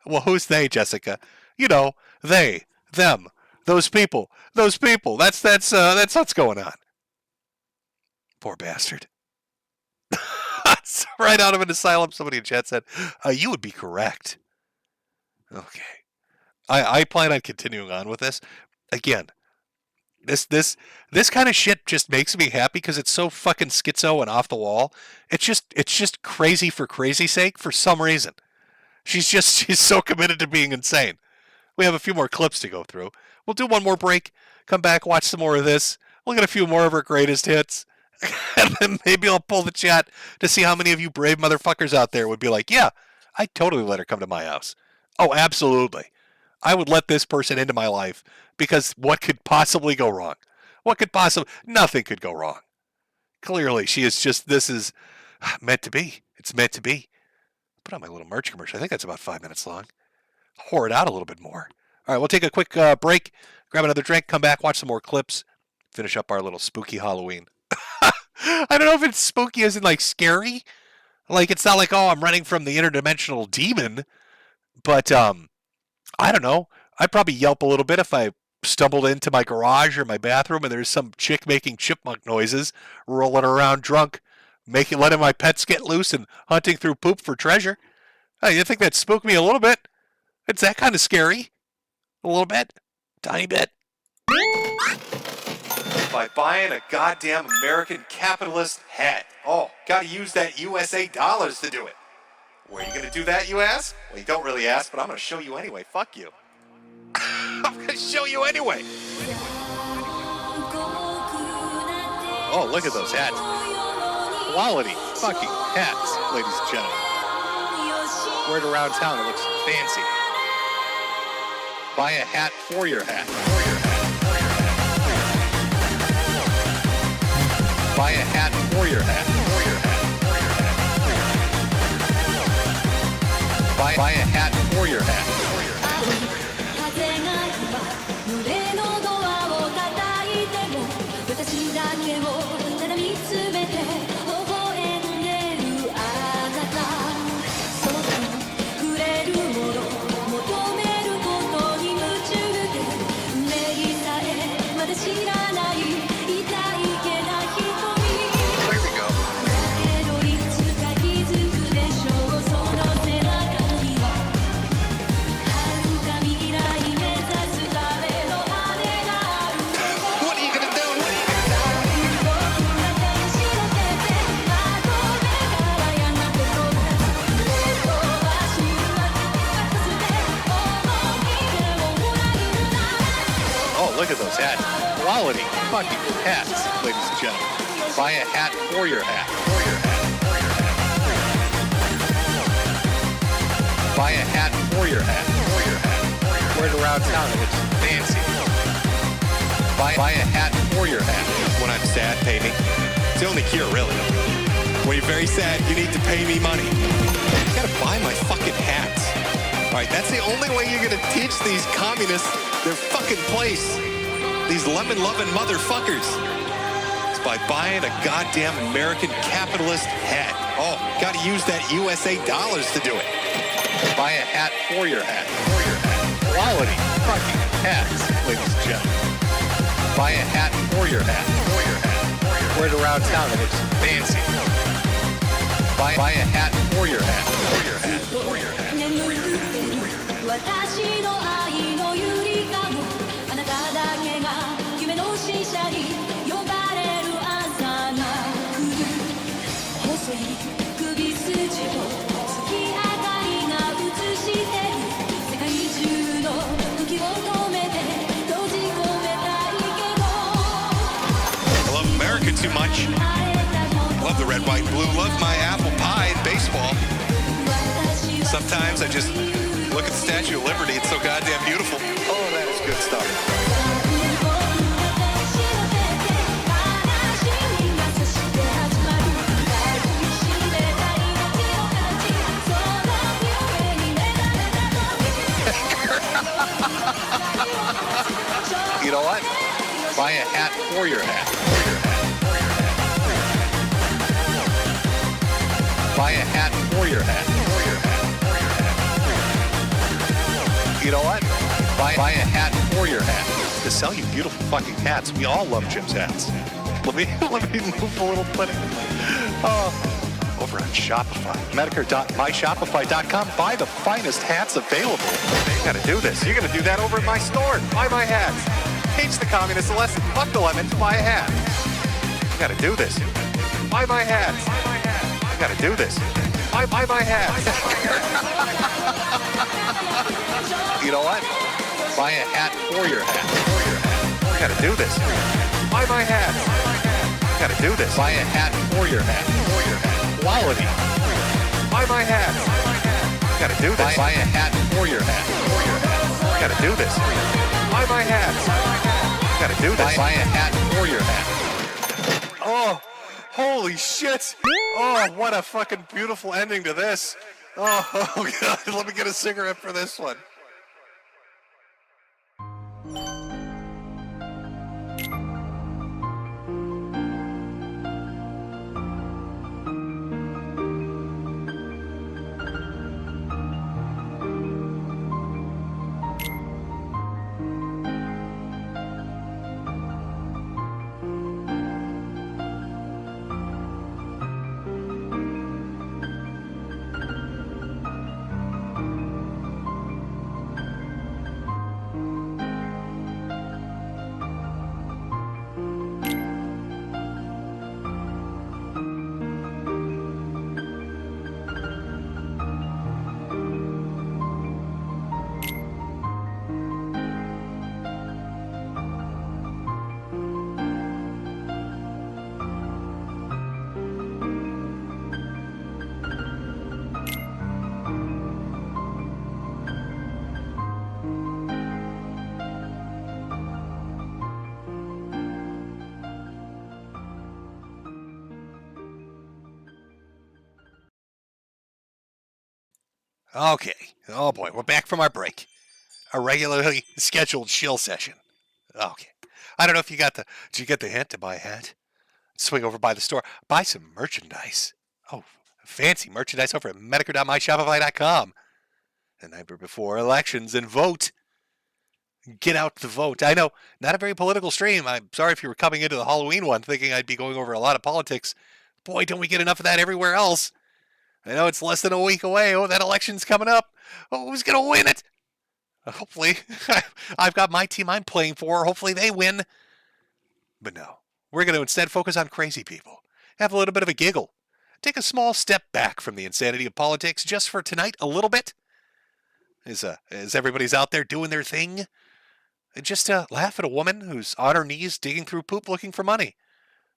Well, who's they, Jessica? You know, they, them, those people. That's what's going on. Poor bastard. Right out of an asylum, somebody in chat said, you would be correct. Okay. I plan on continuing on with this. Again, this kind of shit just makes me happy because it's so fucking schizo and off the wall. It's just crazy for crazy's sake for some reason. She's so committed to being insane. We have a few more clips to go through. We'll do one more break, come back, watch some more of this. We'll get a few more of her greatest hits. And then maybe I'll pull the chat to see how many of you brave motherfuckers out there would be like, yeah, I'd totally let her come to my house. Oh, absolutely. I would let this person into my life because what could possibly go wrong? Nothing could go wrong. Clearly, she is just, this is meant to be. It's meant to be. Put on my little merch commercial. I think that's about 5 minutes long. Whore it out a little bit more. All right, we'll take a quick break, grab another drink, come back, watch some more clips, finish up our little spooky Halloween. I don't know if it's spooky as in like scary. Like it's not like, oh, I'm running from the interdimensional demon. But I don't know. I'd probably yelp a little bit if I stumbled into my garage or my bathroom and there's some chick making chipmunk noises, rolling around drunk, letting my pets get loose and hunting through poop for treasure. Hey, you think that spooked me a little bit? It's that kind of scary. A little bit. Tiny bit. By buying a goddamn American capitalist hat. Oh, gotta use that USA dollars to do it. Where are you gonna do that, you ask? Well, you don't really ask, but I'm gonna show you anyway. Fuck you. I'm gonna show you anyway. Oh, look at those hats. Quality fucking hats, ladies and gentlemen. Wear it around town, it looks fancy. Buy a hat for your hat. Buy a hat for your hat. Buy a hat for your hat. There we go. hats. Quality fucking hats, ladies and gentlemen. Buy a hat for your hat. Buy a hat for your hat. Wear it around town and it's fancy. Buy a hat for your hat. When I'm sad, pay me. It's the only cure, really. When you're very sad, you need to pay me money. You gotta buy my fucking hats. All right, that's the only way you're gonna teach these communists their fucking place. These lemon-loving motherfuckers. It's by buying a goddamn American capitalist hat. Oh, gotta use that USA dollars to do it. Buy a hat for your hat. Quality fucking hats, ladies and gentlemen. Buy a hat for your hat. Wear it around town and it's fancy. Buy a hat for your hat. For your hat. 私の愛のゆりかごあなただけが夢の使者に呼ばれる朝が来る細い首筋を月明かりが映してる世界中の時を止めて閉じ込めたいけど I love America too much. Love the red, white, blue. Love my apple pie and baseball. Sometimes I just look at the Statue of Liberty. It's so goddamn beautiful. Oh, that is good stuff. You know what? Buy a hat for your hat. Buy a hat for your hat. You know what? Buy a hat for your hat. To sell you beautiful fucking hats. We all love Jim's hats. Let me move a little bit. Oh, over on Shopify. Metokur.myshopify.com. Buy the finest hats available. You gotta do this. You're gonna do that over at my store. Buy my hats. Teach the communists a lesson. Fuck the lemons. Buy a hat. You gotta do this. Buy my hats. You gotta do this. Buy my hats. You know what? Buy a hat for your hat. You gotta do this. Buy my hats. You gotta do this. Buy a hat for your hat. Quality. Buy my hats. You gotta do this. Buy a hat for your hat. You gotta do this. Buy my hats. You gotta do this. Buy a hat for your hat. Oh, holy shit. Oh, what a fucking beautiful ending to this. Oh, God. Let me get a cigarette for this one. Okay. Oh boy, we're back from our break. A regularly scheduled shill session. Okay. I don't know if you got did you get the hint to buy a hat? Swing over by the store. Buy some merchandise. Oh, fancy merchandise over at Metokur.myshopify.com. The night before elections and vote. Get out to vote. I know, not a very political stream. I'm sorry if you were coming into the Halloween one thinking I'd be going over a lot of politics. Boy, don't we get enough of that everywhere else. I know it's less than a week away. Oh, that election's coming up. Oh, who's going to win it? Hopefully. I've got my team I'm playing for. Hopefully they win. But no. We're going to instead focus on crazy people. Have a little bit of a giggle. Take a small step back from the insanity of politics just for tonight a little bit. As everybody's out there doing their thing. And just to laugh at a woman who's on her knees digging through poop looking for money.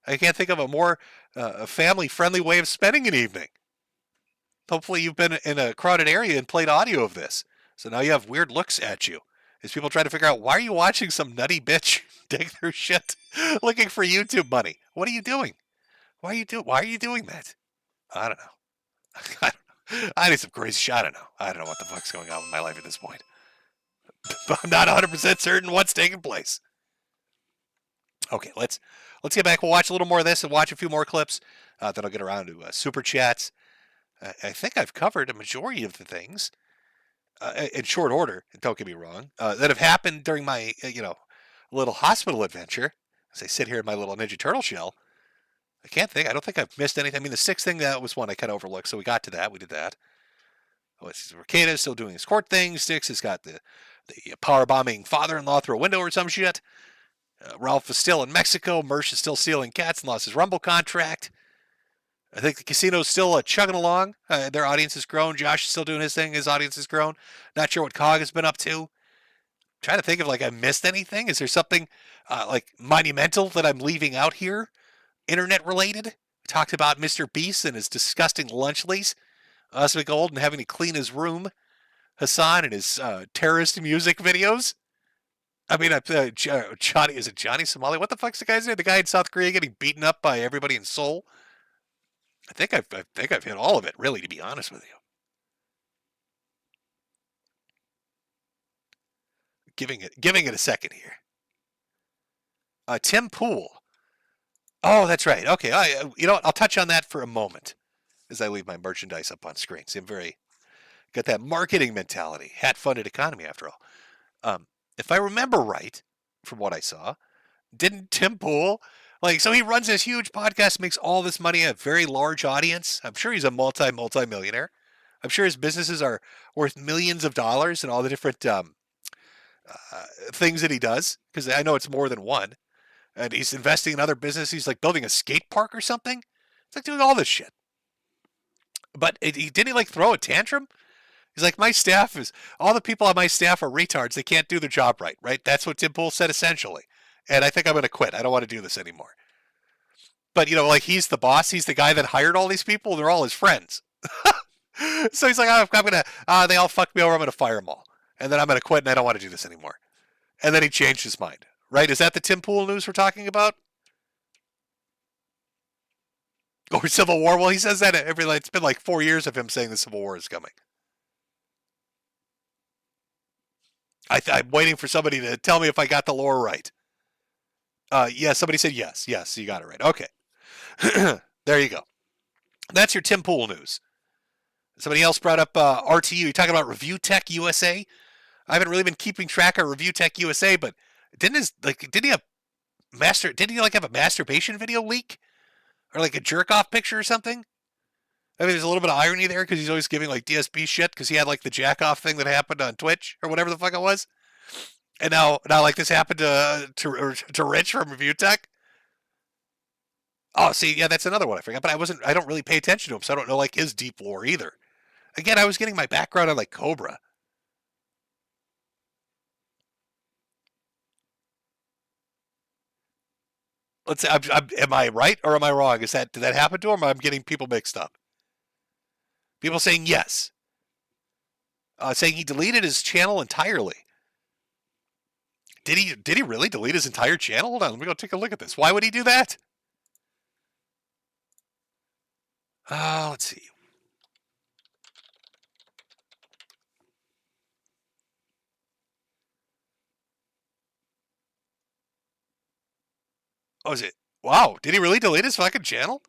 I can't think of a more family-friendly way of spending an evening. Hopefully you've been in a crowded area and played audio of this. So now you have weird looks at you. As people try to figure out, why are you watching some nutty bitch dig through shit looking for YouTube money? What are you doing? Why are you doing that? I don't know. I need some crazy shit. I don't know what the fuck's going on with my life at this point. But I'm not 100% certain what's taking place. Okay, let's get back. We'll watch a little more of this and watch a few more clips. Then I'll get around to super chats. I think I've covered a majority of the things in short order. Don't get me wrong. That have happened during my little hospital adventure. As I sit here in my little Ninja Turtle shell, I can't think. I don't think I've missed anything. I mean, the sixth thing, that was one I kind of overlooked. So we got to that. We did that. Mercado's still doing his court thing. Styx has got the power bombing father-in-law through a window or some shit. Ralph is still in Mexico. Mersh is still stealing cats and lost his Rumble contract. I think the casino's still chugging along. Their audience has grown. Josh is still doing his thing. His audience has grown. Not sure what Cog has been up to. Trying to think if I missed anything. Is there something monumental that I'm leaving out here? Internet related? We talked about Mr. Beast and his disgusting lunchlies. Osmic Gold and having to clean his room. Hassan and his terrorist music videos. I mean, Johnny, is it Johnny Somali? What the fuck's the guy's name? The guy in South Korea getting beaten up by everybody in Seoul. I think I've hit all of it, really, to be honest with you. Giving it a second here. Tim Pool. Oh, that's right. Okay, you know what? I'll touch on that for a moment as I leave my merchandise up on screen. See, I'm got that marketing mentality, hat-funded economy, after all. If I remember right, from what I saw, didn't Tim Pool, so he runs this huge podcast, makes all this money, a very large audience. I'm sure he's a multi-millionaire. I'm sure his businesses are worth millions of dollars and all the different things that he does, because I know it's more than one. And he's investing in other businesses. He's building a skate park or something. It's doing all this shit. But didn't he throw a tantrum? He's my staff all the people on my staff are retards. They can't do their job right? That's what Tim Pool said essentially. And I think I'm going to quit. I don't want to do this anymore. But, he's the boss. He's the guy that hired all these people. They're all his friends. So he's I'm going to, they all fucked me over. I'm going to fire them all. And then I'm going to quit and I don't want to do this anymore. And then he changed his mind. Right? Is that the Tim Pool news we're talking about? Or Civil War? Well, he says that it's been 4 years of him saying the Civil War is coming. I'm waiting for somebody to tell me if I got the lore right. Yeah, somebody said yes. Yes, you got it right. Okay. There you go. That's your Tim Pool news. Somebody else brought up RTU. You're talking about Review Tech USA? I haven't really been keeping track of Review Tech USA, but didn't he have a masturbation video leak? Or a jerk-off picture or something? I mean, there's a little bit of irony there because he's always giving DSP shit because he had the jack-off thing that happened on Twitch or whatever the fuck it was. And now this happened to Rich from Review Tech. Oh, see, yeah, that's another one I forgot. But I don't really pay attention to him, so I don't know his deep lore either. Again, I was getting my background on Cobra. Let's see, am I right or am I wrong? Did that happen to him? Or I'm getting people mixed up. People saying yes. Saying he deleted his channel entirely. Did he really delete his entire channel? Hold on, let me go take a look at this. Why would he do that? Let's see. Oh, is it? Wow, did he really delete his fucking channel?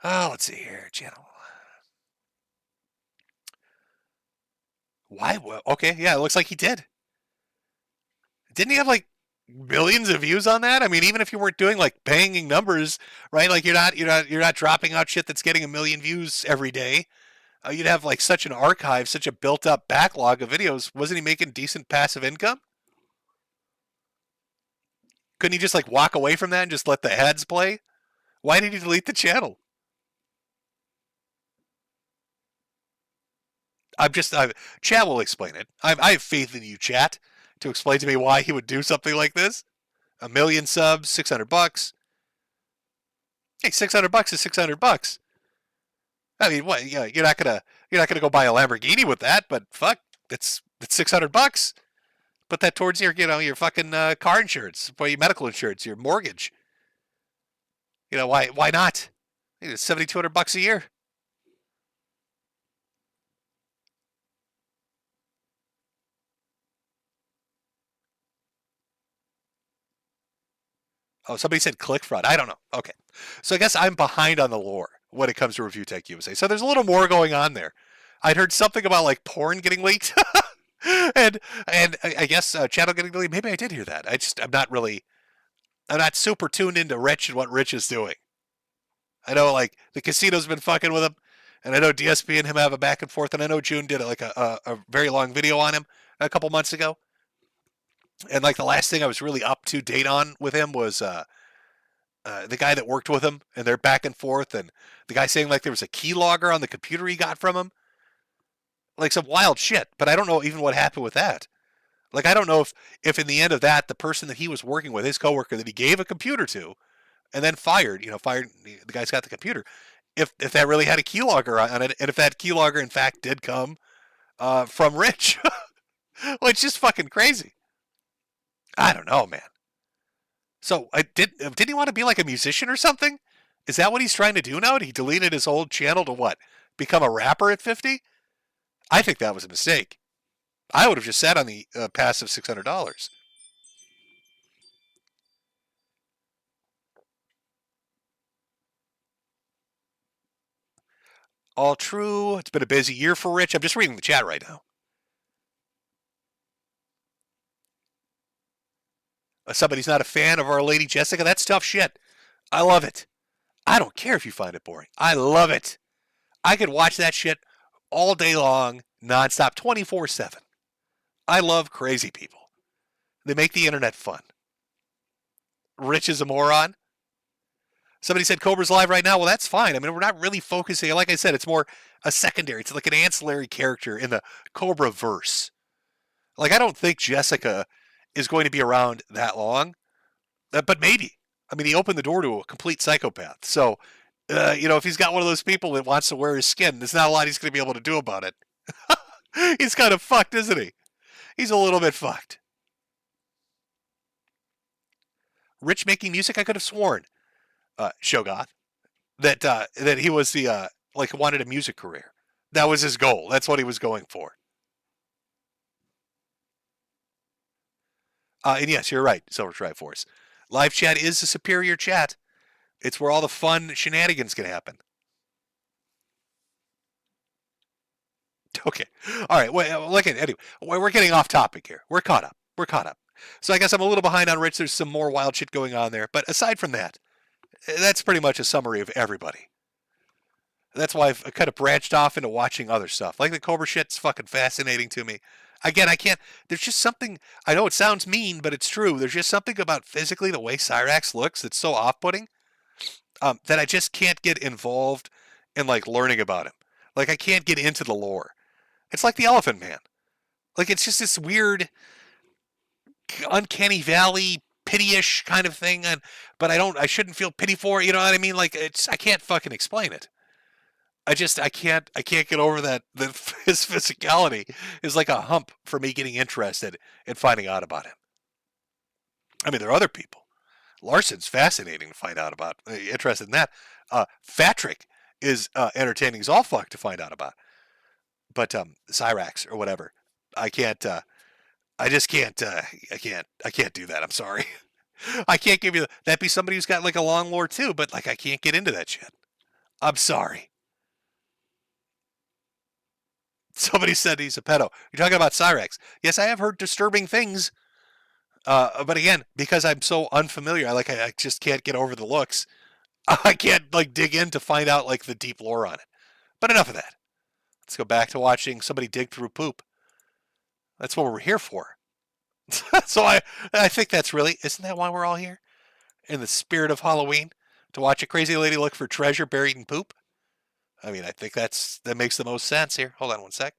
Let's see here. Channel. Why? Okay, yeah, it looks like he did. Didn't he have millions of views on that? I mean, even if you weren't doing banging numbers, right? You're not dropping out shit that's getting 1 million views every day. You'd have such an archive, such a built-up backlog of videos. Wasn't he making decent passive income? Couldn't he just walk away from that and just let the ads play? Why did he delete the channel? Chat will explain it. I have faith in you, chat, to explain to me why he would do something like this. 1 million subs, $600. Hey, $600 is $600. I mean, what? Yeah, you're not gonna go buy a Lamborghini with that, but fuck, it's $600. Put that towards your fucking car insurance, or your medical insurance, your mortgage. Why not? It's $7,200 a year. Oh, somebody said click fraud. I don't know. Okay. So I guess I'm behind on the lore when it comes to Review Tech USA. So there's a little more going on there. I'd heard something about like porn getting leaked. and I guess channel getting leaked. Maybe I did hear that. I'm not super tuned into Rich and what Rich is doing. I know like the casino's been fucking with him, and I know DSP and him have a back and forth, and I know June did like a very long video on him a couple months ago. And like the last thing I was really up to date on with him was the guy that worked with him, and they're back and forth, and the guy saying like there was a keylogger on the computer he got from him, like some wild shit. But I don't know even what happened with that. Like I don't know if in the end of that, the person that he was working with, his coworker that he gave a computer to, and then fired the guy's got the computer. If that really had a keylogger on it, and if that keylogger in fact did come from Rich, well, it's just fucking crazy. I don't know, man. So didn't he want to be like a musician or something? Is that what he's trying to do now? He deleted his old channel to what? Become a rapper at 50? I think that was a mistake. I would have just sat on the passive $600. All true. It's been a busy year for Rich. I'm just reading the chat right now. Somebody's not a fan of Our Lady Jessica. That's tough shit. I love it. I don't care if you find it boring. I love it. I could watch that shit all day long, nonstop, 24/7. I love crazy people. They make the internet fun. Rich is a moron. Somebody said Cobra's live right now. Well, that's fine. I mean, we're not really focusing. Like I said, it's more a secondary. It's like an ancillary character in the Cobra verse. Like, I don't think Jessica is going to be around that long, but maybe. I mean, he opened the door to a complete psychopath. So, if he's got one of those people that wants to wear his skin, there's not a lot he's going to be able to do about it. He's kind of fucked, isn't he? He's a little bit fucked. Rich making music, I could have sworn, Shogoth, that he was the wanted a music career. That was his goal. That's what he was going for. And yes, you're right, Silver Triforce. Live chat is a superior chat. It's where all the fun shenanigans can happen. Okay. All right. Well, anyway, we're getting off topic here. We're caught up. So I guess I'm a little behind on Rich. There's some more wild shit going on there. But aside from that, that's pretty much a summary of everybody. That's why I've kind of branched off into watching other stuff. Like the Cobra shit's fucking fascinating to me. Again, I can't, there's just something, I know it sounds mean, but it's true. There's just something about physically the way Cyrax looks that's so off-putting that I just can't get involved in like learning about him. Like I can't get into the lore. It's like the Elephant Man. Like it's just this weird, uncanny valley, pity-ish kind of thing. But I shouldn't feel pity for it. You know what I mean? Like I can't fucking explain it. I can't get over that his physicality is like a hump for me getting interested in finding out about him. I mean, there are other people. Larson's fascinating to find out about. Interested in that. Fatrick is entertaining as all fuck to find out about. But Cyrax or whatever, I can't. I just can't. I can't do that. I'm sorry. I can't give you that. Be somebody who's got like a long lore too, but like I can't get into that shit. I'm sorry. Somebody said he's a pedo. You're talking about Cyrax. Yes, I have heard disturbing things. But again, because I'm so unfamiliar, I just can't get over the looks. I can't like dig in to find out like the deep lore on it. But enough of that. Let's go back to watching somebody dig through poop. That's what we're here for. So I think that's really, isn't that why we're all here? In the spirit of Halloween? To watch a crazy lady look for treasure buried in poop? I mean, I think that makes the most sense here. Hold on one sec.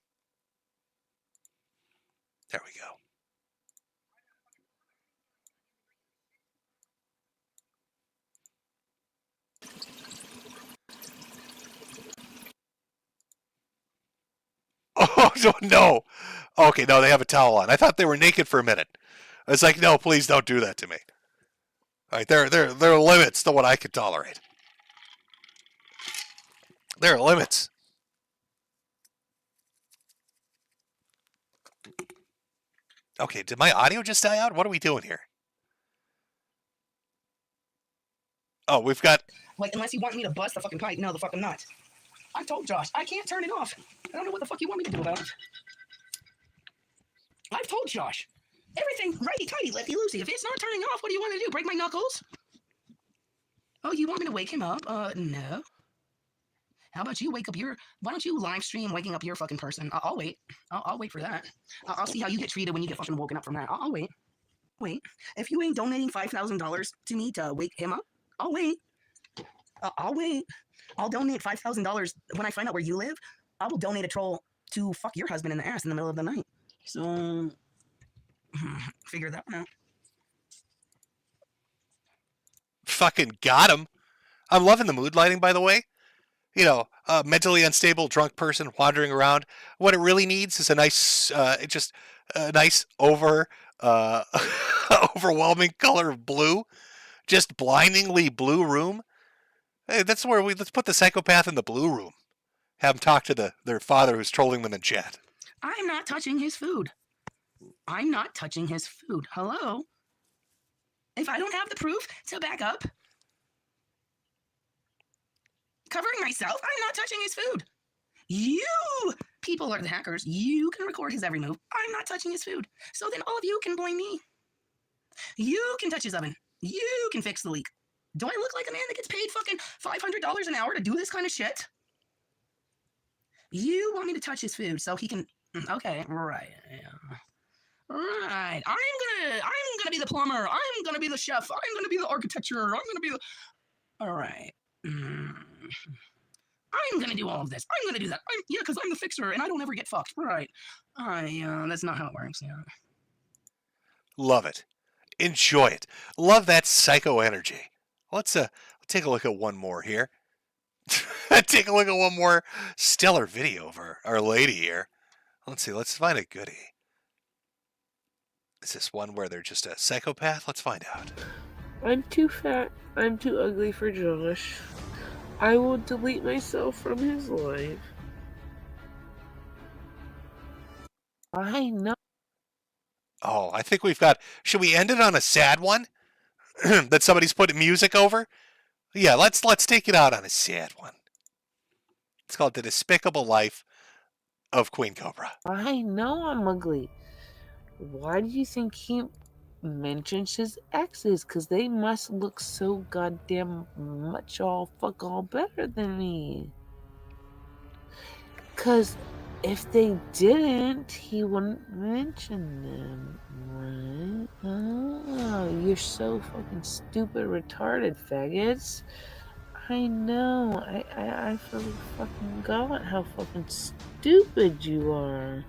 There we go. Oh, no. Okay, no, they have a towel on. I thought they were naked for a minute. I was like, no, please don't do that to me. All right, there are limits to what I could tolerate. There are limits. Okay, did my audio just die out? What are we doing here? Oh, we've got... Like, unless you want me to bust the fucking pipe, no, the fuck I'm not. I told Josh, I can't turn it off. I don't know what the fuck you want me to do about it. I've told Josh. Everything righty-tighty, lefty-loosey. If it's not turning off, what do you want to do? Break my knuckles? Oh, you want me to wake him up? No. How about you wake up your... Why don't you live stream waking up your fucking person? I'll wait. I'll wait for that. I'll see how you get treated when you get fucking woken up from that. I'll wait. Wait. If you ain't donating $5,000 to me to wake him up, I'll wait. I'll wait. I'll donate $5,000 when I find out where you live. I will donate a troll to fuck your husband in the ass in the middle of the night. So, figure that one out. Fucking got him. I'm loving the mood lighting, by the way. You know, a mentally unstable drunk person wandering around. What it really needs is a nice, just a nice overwhelming color of blue. Just blindingly blue room. Hey, that's where let's put the psychopath in the blue room. Have them talk to their father who's trolling them in chat. I'm not touching his food. I'm not touching his food. Hello? If I don't have the proof to back up, covering myself, I'm not touching his food. You people are the hackers. You can record his every move. I'm not touching his food. So then all of you can blame me. You can touch his oven. You can fix the leak. Do I look like a man that gets paid fucking $500 an hour to do this kind of shit? You want me to touch his food so he can... Okay, right. Yeah. Right. I'm gonna be the plumber. I'm gonna be the chef. I'm gonna be the architecture. I'm gonna be the... All right. I'm gonna do all of this. I'm gonna do that. Yeah, because I'm the fixer and I don't ever get fucked. Right. That's not how it works. Yeah. Love it. Enjoy it. Love that psycho energy. Let's take a look at one more here. Take a look at one more stellar video of our lady here. Let's see. Let's find a goodie. Is this one where they're just a psychopath? Let's find out. I'm too fat. I'm too ugly for Josh. I will delete myself from his life. I know. Oh, I think we've got... Should we end it on a sad one? That somebody's putting music over? Yeah, let's take it out on a sad one. It's called The Despicable Life of Queen Cobra. I know I'm ugly. Why do you think he mentions his exes? Because they must look so goddamn much all better than me. Because if they didn't, he wouldn't mention them, right? Oh, you're so fucking stupid, retarded, faggots. I know. I fucking got how fucking stupid you are.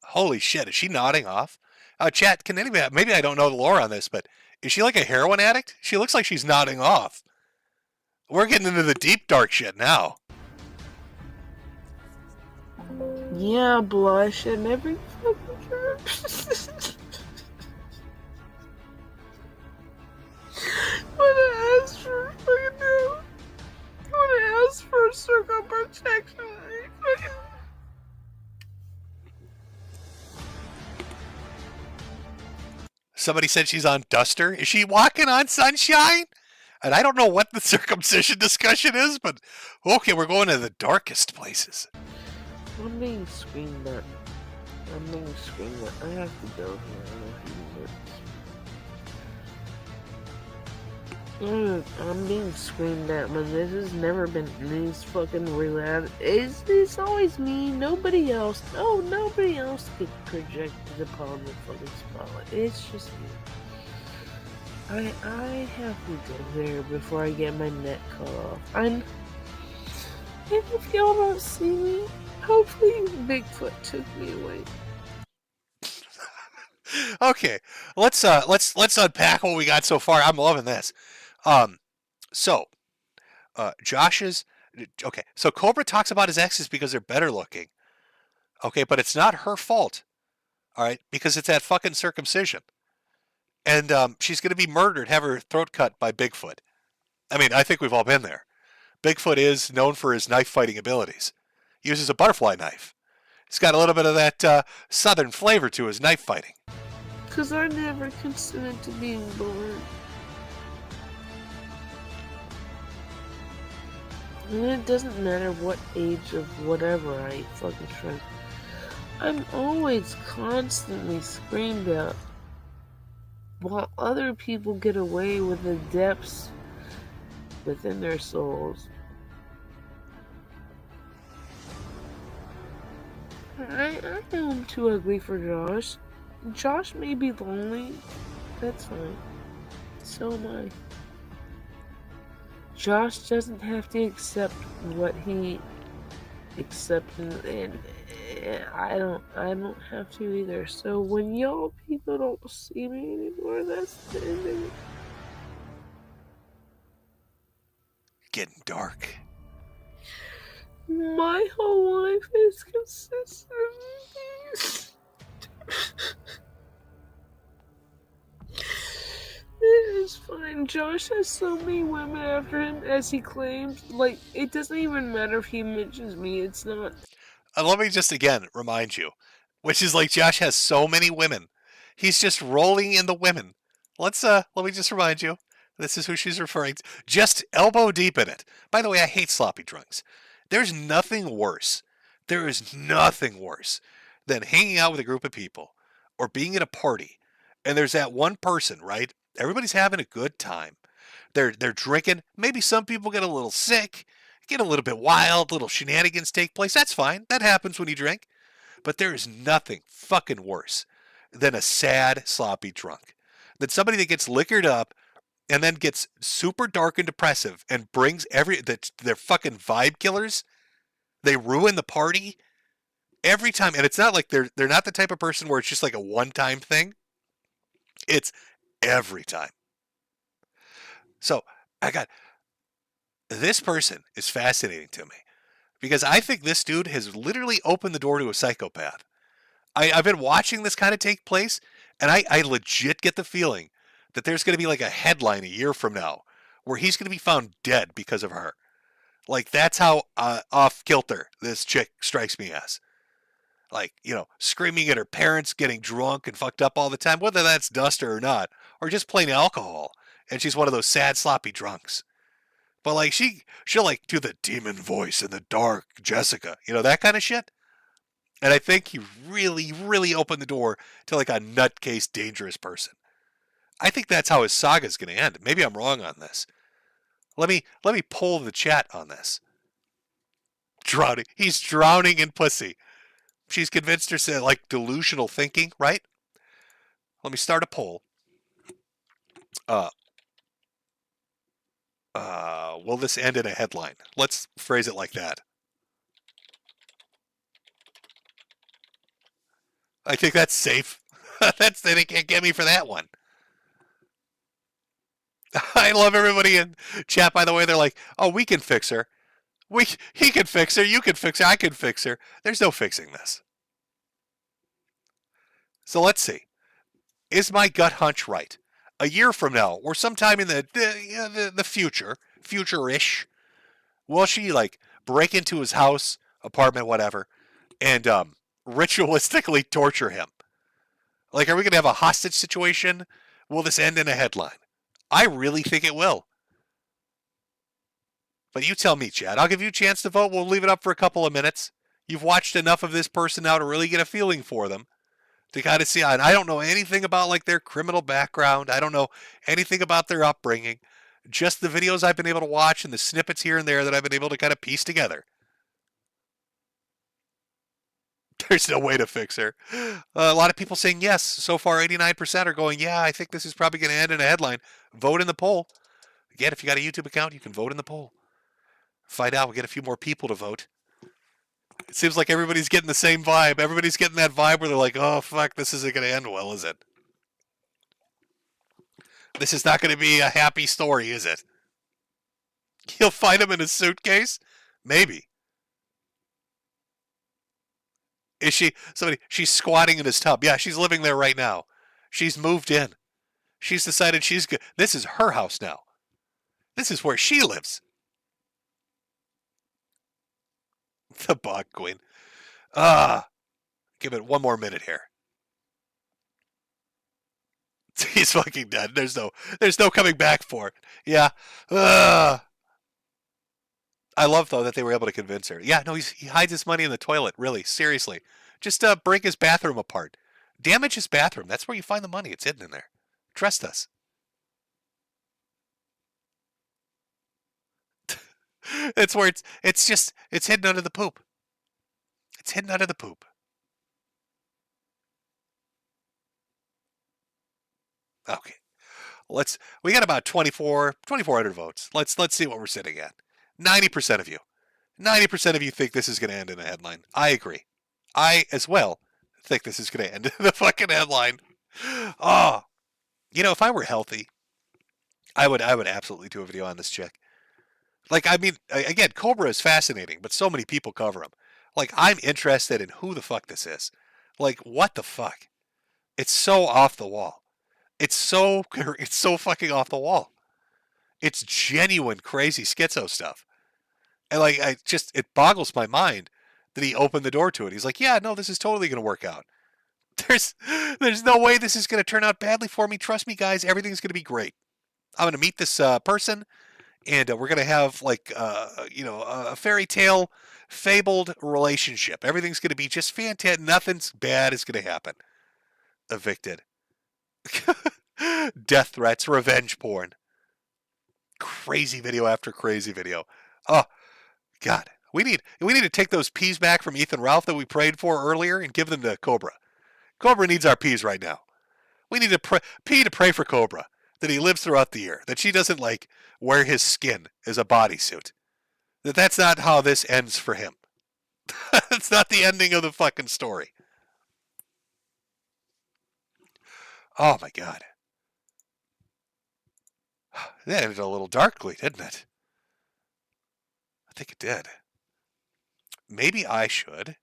Holy shit, is she nodding off? Chat, can anybody... Maybe I don't know the lore on this, but is she like a heroin addict? She looks like she's nodding off. We're getting into the deep, dark shit now. Yeah, blush and every fucking time. When I asked for fucking help. When I asked for circle protection, Somebody said she's on Duster. Is she walking on sunshine? And I don't know what the circumcision discussion is, but okay, we're going to the darkest places. I'm being screamed at. I have to go here. I'm being screamed at, man. This has never been these fucking related. It's always me. Nobody else. No, nobody else gets projected upon the fucking spotlight. It's just me. I have to go there before I get my neck cut off. And if y'all don't see me, hopefully Bigfoot took me away. Okay, let's unpack what we got so far. I'm loving this. So Josh's okay. So Cobra talks about his exes because they're better looking. Okay, but it's not her fault. All right, because it's that fucking circumcision, and she's gonna be murdered, have her throat cut by Bigfoot. I mean, I think we've all been there. Bigfoot is known for his knife fighting abilities. He uses a butterfly knife. He's got a little bit of that southern flavor to his knife fighting. Because I never consented to being born. And it doesn't matter what age of whatever I fucking shrink. I'm always constantly screamed at while other people get away with the depths within their souls. I know I'm too ugly for Josh. Josh may be lonely. That's fine. So am I. Josh doesn't have to accept what he accepted, and I don't have to either. So when y'all people don't see me anymore, that's the ending. Getting dark. My whole life is consistent of these. It is fine. Josh has so many women after him, as he claims. Like, it doesn't even matter if he mentions me. It's not. Let me just again remind you, which is like Josh has so many women. He's just rolling in the women. Let me just remind you. This is who she's referring to. Just elbow deep in it. By the way, I hate sloppy drunks. There's nothing worse. There is nothing worse than hanging out with a group of people or being at a party, and there's that one person, right? Everybody's having a good time. They're drinking. Maybe some people get a little sick, get a little bit wild, little shenanigans take place. That's fine. That happens when you drink. But there is nothing fucking worse than a sad, sloppy drunk. Than somebody that gets liquored up and then gets super dark and depressive and brings they're fucking vibe killers. They ruin the party every time. And it's not like they're not the type of person where it's just like a one-time thing. It's every time. So this person is fascinating to me because I think this dude has literally opened the door to a psychopath. I've been watching this kind of take place, and I legit get the feeling that there's going to be like a headline a year from now where he's going to be found dead because of her. Like, that's how off kilter this chick strikes me as. Like, screaming at her parents, getting drunk and fucked up all the time, whether that's duster or not, or just plain alcohol. And she's one of those sad, sloppy drunks. But like she'll like do the demon voice in the dark, Jessica, that kind of shit. And I think he really, really opened the door to like a nutcase, dangerous person. I think that's how his saga is going to end. Maybe I'm wrong on this. Let me poll the chat on this. Drowning. He's drowning in pussy. She's convinced herself, like delusional thinking, right? Let me start a poll. Will this end in a headline? Let's phrase it like that. I think that's safe. They can't get me for that one. I love everybody in chat, by the way. They're like, oh, we can fix her. He can fix her. You can fix her. I can fix her. There's no fixing this. So let's see. Is my gut hunch right? A year from now, or sometime in the future-ish, will she like break into his house, apartment, whatever, and ritualistically torture him? Like, are we going to have a hostage situation? Will this end in a headline? I really think it will. But you tell me, Chad. I'll give you a chance to vote. We'll leave it up for a couple of minutes. You've watched enough of this person now to really get a feeling for them. To kind of see, and I don't know anything about like their criminal background. I don't know anything about their upbringing. Just the videos I've been able to watch and the snippets here and there that I've been able to kind of piece together. There's no way to fix her. A lot of people saying yes. So far, 89% are going, yeah, I think this is probably going to end in a headline. Vote in the poll. Again, if you got a YouTube account, you can vote in the poll. Find out. We'll get a few more people to vote. It seems like everybody's getting the same vibe. Everybody's getting that vibe where they're like, oh, fuck, this isn't going to end well, is it? This is not going to be a happy story, is it? He'll find him in his suitcase? Maybe. Is she? She's squatting in his tub. Yeah, she's living there right now. She's moved in. She's decided she's good. This is her house now. This is where she lives. The Bog Queen. Give it one more minute here. He's fucking dead. There's no coming back for it. Yeah. I love, though, that they were able to convince her. Yeah, no, he hides his money in the toilet, really, seriously. Just break his bathroom apart. Damage his bathroom. That's where you find the money. It's hidden in there. Trust us. It's where it's hidden under the poop. It's hidden under the poop. Okay. We got about 2,400 votes. Let's see what we're sitting at. 90% of you. 90% of you think this is going to end in a headline. I agree. I, as well, think this is going to end in the fucking headline. Oh. You know, if I were healthy, I would absolutely do a video on this chick. Like, I mean, again, Cobra is fascinating, but so many people cover him. Like, I'm interested in who the fuck this is. Like, what the fuck? It's so off the wall. It's so fucking off the wall. It's genuine crazy schizo stuff. And like, it boggles my mind that he opened the door to it. He's like, yeah, no, this is totally going to work out. There's no way this is going to turn out badly for me. Trust me, guys, everything's going to be great. I'm going to meet this person, and we're going to have like, a fairy tale, fabled relationship. Everything's going to be just fantastic. Nothing's bad is going to happen. Evicted. Death threats, revenge porn. Crazy video after crazy video. Oh, God. We need to take those peas back from Ethan Ralph that we prayed for earlier and give them to Cobra. Cobra needs our peas right now. We need to pray for Cobra, that he lives throughout the year, that she doesn't like wear his skin as a bodysuit. That's not how this ends for him. That's not the ending of the fucking story. Oh my God. That ended a little darkly, didn't it? I think it did. Maybe I should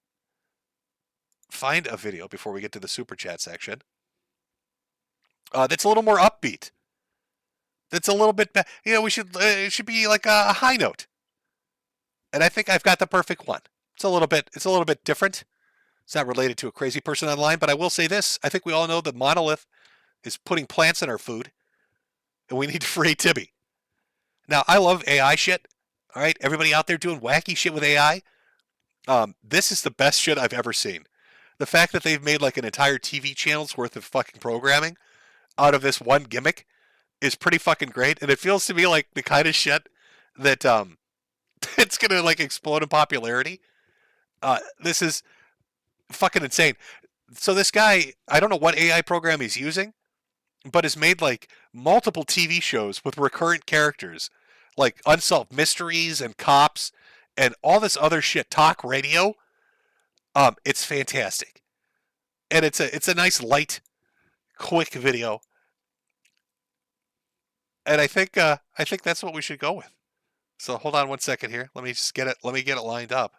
find a video before we get to the super chat section that's a little more upbeat. That's a little bit, it should be like a high note. And I think I've got the perfect one. It's a little bit different. It's not related to a crazy person online, but I will say this. I think we all know that Monolith is putting plants in our food, and we need to free Tibby. Now, I love AI shit. All right, everybody out there doing wacky shit with AI, this is the best shit I've ever seen. The fact that they've made like an entire TV channel's worth of fucking programming out of this one gimmick is pretty fucking great, and it feels to me like the kind of shit that it's gonna like explode in popularity. This is fucking insane. So this guy, I don't know what AI program he's using, but has made like multiple TV shows with recurrent characters, like Unsolved Mysteries and Cops and all this other shit, talk radio. It's fantastic. And it's a nice light, quick video. And I think that's what we should go with. So hold on one second here. Let me just get it lined up.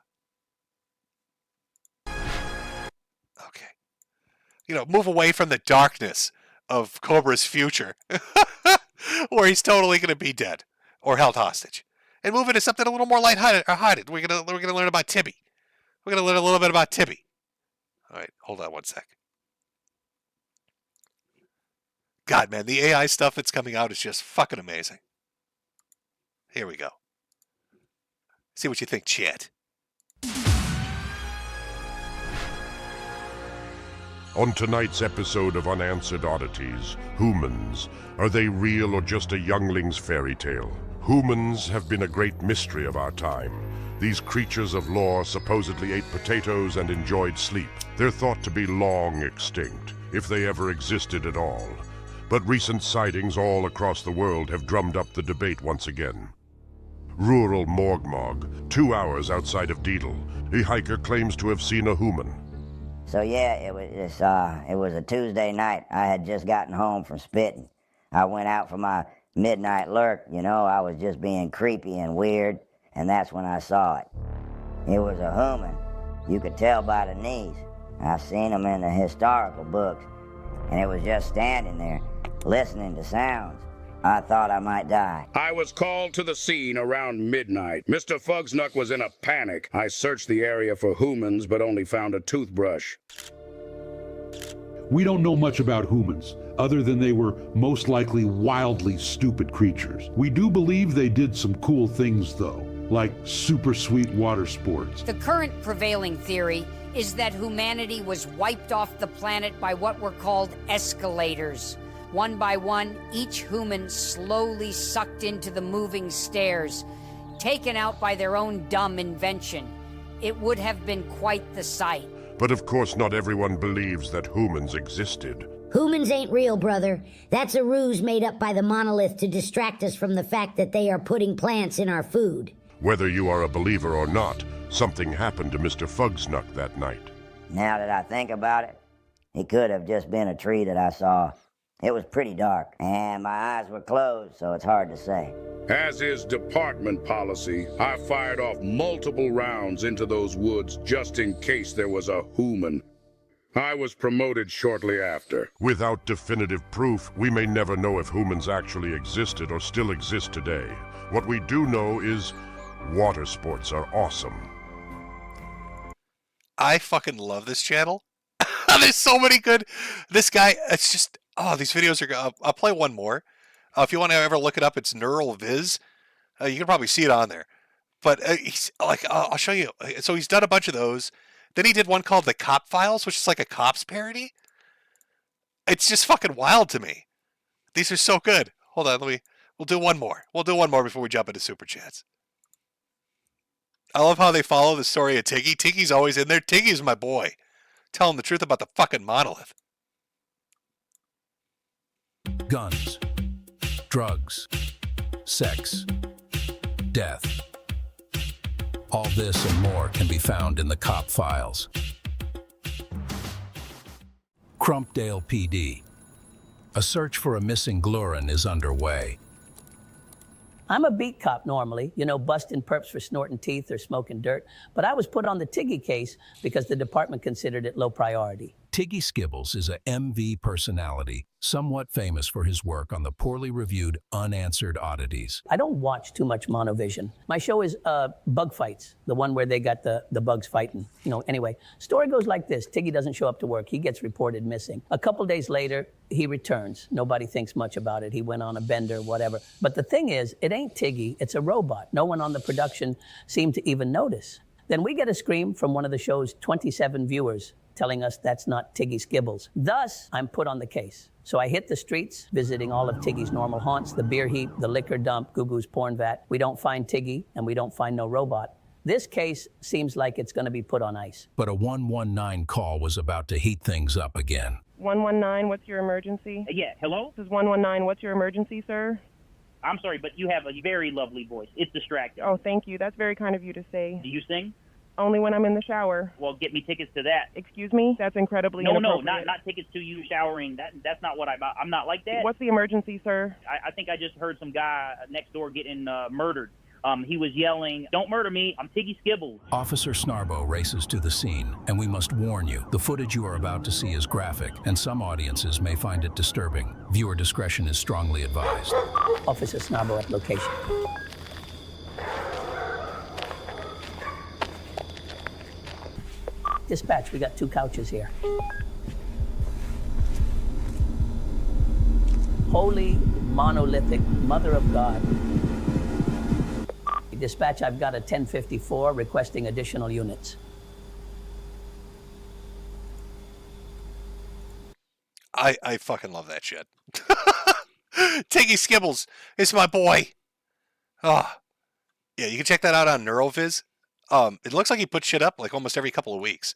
Okay. Move away from the darkness of Cobra's future, where he's totally going to be dead or held hostage, and move into something a little more lighthearted. We're gonna learn about Tibby. We're gonna learn a little bit about Tibby. All right, hold on one sec. God, man, the AI stuff that's coming out is just fucking amazing. Here we go. See what you think, chat. On tonight's episode of Unanswered Oddities, humans. Are they real or just a youngling's fairy tale? Humans have been a great mystery of our time. These creatures of lore supposedly ate potatoes and enjoyed sleep. They're thought to be long extinct, if they ever existed at all. But recent sightings all across the world have drummed up the debate once again. rural Morgmog, 2 hours outside of Deedle. A hiker claims to have seen a human. So yeah, it was a Tuesday night. I had just gotten home from spitting. I went out for my midnight lurk, you know. I was just being creepy and weird, and that's when I saw it. It was a human. You could tell by the knees. I've seen them in the historical books, and it was just standing there, listening to sounds. I thought I might die. I was called to the scene around midnight. Mr. Fugsnuck was in a panic. I searched the area for humans, but only found a toothbrush. We don't know much about humans, other than they were most likely wildly stupid creatures. We do believe they did some cool things, though, like super sweet water sports. The current prevailing theory is that humanity was wiped off the planet by what were called escalators. One by one, each human slowly sucked into the moving stairs, taken out by their own dumb invention. It would have been quite the sight. But of course not everyone believes that humans existed. Humans ain't real, brother. That's a ruse made up by the monolith to distract us from the fact that they are putting plants in our food. Whether you are a believer or not, something happened to Mr. Fugsnuck that night. Now that I think about it, it could have just been a tree that I saw. It was pretty dark, and my eyes were closed, so it's hard to say. As is department policy, I fired off multiple rounds into those woods just in case there was a human. I was promoted shortly after. Without definitive proof, we may never know if humans actually existed or still exist today. What we do know is water sports are awesome. I fucking love this channel. There's so many good... This guy, it's just... Oh, these videos are... I'll play one more. If you want to ever look it up, it's Neural Viz. You can probably see it on there. But he's like... I'll show you. So he's done a bunch of those. Then he did one called The Cop Files, which is like a cops parody. It's just fucking wild to me. These are so good. Hold on, we'll do one more. We'll do one more before we jump into Super Chats. I love how they follow the story of Tiggy. Tiggy's always in there. Tiggy's my boy. Tell him the truth about the fucking monolith. Guns, drugs, sex, death. All this and more can be found in the Cop Files. Crumpdale PD. A search for a missing Glurin is underway. I'm a beat cop normally, you know, busting perps for snorting teeth or smoking dirt, but I was put on the Tiggy case because the department considered it low priority. Tiggy Skibbles is a MV personality, somewhat famous for his work on the poorly reviewed Unanswered Oddities. I don't watch too much Monovision. My show is Bug Fights, the one where they got the bugs fighting. You know, anyway, story goes like this. Tiggy doesn't show up to work. He gets reported missing. A couple days later, he returns. Nobody thinks much about it. He went on a bender, whatever. But the thing is, it ain't Tiggy, it's a robot. No one on the production seemed to even notice. Then we get a scream from one of the show's 27 viewers telling us that's not Tiggy Skibbles. Thus, I'm put on the case. So I hit the streets, visiting all of Tiggy's normal haunts, the beer heap, the liquor dump, Gugu's porn vat. We don't find Tiggy, and we don't find no robot. This case seems like it's gonna be put on ice. But a 119 call was about to heat things up again. 119, what's your emergency? Yeah, hello? This is 119, what's your emergency, sir? I'm sorry, but you have a very lovely voice. It's distracting. Oh, thank you. That's very kind of you to say. Do you sing? Only when I'm in the shower. Well, get me tickets to that. Excuse me? That's incredibly No, inappropriate. not tickets to you showering. That's not what I'm not like that. What's the emergency, sir? I think I just heard some guy next door getting murdered. He was yelling, "Don't murder me, I'm Tiggy Skibbles." Officer Snarbo races to the scene, and we must warn you, the footage you are about to see is graphic, and some audiences may find it disturbing. Viewer discretion is strongly advised. Officer Snarbo at location. Dispatch, we got 2 couches here. Holy monolithic mother of God. Dispatch, I've got a 1054 requesting additional units. I fucking love that shit. Tiggy Skibbles is my boy. Oh. Yeah, you can check that out on NeuroViz. It looks like he puts shit up like almost every couple of weeks.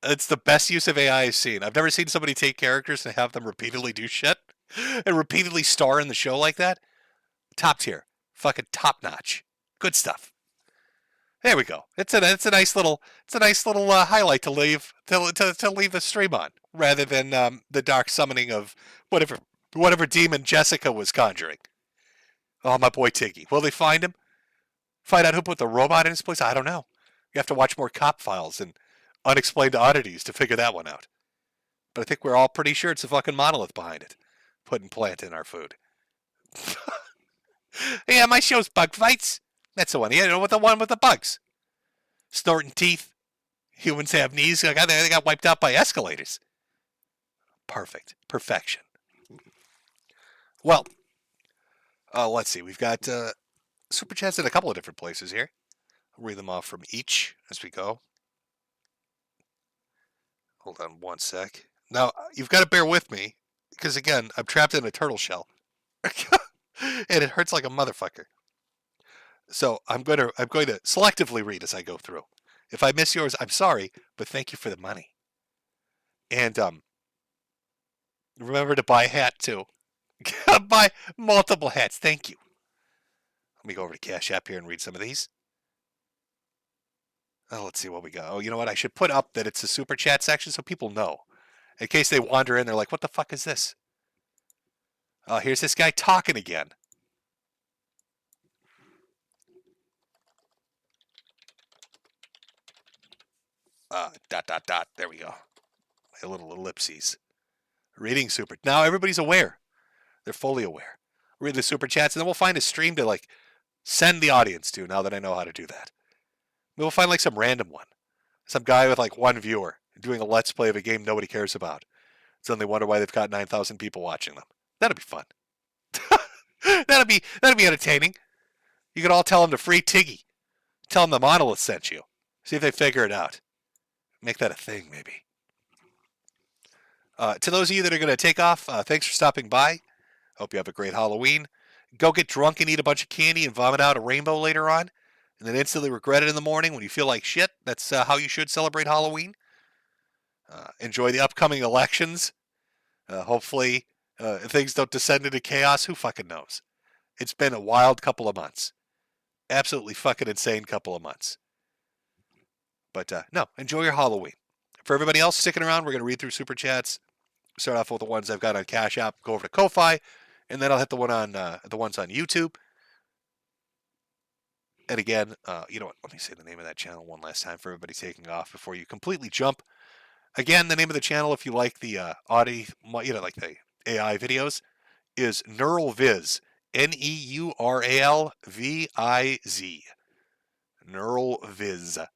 It's the best use of AI I've seen. I've never seen somebody take characters and have them repeatedly do shit and repeatedly star in the show like that. Top tier. Fucking top notch. Good stuff. There we go. It's a nice little highlight to leave the stream on, rather than the dark summoning of whatever demon Jessica was conjuring. Oh, my boy Tiggy. Will they find him? Find out who put the robot in his place? I don't know. You have to watch more cop files and unexplained oddities to figure that one out. But I think we're all pretty sure it's a fucking monolith behind it, putting plant in our food. Yeah, my show's Bug Fights. That's the one. Yeah, with the one with the bugs. Snorting teeth. Humans have knees. They got wiped out by escalators. Perfect. Perfection. Well, let's see. We've got Super Chats in a couple of different places here. I'll read them off from each as we go. Hold on one sec. Now, you've got to bear with me, because again, I'm trapped in a turtle shell. And it hurts like a motherfucker. So I'm going to selectively read as I go through. If I miss yours, I'm sorry, but thank you for the money. And remember to buy a hat too. Buy multiple hats. Thank you. Let me go over to Cash App here and read some of these. Oh, let's see what we got. Oh, you know what? I should put up that it's a super chat section so people know. In case they wander in, they're like, what the fuck is this? Oh, here's this guy talking again. There we go. My little ellipses. Reading super. Now everybody's aware. They're fully aware. Read the super chats, and then we'll find a stream to like send the audience to. Now that I know how to do that, we'll find like some random one, some guy with like one viewer doing a let's play of a game nobody cares about. Suddenly wonder why they've got 9,000 people watching them. That'd be fun. that'd be entertaining. You could all tell them to free Tiggy. Tell them the monolith sent you. See if they figure it out. Make that a thing, maybe. To those of you that are going to take off, thanks for stopping by. Hope you have a great Halloween. Go get drunk and eat a bunch of candy and vomit out a rainbow later on, and then instantly regret it in the morning when you feel like shit. That's how you should celebrate Halloween. Enjoy the upcoming elections. Hopefully, things don't descend into chaos. Who fucking knows? It's been a wild couple of months. Absolutely fucking insane couple of months. But no, enjoy your Halloween. For everybody else sticking around, we're going to read through Super Chats. Start off with the ones I've got on Cash App, go over to Ko-Fi, and then I'll hit the ones on YouTube. And again, you know what? Let me say the name of that channel one last time for everybody taking off before you completely jump. Again, the name of the channel, if you like the audio, like the AI videos, is NeuralViz. NeuralViz. NeuralViz.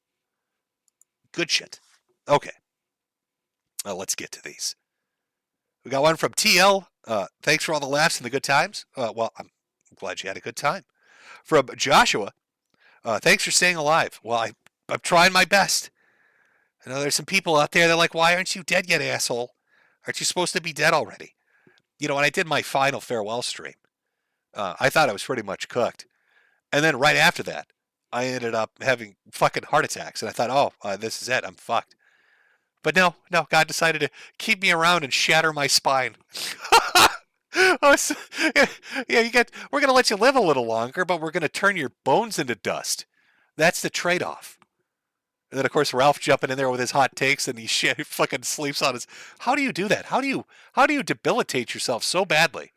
Good shit. Okay. Let's get to these. We got one from TL. Thanks for all the laughs and the good times. Well, I'm glad you had a good time. From Joshua. Thanks for staying alive. Well, I'm trying my best. I know there's some people out there that are like, why aren't you dead yet, asshole? Aren't you supposed to be dead already? You know, when I did my final farewell stream, I thought I was pretty much cooked. And then right after that, I ended up having fucking heart attacks. And I thought, oh, this is it. I'm fucked. But no, God decided to keep me around and shatter my spine. We're going to let you live a little longer, but we're going to turn your bones into dust. That's the trade-off. And then, of course, Ralph jumping in there with his hot takes, and he fucking sleeps on his... How do you do that? How do you debilitate yourself so badly?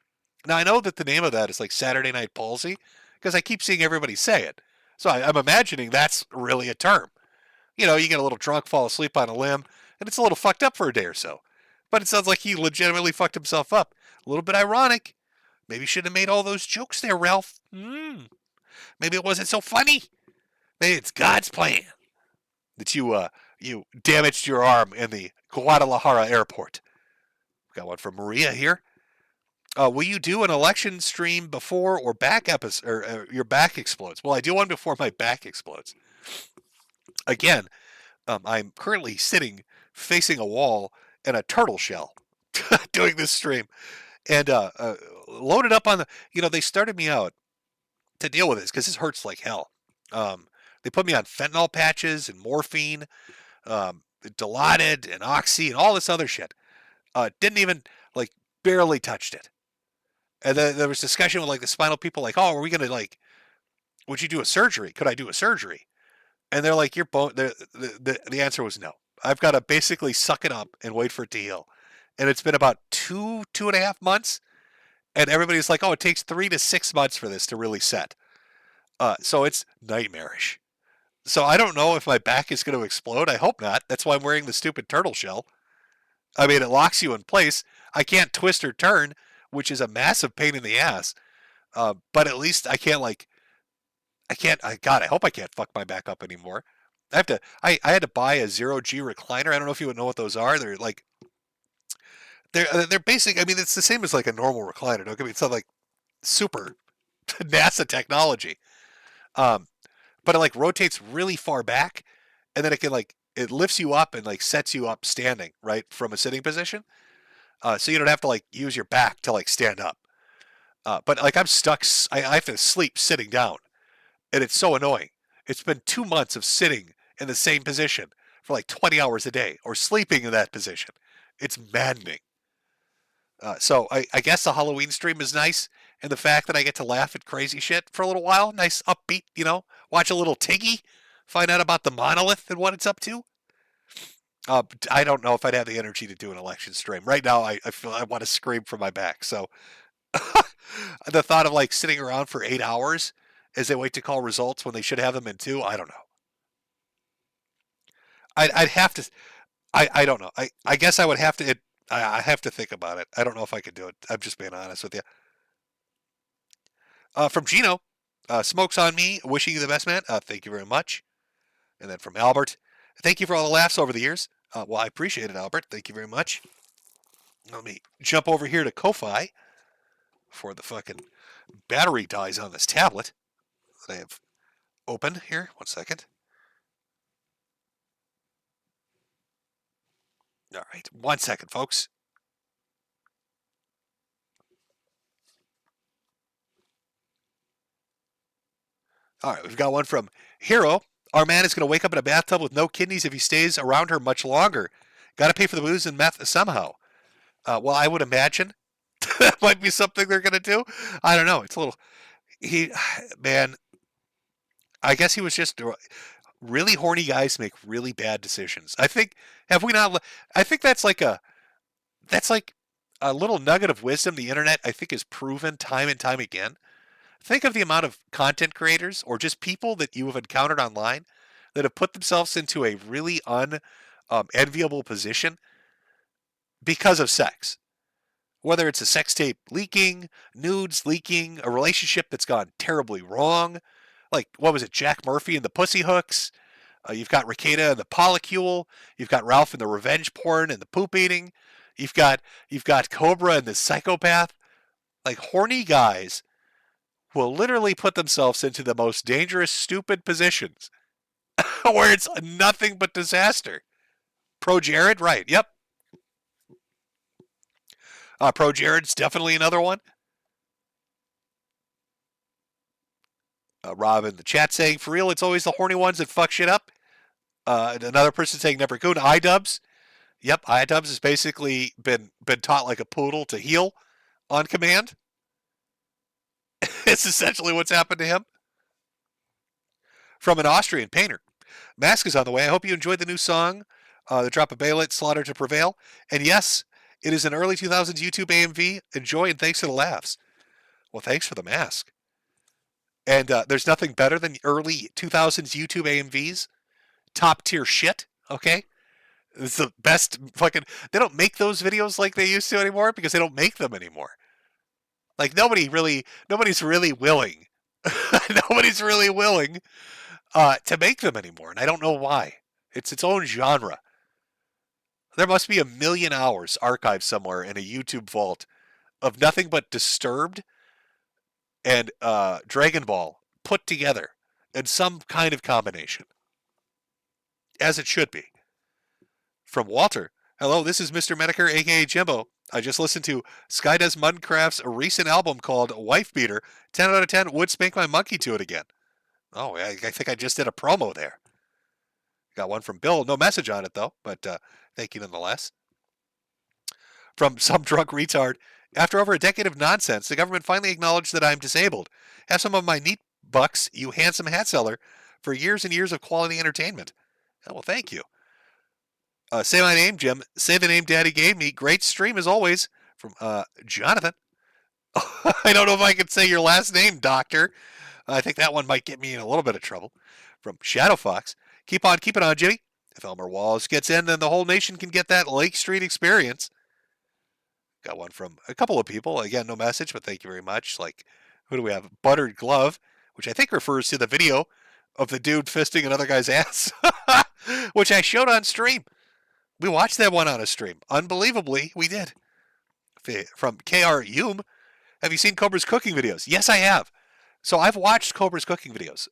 Now, I know that the name of that is like Saturday Night Palsy, because I keep seeing everybody say it. So I'm imagining that's really a term. You know, you get a little drunk, fall asleep on a limb, and it's a little fucked up for a day or so. But it sounds like he legitimately fucked himself up. A little bit ironic. Maybe you shouldn't have made all those jokes there, Ralph. Maybe it wasn't so funny. Maybe it's God's plan that you damaged your arm in the Guadalajara airport. Got one from Maria here. Will you do an election stream before or back episode, or your back explodes? Well, I do one before my back explodes. Again, I'm currently sitting facing a wall in a turtle shell doing this stream, and loaded up on the. You know, they started me out to deal with this because this hurts like hell. They put me on fentanyl patches and morphine, Dilaudid and Oxy and all this other shit. Didn't even barely touched it. And then there was discussion with the spinal people, oh, are we gonna would you do a surgery? Could I do a surgery? And they're like, your bone. The answer was no. I've got to basically suck it up and wait for it to heal. And it's been about 2.5 months. And everybody's like, oh, it takes 3 to 6 months for this to really set. So it's nightmarish. So I don't know if my back is going to explode. I hope not. That's why I'm wearing the stupid turtle shell. I mean, it locks you in place. I can't twist or turn, which is a massive pain in the ass. But at least I can't God, I hope I can't fuck my back up anymore. I had to buy a 0G recliner. I don't know if you would know what those are. They're like, they're basic. I mean, it's the same as like a normal recliner. Don't get me. It's not like super NASA technology. But it like rotates really far back, and then it lifts you up and like sets you up standing, right, from a sitting position. So you don't have to like use your back to like stand up. But like I'm stuck. I have to sleep sitting down, and it's so annoying. It's been 2 months of sitting in the same position for like 20 hours a day, or sleeping in that position. It's maddening. So I guess the Halloween stream is nice, and the fact that I get to laugh at crazy shit for a little while, nice upbeat, watch a little Tiggy, find out about the monolith and what it's up to. I don't know if I'd have the energy to do an election stream. Right now, I feel I want to scream from my back. So the thought of like sitting around for 8 hours as they wait to call results when they should have them in 2, I don't know. I'd have to, I don't know. I guess I would have to, I have to think about it. I don't know if I could do it. I'm just being honest with you. From Gino, smokes on me, wishing you the best, man. Thank you very much. And then from Albert, thank you for all the laughs over the years. Well, I appreciate it, Albert. Thank you very much. Let me jump over here to Ko-Fi before the fucking battery dies on this tablet that I have open here. 1 second. All right, 1 second, folks. All right, we've got one from Hero. Our man is going to wake up in a bathtub with no kidneys if he stays around her much longer. Got to pay for the booze and meth somehow. Well, I would imagine that might be something they're going to do. I don't know. It's a little... Man, I guess he was just... Really horny guys make really bad decisions. I think, have we not... I think that's like a little nugget of wisdom the internet, I think, has proven time and time again. Think of the amount of content creators or just people that you have encountered online that have put themselves into a really unenviable position because of sex. Whether it's a sex tape leaking, nudes leaking, a relationship that's gone terribly wrong. Like, what was it, Jack Murphy and the Pussy Hooks? You've got Ricada and the Polycule. You've got Ralph and the revenge porn and the poop eating. You've got Cobra and the psychopath. Like, horny guys will literally put themselves into the most dangerous, stupid positions where it's nothing but disaster. Pro Jared, right? Yep. Pro Jared's definitely another one. Rob in the chat saying, for real, it's always the horny ones that fuck shit up. Another person saying, never coon. iDubbbz. Yep, iDubbbz has basically been taught like a poodle to heel on command. It's essentially what's happened to him. From an Austrian painter. Mask is on the way. I hope you enjoyed the new song, The Drop of Baylet, Slaughter to Prevail. And yes, it is an early 2000s YouTube AMV. Enjoy and thanks for the laughs. Well, thanks for the mask. And there's nothing better than early 2000s YouTube AMVs. Top tier shit, okay? It's the best fucking... They don't make those videos like they used to anymore because they don't make them anymore. Like, nobody's really willing. Nobody's really willing to make them anymore, and I don't know why. It's its own genre. There must be 1 million hours archived somewhere in a YouTube vault of nothing but Disturbed and Dragon Ball put together in some kind of combination. As it should be. From Walter. Hello, this is Mr. Metokur, a.k.a. Jimbo. I just listened to Skydoes Mudcraft's recent album called Wife Beater. 10 out of 10 would spank my monkey to it again. Oh, I think I just did a promo there. Got one from Bill. No message on it, though, but thank you nonetheless. From some drunk retard. After over a decade of nonsense, the government finally acknowledged that I'm disabled. Have some of my neat bucks, you handsome hat seller, for years and years of quality entertainment. Oh, well, thank you. Say my name, Jim. Say the name Daddy gave me. Great stream as always. From Jonathan. I don't know if I can say your last name, Doctor. I think that one might get me in a little bit of trouble. From Shadow Fox. Keep on keeping on, Jimmy. If Elmer Wallace gets in, then the whole nation can get that Lake Street experience. Got one from a couple of people. Again, no message, but thank you very much. Like, who do we have? Buttered Glove, which I think refers to the video of the dude fisting another guy's ass, which I showed on stream. We watched that one on a stream. Unbelievably, we did. From KR Hume, have you seen Cobra's cooking videos? Yes, I have. So I've watched Cobra's cooking videos.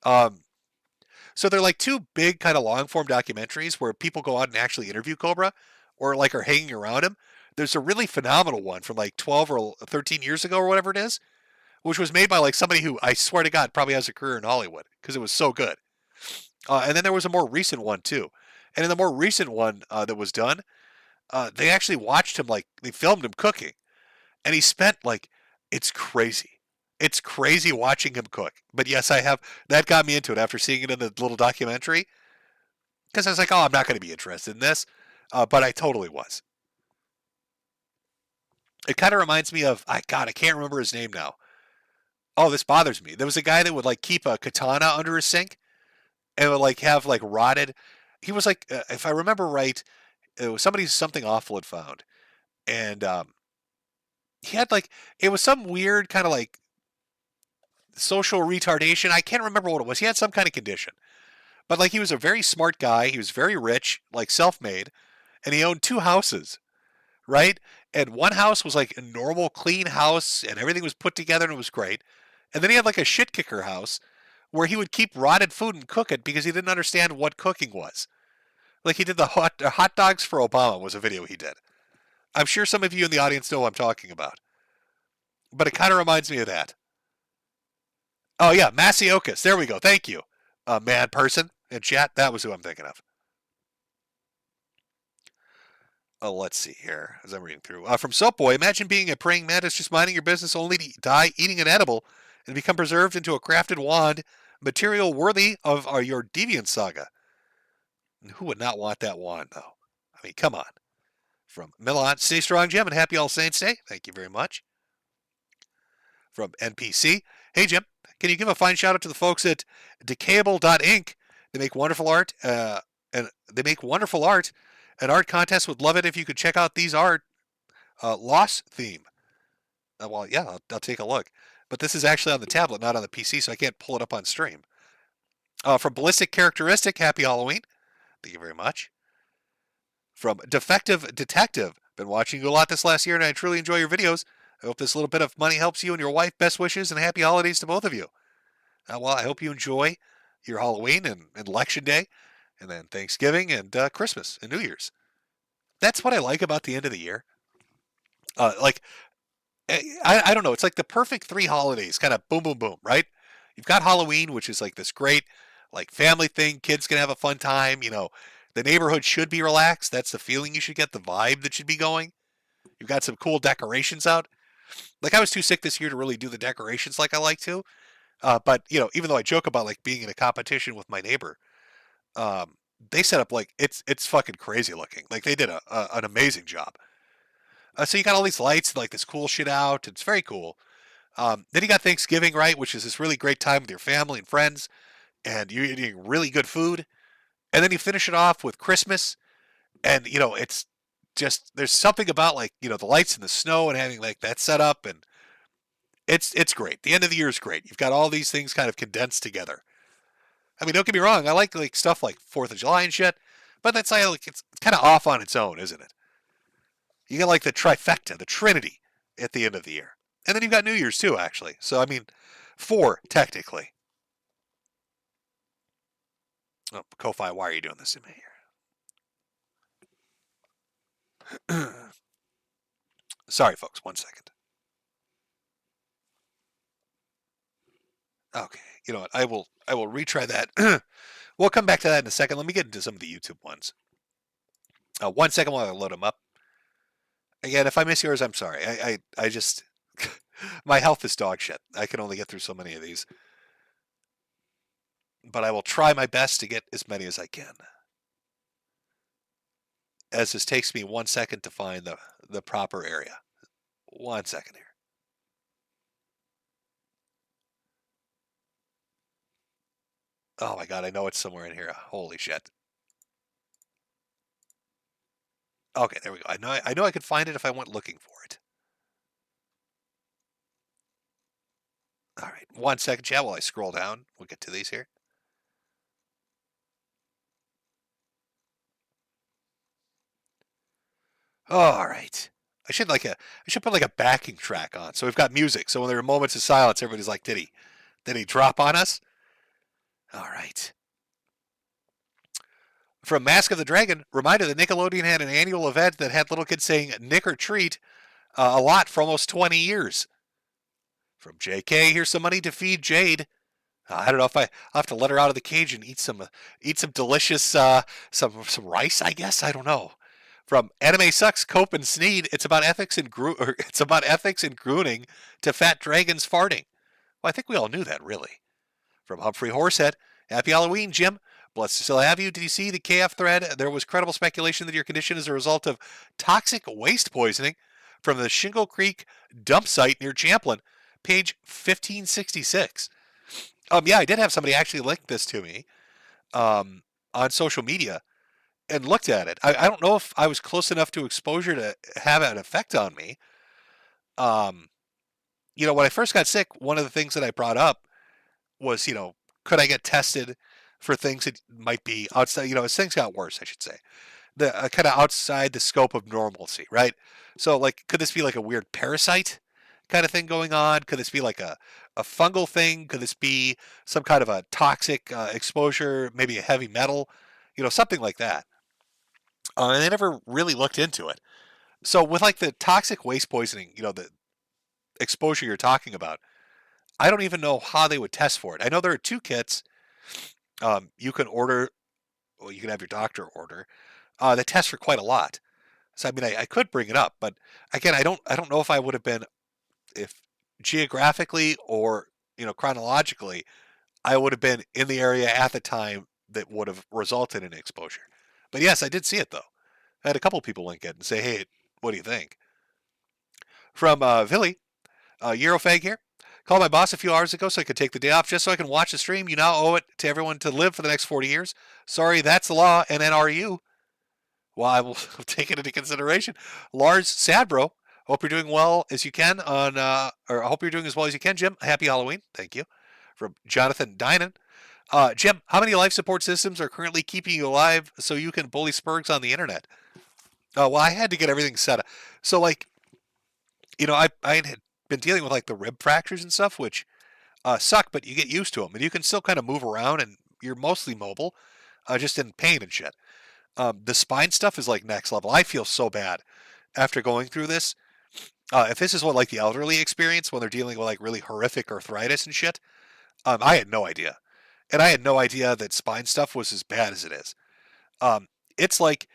So they're like two big kind of long form documentaries where people go out and actually interview Cobra or like are hanging around him. There's a really phenomenal one from like 12 or 13 years ago or whatever it is, which was made by like somebody who I swear to God probably has a career in Hollywood because it was so good. And then there was a more recent one too. And in the more recent one that was done, they actually watched him, like they filmed him cooking, and he spent like, it's crazy. It's crazy watching him cook. But yes, I have, that got me into it after seeing it in the little documentary. Because I was like, oh, I'm not going to be interested in this. But I totally was. It kind of reminds me of, I can't remember his name now. Oh, this bothers me. There was a guy that would like keep a katana under his sink and would like have like rotted. He was like, if I remember right, it was something awful had found. And he had like, it was some weird kind of like social retardation. I can't remember what it was. He had some kind of condition. But like he was a very smart guy. He was very rich, like self-made. And he owned 2 houses, right? And one house was like a normal, clean house, and everything was put together, and it was great. And then he had like a shit kicker house where he would keep rotted food and cook it because he didn't understand what cooking was. Like he did the hot dogs for Obama was a video he did. I'm sure some of you in the audience know what I'm talking about. But it kind of reminds me of that. Oh yeah, Masiokas. There we go. Thank you. Mad person in chat. That was who I'm thinking of. Oh, let's see here as I'm reading through. From Soapboy, imagine being a praying mantis just minding your business only to die eating an edible and become preserved into a crafted wand, material worthy of your deviant saga. And who would not want that wand, though? I mean, come on. From Milan, stay strong, Jim, and happy All Saints Day. Thank you very much. From NPC, hey, Jim, can you give a fine shout out to the folks at Decayable.inc? They make wonderful art, An art contest would love it if you could check out these art. Loss theme. Well, yeah, I'll take a look. But this is actually on the tablet, not on the PC, so I can't pull it up on stream. From Ballistic Characteristic, happy Halloween. Thank you very much. From Defective Detective, been watching you a lot this last year, and I truly enjoy your videos. I hope this little bit of money helps you and your wife. Best wishes and happy holidays to both of you. Well, I hope you enjoy your Halloween and Election Day, and then Thanksgiving and Christmas and New Year's. That's what I like about the end of the year. I don't know. It's like the perfect 3 holidays, kind of boom, boom, boom, right? You've got Halloween, which is like this great, like family thing. Kids can have a fun time. You know, the neighborhood should be relaxed. That's the feeling you should get, the vibe that should be going. You've got some cool decorations out. Like I was too sick this year to really do the decorations like I like to. But, you know, even though I joke about like being in a competition with my neighbor, they set up like, it's fucking crazy looking. Like they did an amazing job. So you got all these lights, like this cool shit out. It's very cool. Then you got Thanksgiving, right? Which is this really great time with your family and friends. And you're eating really good food. And then you finish it off with Christmas. And, you know, it's just, there's something about like, you know, the lights and the snow and having like that set up. And it's great. The end of the year is great. You've got all these things kind of condensed together. I mean, don't get me wrong. I like stuff like 4th of July and shit. But that's like, it's kind of off on its own, isn't it? You got like the trifecta, the trinity at the end of the year. And then you've got New Year's too, actually. So, I mean, 4, technically. Oh, Ko-Fi, why are you doing this to me here? Sorry, folks. 1 second. Okay. You know what? I will retry that. We'll come back to that in a second. Let me get into some of the YouTube ones. 1 second while I load them up. Again, if I miss yours, I'm sorry. I just, my health is dog shit. I can only get through so many of these. but I will try my best to get as many as I can. As this takes me 1 second to find the proper area. 1 second here. Oh my god, I know it's somewhere in here. Holy shit. Okay, there we go. I know I could find it if I went looking for it. All right, 1 second, chat, while I scroll down. We'll get to these here. All right. I should put like a backing track on. So we've got music. So when there are moments of silence, everybody's like, did he drop on us? All right. From Mask of the Dragon, reminder that Nickelodeon had an annual event that had little kids saying Nick or treat a lot for almost 20 years. From JK, here's some money to feed Jade. I don't know if I'll have to let her out of the cage and eat some delicious some rice, I guess. I don't know. From Anime Sucks, Cope and Sneed, it's about ethics and crooning to fat dragons farting. Well, I think we all knew that, really. From Humphrey Horsehead, happy Halloween, Jim. Blessed to still have you. Did you see the KF thread? There was credible speculation that your condition is a result of toxic waste poisoning from the Shingle Creek dump site near Champlin, page 1566. Yeah, I did have somebody actually link this to me on social media and looked at it. I don't know if I was close enough to exposure to have an effect on me. When I first got sick, one of the things that I brought up was, could I get tested for things that might be outside, as things got worse, I should say. The kind of outside the scope of normalcy, right? So, like, could this be like a weird parasite kind of thing going on? Could this be like a fungal thing? Could this be some kind of a toxic exposure, maybe a heavy metal, something like that? And they never really looked into it. So with like the toxic waste poisoning, the exposure you're talking about, I don't even know how they would test for it. I know there are 2 kits you can order, well, you can have your doctor order, that test for quite a lot. So I mean, I could bring it up, but again, I don't know if I would have been, if geographically or chronologically, I would have been in the area at the time that would have resulted in exposure. But yes, I did see it though. I had a couple people link it and say, "Hey, what do you think?" From Villy, Eurofag here. Called my boss a few hours ago so I could take the day off just so I can watch the stream. You now owe it to everyone to live for the next 40 years. Sorry, that's the law. And then are you? Well, I will take it into consideration. Lars Sadbro, hope you're doing well as you can or I hope you're doing as well as you can, Jim. Happy Halloween. Thank you. From Jonathan Dinan. Jim, how many life support systems are currently keeping you alive so you can bully Spurgs on the internet? Well, I had to get everything set up. So, like, I had been dealing with, like, the rib fractures and stuff, which suck, but you get used to them. And you can still kind of move around, and you're mostly mobile, just in pain and shit. The spine stuff is, like, next level. I feel so bad after going through this. If this is what, like, the elderly experience when they're dealing with, like, really horrific arthritis and shit, I had no idea. And I had no idea that spine stuff was as bad as it is. It's like,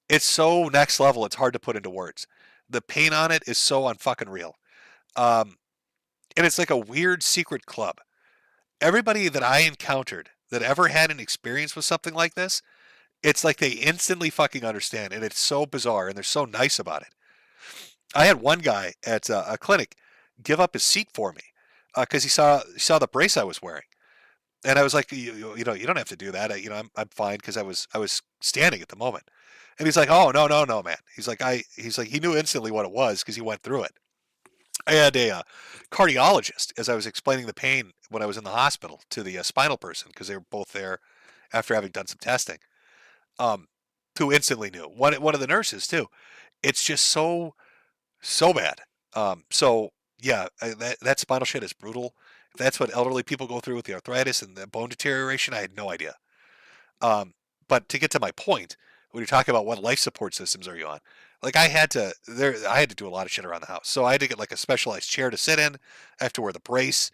it's so next level, it's hard to put into words. The pain on it is so unfucking real. And it's like a weird secret club. Everybody that I encountered that ever had an experience with something like this, it's like they instantly fucking understand. And it's so bizarre, and they're so nice about it. I had one guy at a clinic give up his seat for me because he saw the brace I was wearing. And I was like, you don't have to do that. I'm fine because I was standing at the moment. And he's like, oh, no, man. He's like, he knew instantly what it was because he went through it. I had a cardiologist as I was explaining the pain when I was in the hospital to the spinal person because they were both there after having done some testing. Who instantly knew. One of the nurses too. It's just so bad. So yeah, that spinal shit is brutal. If that's what elderly people go through with the arthritis and the bone deterioration, I had no idea. But to get to my point, when you're talking about what life support systems are you on, like I had to do a lot of shit around the house. So I had to get like a specialized chair to sit in. I have to wear the brace.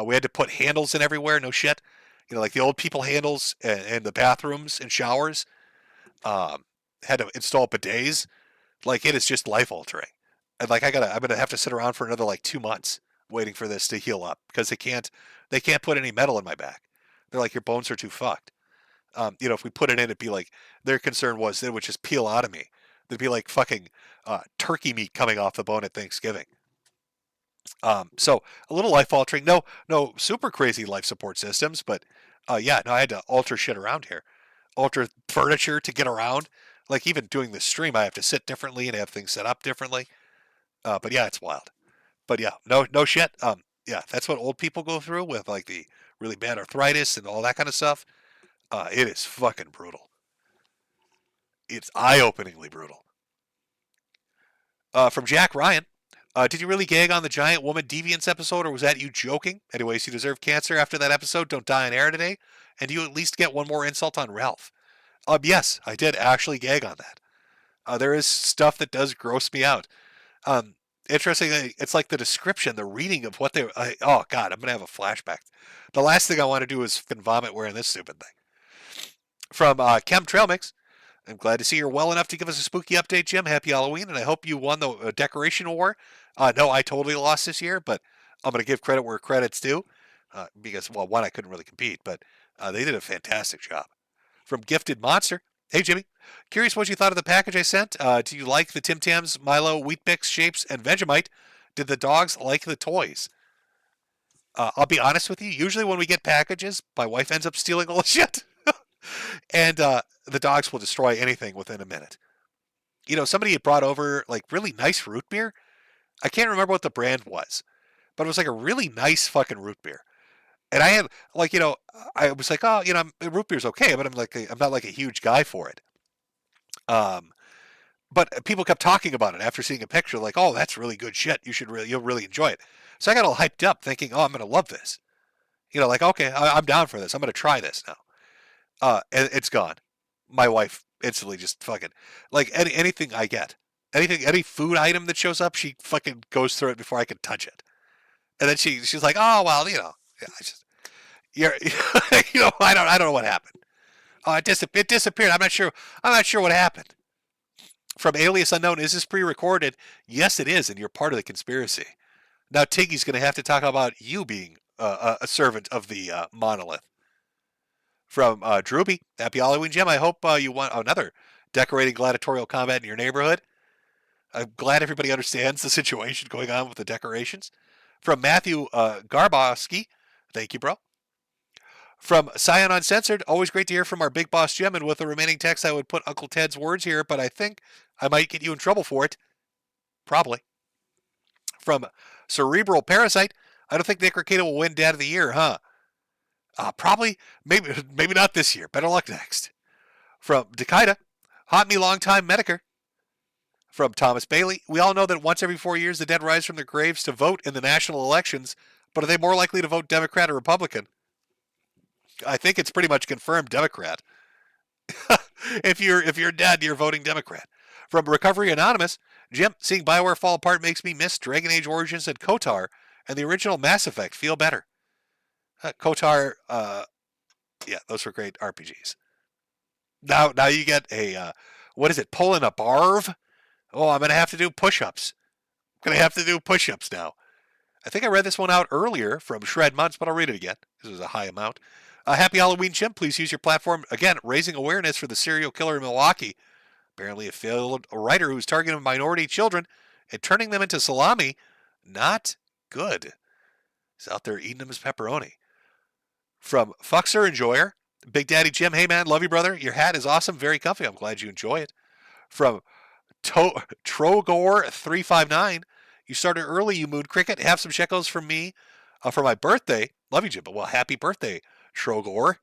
We had to put handles in everywhere. No shit. Like the old people handles and the bathrooms and showers. Had to install bidets. Like it is just life altering. And like I'm gonna have to sit around for another like 2 months waiting for this to heal up because they can't put any metal in my back. They're like, your bones are too fucked. If we put it in, it'd be like, their concern was that it would just peel out of me. It'd be like fucking turkey meat coming off the bone at Thanksgiving. So a little life altering, no super crazy life support systems, but I had to alter shit around here, alter furniture to get around. Like even doing this stream, I have to sit differently and have things set up differently. But yeah, it's wild. But yeah, no shit. That's what old people go through with like the really bad arthritis and all that kind of stuff. It is fucking brutal. It's eye-openingly brutal. From Jack Ryan. Did you really gag on the giant woman deviance episode, or was that you joking? Anyways, you deserve cancer after that episode. Don't die on air today. And do you at least get one more insult on Ralph? Yes, I did actually gag on that. There is stuff that does gross me out. Interestingly, it's like the description, the reading of what they... oh, God, I'm going to have a flashback. The last thing I want to do is fucking vomit wearing this stupid thing. From Chem Trail Mix. I'm glad to see you're well enough to give us a spooky update, Jim. Happy Halloween, and I hope you won the decoration war. No, I totally lost this year, but I'm going to give credit where credit's due. Because, well, one, I couldn't really compete, but they did a fantastic job. From Gifted Monster. Hey, Jimmy. Curious what you thought of the package I sent. Do you like the Tim Tams, Milo, Wheat Bix, Shapes, and Vegemite? Did the dogs like the toys? I'll be honest with you. Usually when we get packages, my wife ends up stealing all the shit. And the dogs will destroy anything within a minute. Somebody had brought over like really nice root beer. I can't remember what the brand was, but it was like a really nice fucking root beer. And I had like, I was like, oh, root beer's okay, but I'm not like a huge guy for it. But people kept talking about it after seeing a picture, like, oh, that's really good shit. You'll really enjoy it. So I got all hyped up thinking, oh, I'm going to love this. Like, okay, I'm down for this. I'm going to try this now. And it's gone. My wife instantly just fucking, like anything I get, any food item that shows up, she fucking goes through it before I can touch it. And then she's like, oh, well, I don't know what happened. It disappeared. I'm not sure what happened. From Alias Unknown, is this pre-recorded? Yes, it is, and you're part of the conspiracy. Now Tiggy's going to have to talk about you being a servant of the monolith. From Droopy, happy Halloween, Jim. I hope you want another decorating gladiatorial combat in your neighborhood. I'm glad everybody understands the situation going on with the decorations. From Matthew Garbowski, thank you, bro. From Scion Uncensored, always great to hear from our big boss, Jim. And with the remaining text, I would put Uncle Ted's words here, but I think I might get you in trouble for it. Probably. From Cerebral Parasite, I don't think Nick Ricada will win Dad of the Year, huh? Probably, maybe not this year. Better luck next. From Dakita, haunt me long time Metokur. From Thomas Bailey, we all know that once every 4 years the dead rise from their graves to vote in the national elections, but are they more likely to vote Democrat or Republican? I think it's pretty much confirmed Democrat. If you're dead, you're voting Democrat. From Recovery Anonymous, Jim, seeing BioWare fall apart makes me miss Dragon Age Origins and KOTOR, and the original Mass Effect feel better. KOTOR, those were great RPGs. Now you get a, pulling a barv? Oh, I'm going to have to do push-ups. I'm going to have to do push-ups now. I think I read this one out earlier from Shred Months, but I'll read it again. This is a high amount. Happy Halloween, Jim. Please use your platform, again, raising awareness for the serial killer in Milwaukee. Apparently a failed writer who's targeting minority children and turning them into salami. Not good. He's out there eating them as pepperoni. From Fuxer Enjoyer, Big Daddy Jim, hey man, love you, brother. Your hat is awesome, very comfy. I'm glad you enjoy it. From Trogor359, you started early, you mood cricket. Have some shekels from me for my birthday. Love you, Jim. Well, happy birthday, Trogor.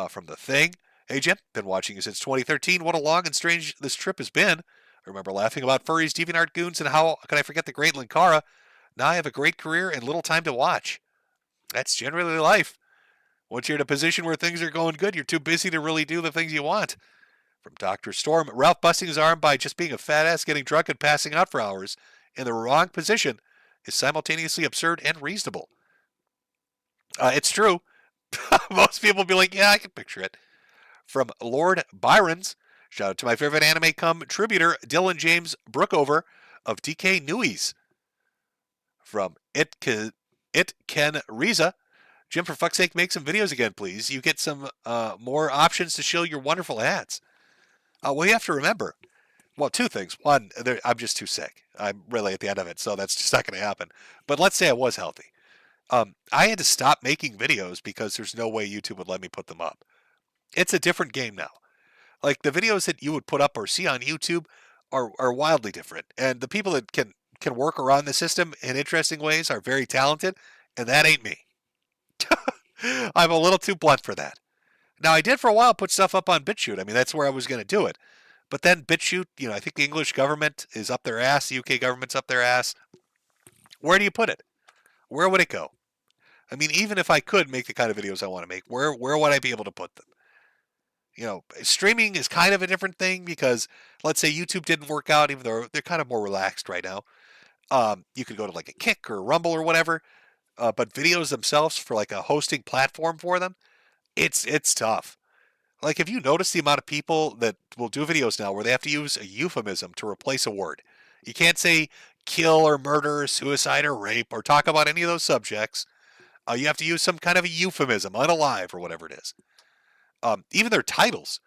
From The Thing, hey Jim, been watching you since 2013. What a long and strange this trip has been. I remember laughing about furries, DeviantArt goons, and how could I forget the great Linkara. Now I have a great career and little time to watch. That's generally life. Once you're in a position where things are going good, you're too busy to really do the things you want. From Dr. Storm, Ralph busting his arm by just being a fat ass, getting drunk, and passing out for hours in the wrong position is simultaneously absurd and reasonable. It's true. Most people will be like, yeah, I can picture it. From Lord Byron's, shout out to my favorite anime contributor, Dylan James Brookover of DK Newies. From It Ken Riza, Jim, for fuck's sake, make some videos again, please. You get some more options to show your wonderful ads. Well, you have to remember, well, two things. One, I'm just too sick. I'm really at the end of it, so that's just not going to happen. But let's say I was healthy. I had to stop making videos because there's no way YouTube would let me put them up. It's a different game now. Like, the videos that you would put up or see on YouTube are wildly different. And the people that can work around the system in interesting ways are very talented, and that ain't me. I'm a little too blunt for that. Now, I did for a while put stuff up on BitChute. I mean, that's where I was going to do it. But then BitChute, I think the English government is up their ass. The UK government's up their ass. Where do you put it? Where would it go? I mean, even if I could make the kind of videos I want to make, where would I be able to put them? Streaming is kind of a different thing because, let's say YouTube didn't work out, even though they're kind of more relaxed right now. You could go to like a Kick or Rumble or whatever. But videos themselves for like a hosting platform for them, it's tough. Like, if you notice the amount of people that will do videos now where they have to use a euphemism to replace a word. You can't say kill or murder or suicide or rape or talk about any of those subjects. You have to use some kind of a euphemism, unalive or whatever it is. Even their titles,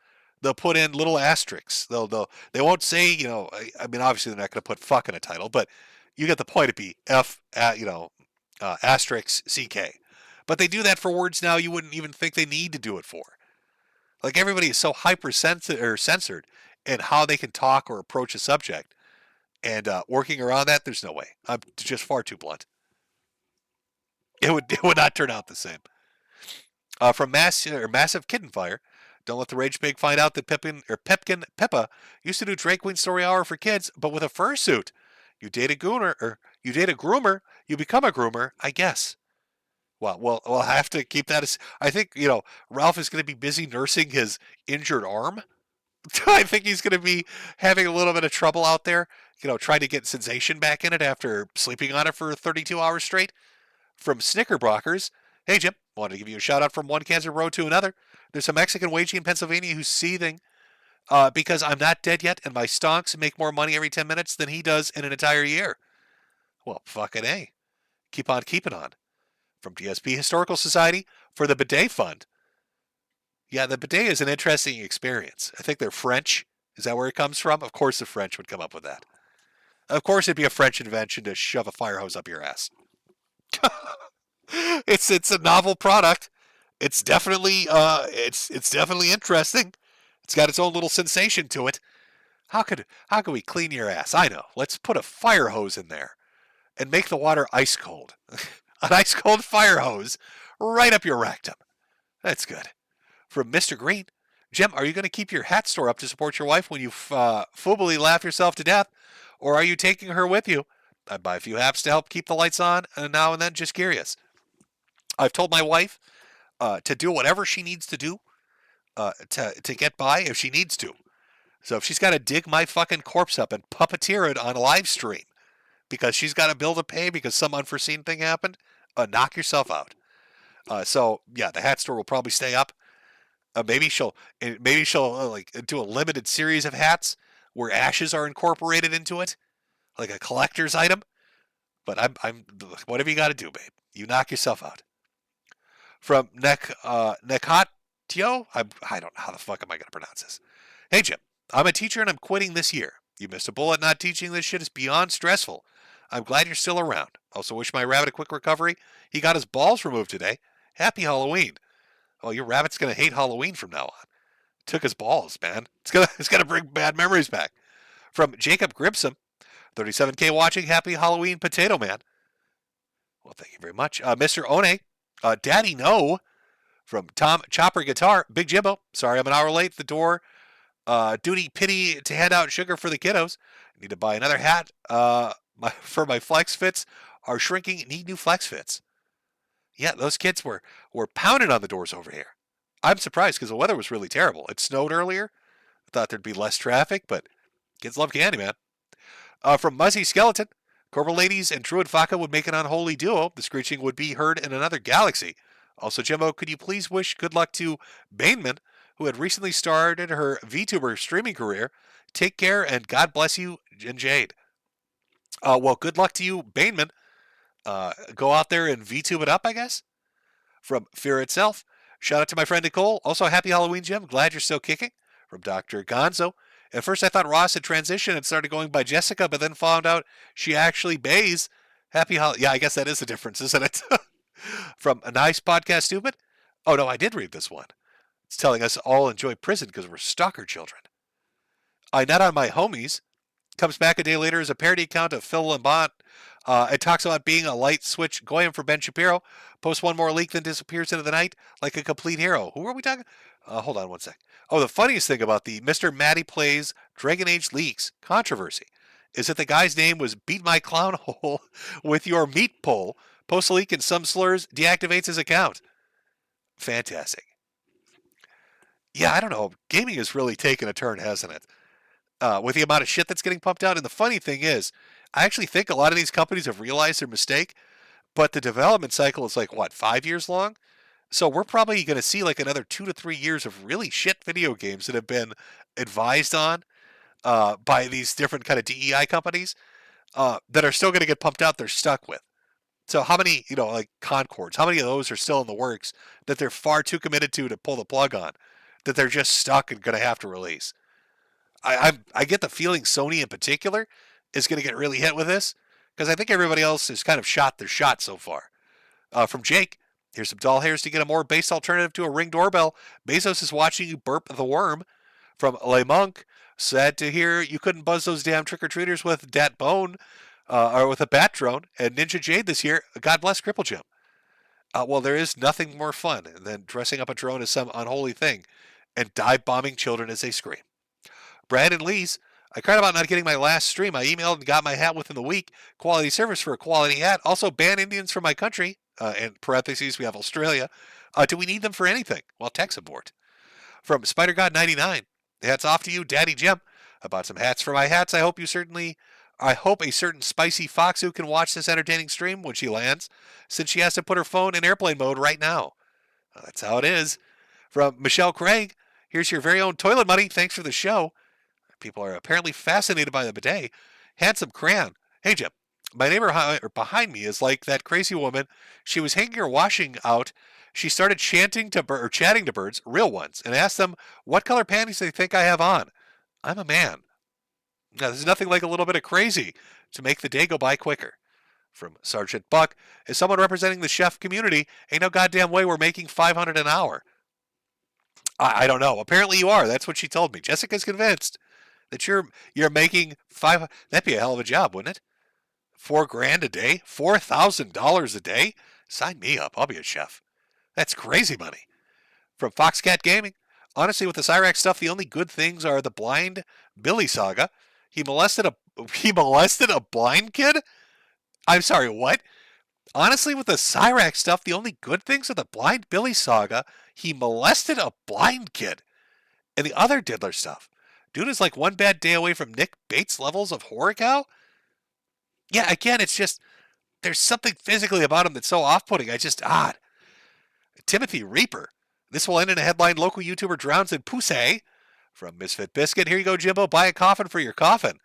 they'll put in little asterisks. They won't say, I mean, obviously they're not going to put fuck in a title, but you get the point. It'd be F, asterisk CK. But they do that for words now you wouldn't even think they need to do it for. Like, everybody is so censored in how they can talk or approach a subject. And working around that, there's no way. I'm just far too blunt. It would not turn out the same. From Massive Kitten Fire, don't let the Rage Pig find out that Pepkin Peppa used to do Drag Queen Story Hour for kids, but with a fursuit. You date a groomer, you become a groomer, I guess. Well, we'll have to keep that as, I think, Ralph is going to be busy nursing his injured arm. I think he's going to be having a little bit of trouble out there, trying to get sensation back in it after sleeping on it for 32 hours straight. From Snickerbrockers, hey Jim, wanted to give you a shout out from one cancer road to another. There's a Mexican wagey in Pennsylvania who's seething because I'm not dead yet and my stonks make more money every 10 minutes than he does in an entire year. Well, fucking A. Keep on keeping on. From DSP Historical Society for the Bidet Fund. Yeah, the bidet is an interesting experience. I think they're French. Is that where it comes from? Of course the French would come up with that. Of course it'd be a French invention to shove a fire hose up your ass. It's a novel product. It's definitely it's definitely interesting. It's got its own little sensation to it. How could we clean your ass? I know. Let's put a fire hose in there and make the water ice cold. An ice cold fire hose right up your rectum. That's good. From Mr. Green, Jim, are you going to keep your hat store up to support your wife when you foobly laugh yourself to death, or are you taking her with you? I'd buy a few hats to help keep the lights on now and then. Just curious. I've told my wife to do whatever she needs to do to get by if she needs to. So if she's got to dig my fucking corpse up and puppeteer it on a live stream because she's got a bill to pay because some unforeseen thing happened, knock yourself out. So yeah, the hat store will probably stay up. Maybe she'll like do a limited series of hats where ashes are incorporated into it, like a collector's item. But I'm whatever you got to do, babe. You knock yourself out. From Nekatio, I don't know how the fuck am I gonna pronounce this. Hey Jim, I'm a teacher and I'm quitting this year. You missed a bullet. Not teaching this shit is beyond stressful. I'm glad you're still around. Also wish my rabbit a quick recovery. He got his balls removed today. Happy Halloween. Oh, your rabbit's gonna hate Halloween from now on. Took his balls, man. It's gonna bring bad memories back. From Jacob Gribson, 37K watching. Happy Halloween, Potato Man. Well, thank you very much. Mr. One, Daddy No. From Tom Chopper Guitar, Big Jimbo. Sorry I'm an hour late. The door. Duty pity to hand out sugar for the kiddos. Need to buy another hat. For my flex fits are shrinking. Need new flex fits. Yeah, those kids were pounding on the doors over here. I'm surprised because the weather was really terrible. It snowed earlier. I thought there'd be less traffic, but kids love candy, man. From Muzzy Skeleton, Cobra Ladies and Druid Vodka would make an unholy duo. The screeching would be heard in another galaxy. Also, Jimbo, could you please wish good luck to Bainman, who had recently started her VTuber streaming career? Take care and God bless you, and Jade. Well, good luck to you, Bainman. Go out there and VTube it up, I guess. From Fear Itself, shout out to my friend Nicole. Also, happy Halloween, Jim. Glad you're still kicking. From Dr. Gonzo. At first, I thought Ross had transitioned and started going by Jessica, but then found out she actually bays. Happy Halloween. Yeah, I guess that is the difference, isn't it? From A Nice Podcast Stupid. Oh, no, I did read this one. It's telling us all enjoy prison because we're stalker children. I Nut on My Homies comes back a day later as a parody account of Phil Lamont. It talks about being a light switch Goyim for Ben Shapiro. Posts one more leak, then disappears into the night like a complete hero. Who are we talking? Hold on one sec. Oh, the funniest thing about the Mr. Matty Plays Dragon Age Leaks controversy is that the guy's name was Beat My Clown Hole with Your Meat Pole. Posts a leak and some slurs, deactivates his account. Fantastic. Yeah, I don't know. Gaming has really taken a turn, hasn't it? With the amount of shit that's getting pumped out. And the funny thing is, I actually think a lot of these companies have realized their mistake, but the development cycle is like, what, 5 years long? So we're probably going to see like another 2 to 3 years of really shit video games that have been advised on by these different kind of DEI companies that are still going to get pumped out they're stuck with. So how many, like Concords, how many of those are still in the works that they're far too committed to pull the plug on, that they're just stuck and going to have to release? I get the feeling Sony in particular is going to get really hit with this because I think everybody else has kind of shot their shot so far. From Jake, here's some doll hairs to get a more based alternative to a Ring doorbell. Bezos is watching you burp the worm. From Le Monk, sad to hear you couldn't buzz those damn trick-or-treaters with Dat Bone or with a bat drone. And Ninja Jade this year, God bless Cripple Jim. Well, there is nothing more fun than dressing up a drone as some unholy thing and dive bombing children as they scream. Brandon Lees, I cried about not getting my last stream. I emailed and got my hat within the week. Quality service for a quality hat. Also, ban Indians from my country. In parentheses, we have Australia. Do we need them for anything? Well, tech support. From Spider God 99, hats off to you, Daddy Jim. I bought some hats for my hats. I hope a certain spicy fox who can watch this entertaining stream when she lands, since she has to put her phone in airplane mode right now. That's how it is. From Michelle Craig, here's your very own toilet money. Thanks for the show. People are apparently fascinated by the bidet. Handsome Crayon. Hey, Jim. My neighbor behind me is like that crazy woman. She was hanging her washing out. She started chatting to birds, real ones, and asked them what color panties they think I have on. I'm a man. Now, there's nothing like a little bit of crazy to make the day go by quicker. From Sergeant Buck, as someone representing the chef community, ain't no goddamn way we're making $500 an hour. I don't know. Apparently you are. That's what she told me. Jessica's convinced that you're making $500. That'd be a hell of a job, wouldn't it? $4,000 a day, $4,000 a day. Sign me up. I'll be a chef. That's crazy money. From Foxcat Gaming, honestly, with the Cyrax stuff, the only good things are the blind Billy saga. He molested a blind kid. I'm sorry, what? Honestly, with the Cyrax stuff, the only good things are the blind Billy saga. He molested a blind kid, and the other diddler stuff. Dude is like one bad day away from Nick Bates levels of horror cow. Yeah, again, it's just, there's something physically about him that's so off-putting. Just odd. Timothy Reaper. This will end in a headline, local YouTuber drowns in pussy. From Misfit Biscuit, here you go, Jimbo. Buy a coffin for your coffin.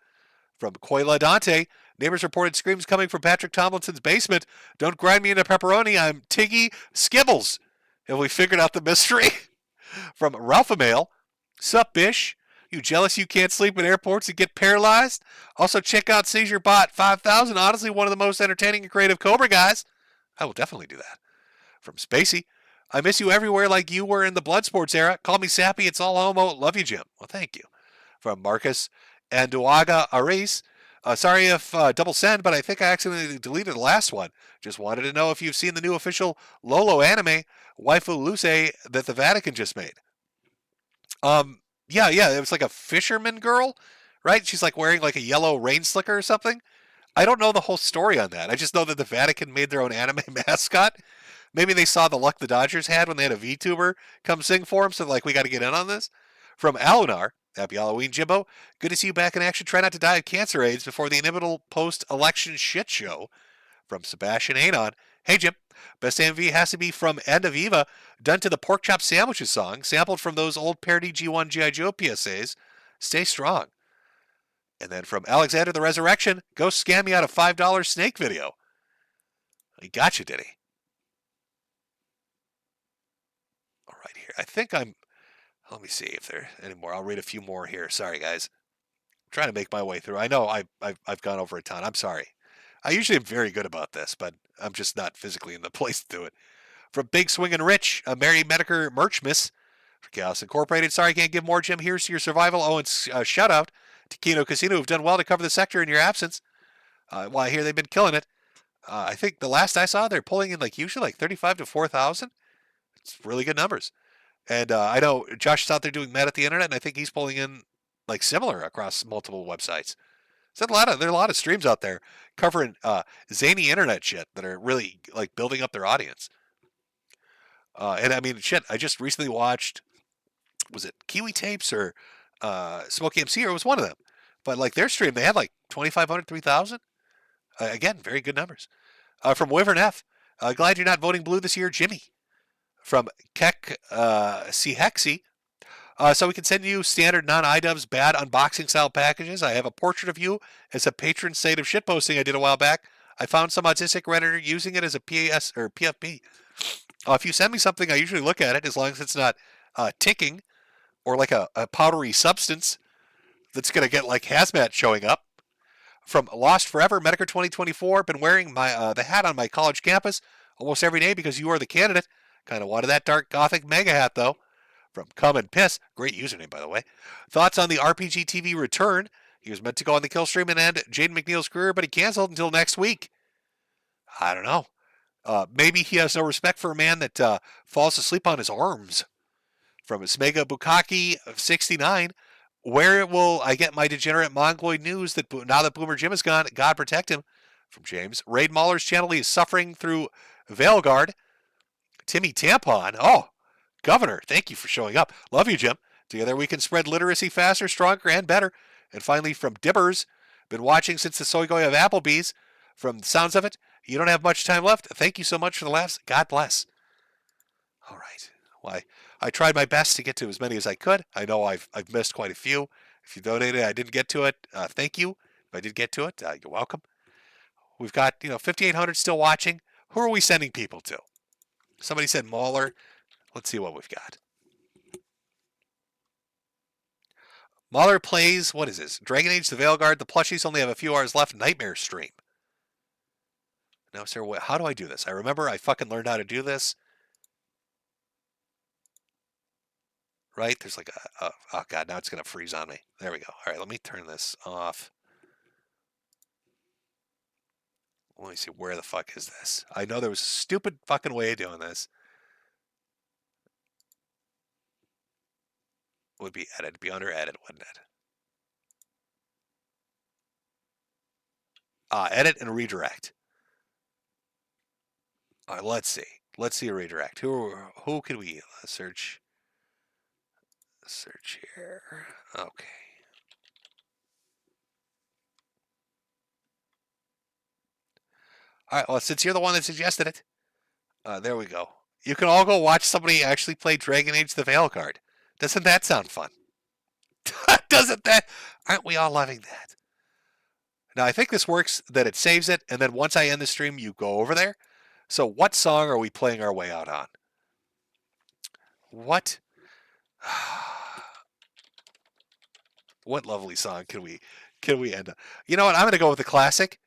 From Coila Dante, neighbors reported screams coming from Patrick Tomlinson's basement. Don't grind me into pepperoni. I'm Tiggy Skibbles. Have we figured out the mystery? From Ralphamale, sup, bish? You jealous you can't sleep in airports and get paralyzed? Also, check out Seizure Bot 5000. Honestly, one of the most entertaining and creative Cobra guys. I will definitely do that. From Spacey, I miss you everywhere like you were in the Bloodsports era. Call me sappy. It's all homo. Love you, Jim. Well, thank you. From Marcus Anduaga Aris. Sorry if double send, but I think I accidentally deleted the last one. Just wanted to know if you've seen the new official Lolo anime, Waifu Luce, that the Vatican just made. Yeah, it was like a fisherman girl, right? She's like wearing like a yellow rain slicker or something. I don't know the whole story on that. I just know that the Vatican made their own anime mascot. Maybe they saw the luck the Dodgers had when they had a VTuber come sing for them, so like, we got to get in on this. From Alunar, happy Halloween, Jimbo. Good to see you back in action. Try not to die of cancer AIDS before the inevitable post-election shit show. From Sebastian Anon, hey, Jim. Best AMV has to be from End of Eva, done to the Pork Chop Sandwiches song, sampled from those old parody G1 G.I. Joe PSAs. Stay strong. And then from Alexander the Resurrection, go scam me out a $5 snake video. He got you, did he? here. I think I'm. Let me see if there are any more. I'll read a few more here. Sorry, guys. I'm trying to make my way through. I know I've gone over a ton. I'm sorry. I usually am very good about this, but I'm just not physically in the place to do it. From Big Swing and Rich, a Mary Metokur merch miss for Chaos Incorporated. Sorry, I can't give more, Jim. Here's to your survival. Oh, and shout out to Kino Casino, who've done well to cover the sector in your absence. Well, I hear they've been killing it. I think the last I saw, they're pulling in usually 35 to 4,000. It's really good numbers. And I know Josh is out there doing Mad at the Internet, and I think he's pulling in similar across multiple websites. So there are a lot of streams out there covering zany internet shit that are really building up their audience. And I mean, shit, I just recently watched, was it Kiwi Tapes or Smokey MC, or it was one of them. But their stream, they had 2,500, 3,000. Again, very good numbers. From Wyvern F, glad you're not voting blue this year, Jimmy. From Keck C. Hexy, so we can send you standard non-iDubbbz bad unboxing style packages. I have a portrait of you as a patron saint of shitposting I did a while back. I found some autistic Redditor using it as a PAS or PFP. If you send me something, I usually look at it as long as it's not ticking or a powdery substance that's going to get hazmat showing up. From Lost Forever, Metokur 2024, been wearing my the hat on my college campus almost every day because you are the candidate. Kind of wanted that dark gothic mega hat, though. From Come and Piss. Great username, by the way. Thoughts on the RPG TV return? He was meant to go on the kill stream and end Jaden McNeil's career, but he canceled until next week. I don't know. Maybe he has no respect for a man that falls asleep on his arms. From Smega Bukaki of 69. Where will I get my degenerate mongoloid news that now that Boomer Jim is gone, God protect him? From James. Raid Mahler's channel, he is suffering through Veilguard. Timmy Tampon. Oh, Governor, thank you for showing up. Love you, Jim. Together we can spread literacy faster, stronger, and better. And finally, from Dibbers, been watching since the Soygoy of Applebee's. From the sounds of it, you don't have much time left. Thank you so much for the laughs. God bless. All right. Well, I tried my best to get to as many as I could. I know I've missed quite a few. If you donated, I didn't get to it. Thank you. If I did get to it, you're welcome. We've got 5,800 still watching. Who are we sending people to? Somebody said Mauler. Let's see what we've got. Mahler plays, what is this? Dragon Age, the Veilguard, the plushies only have a few hours left. Nightmare stream. Now, sir, how do I do this? I remember I fucking learned how to do this. Right? There's oh God, now it's going to freeze on me. There we go. All right, let me turn this off. Let me see, where the fuck is this? I know there was a stupid fucking way of doing this. It would be edit. It'd be under edit, wouldn't it? Edit and redirect. All right, let's see. Let's see a redirect. Who can we search? Search here. Okay. All right, well, since you're the one that suggested it, there we go. You can all go watch somebody actually play Dragon Age the Veilguard. Doesn't that sound fun? Doesn't that? Aren't we all loving that? Now, I think this works that it saves it, and then once I end the stream, you go over there. So what song are we playing our way out on? What? What lovely song can we end on? You know what? I'm going to go with the classic.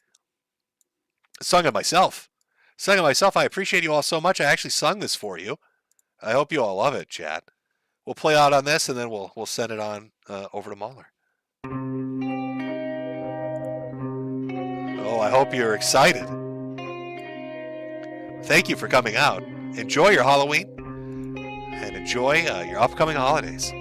Sung it myself. Sung it myself. I appreciate you all so much. I actually sung this for you. I hope you all love it, chat. We'll play out on this, and then we'll send it on over to Mahler. Oh, I hope you're excited. Thank you for coming out. Enjoy your Halloween, and enjoy your upcoming holidays.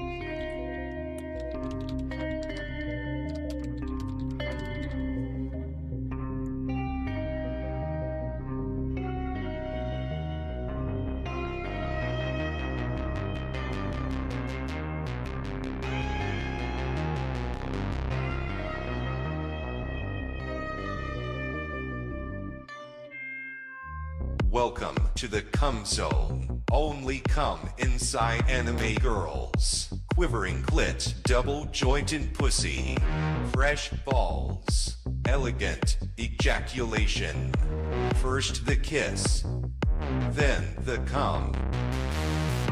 Welcome to the Cum Zone. Only cum inside anime girls. Quivering clit, double jointed pussy. Fresh balls. Elegant ejaculation. First the kiss, then the cum.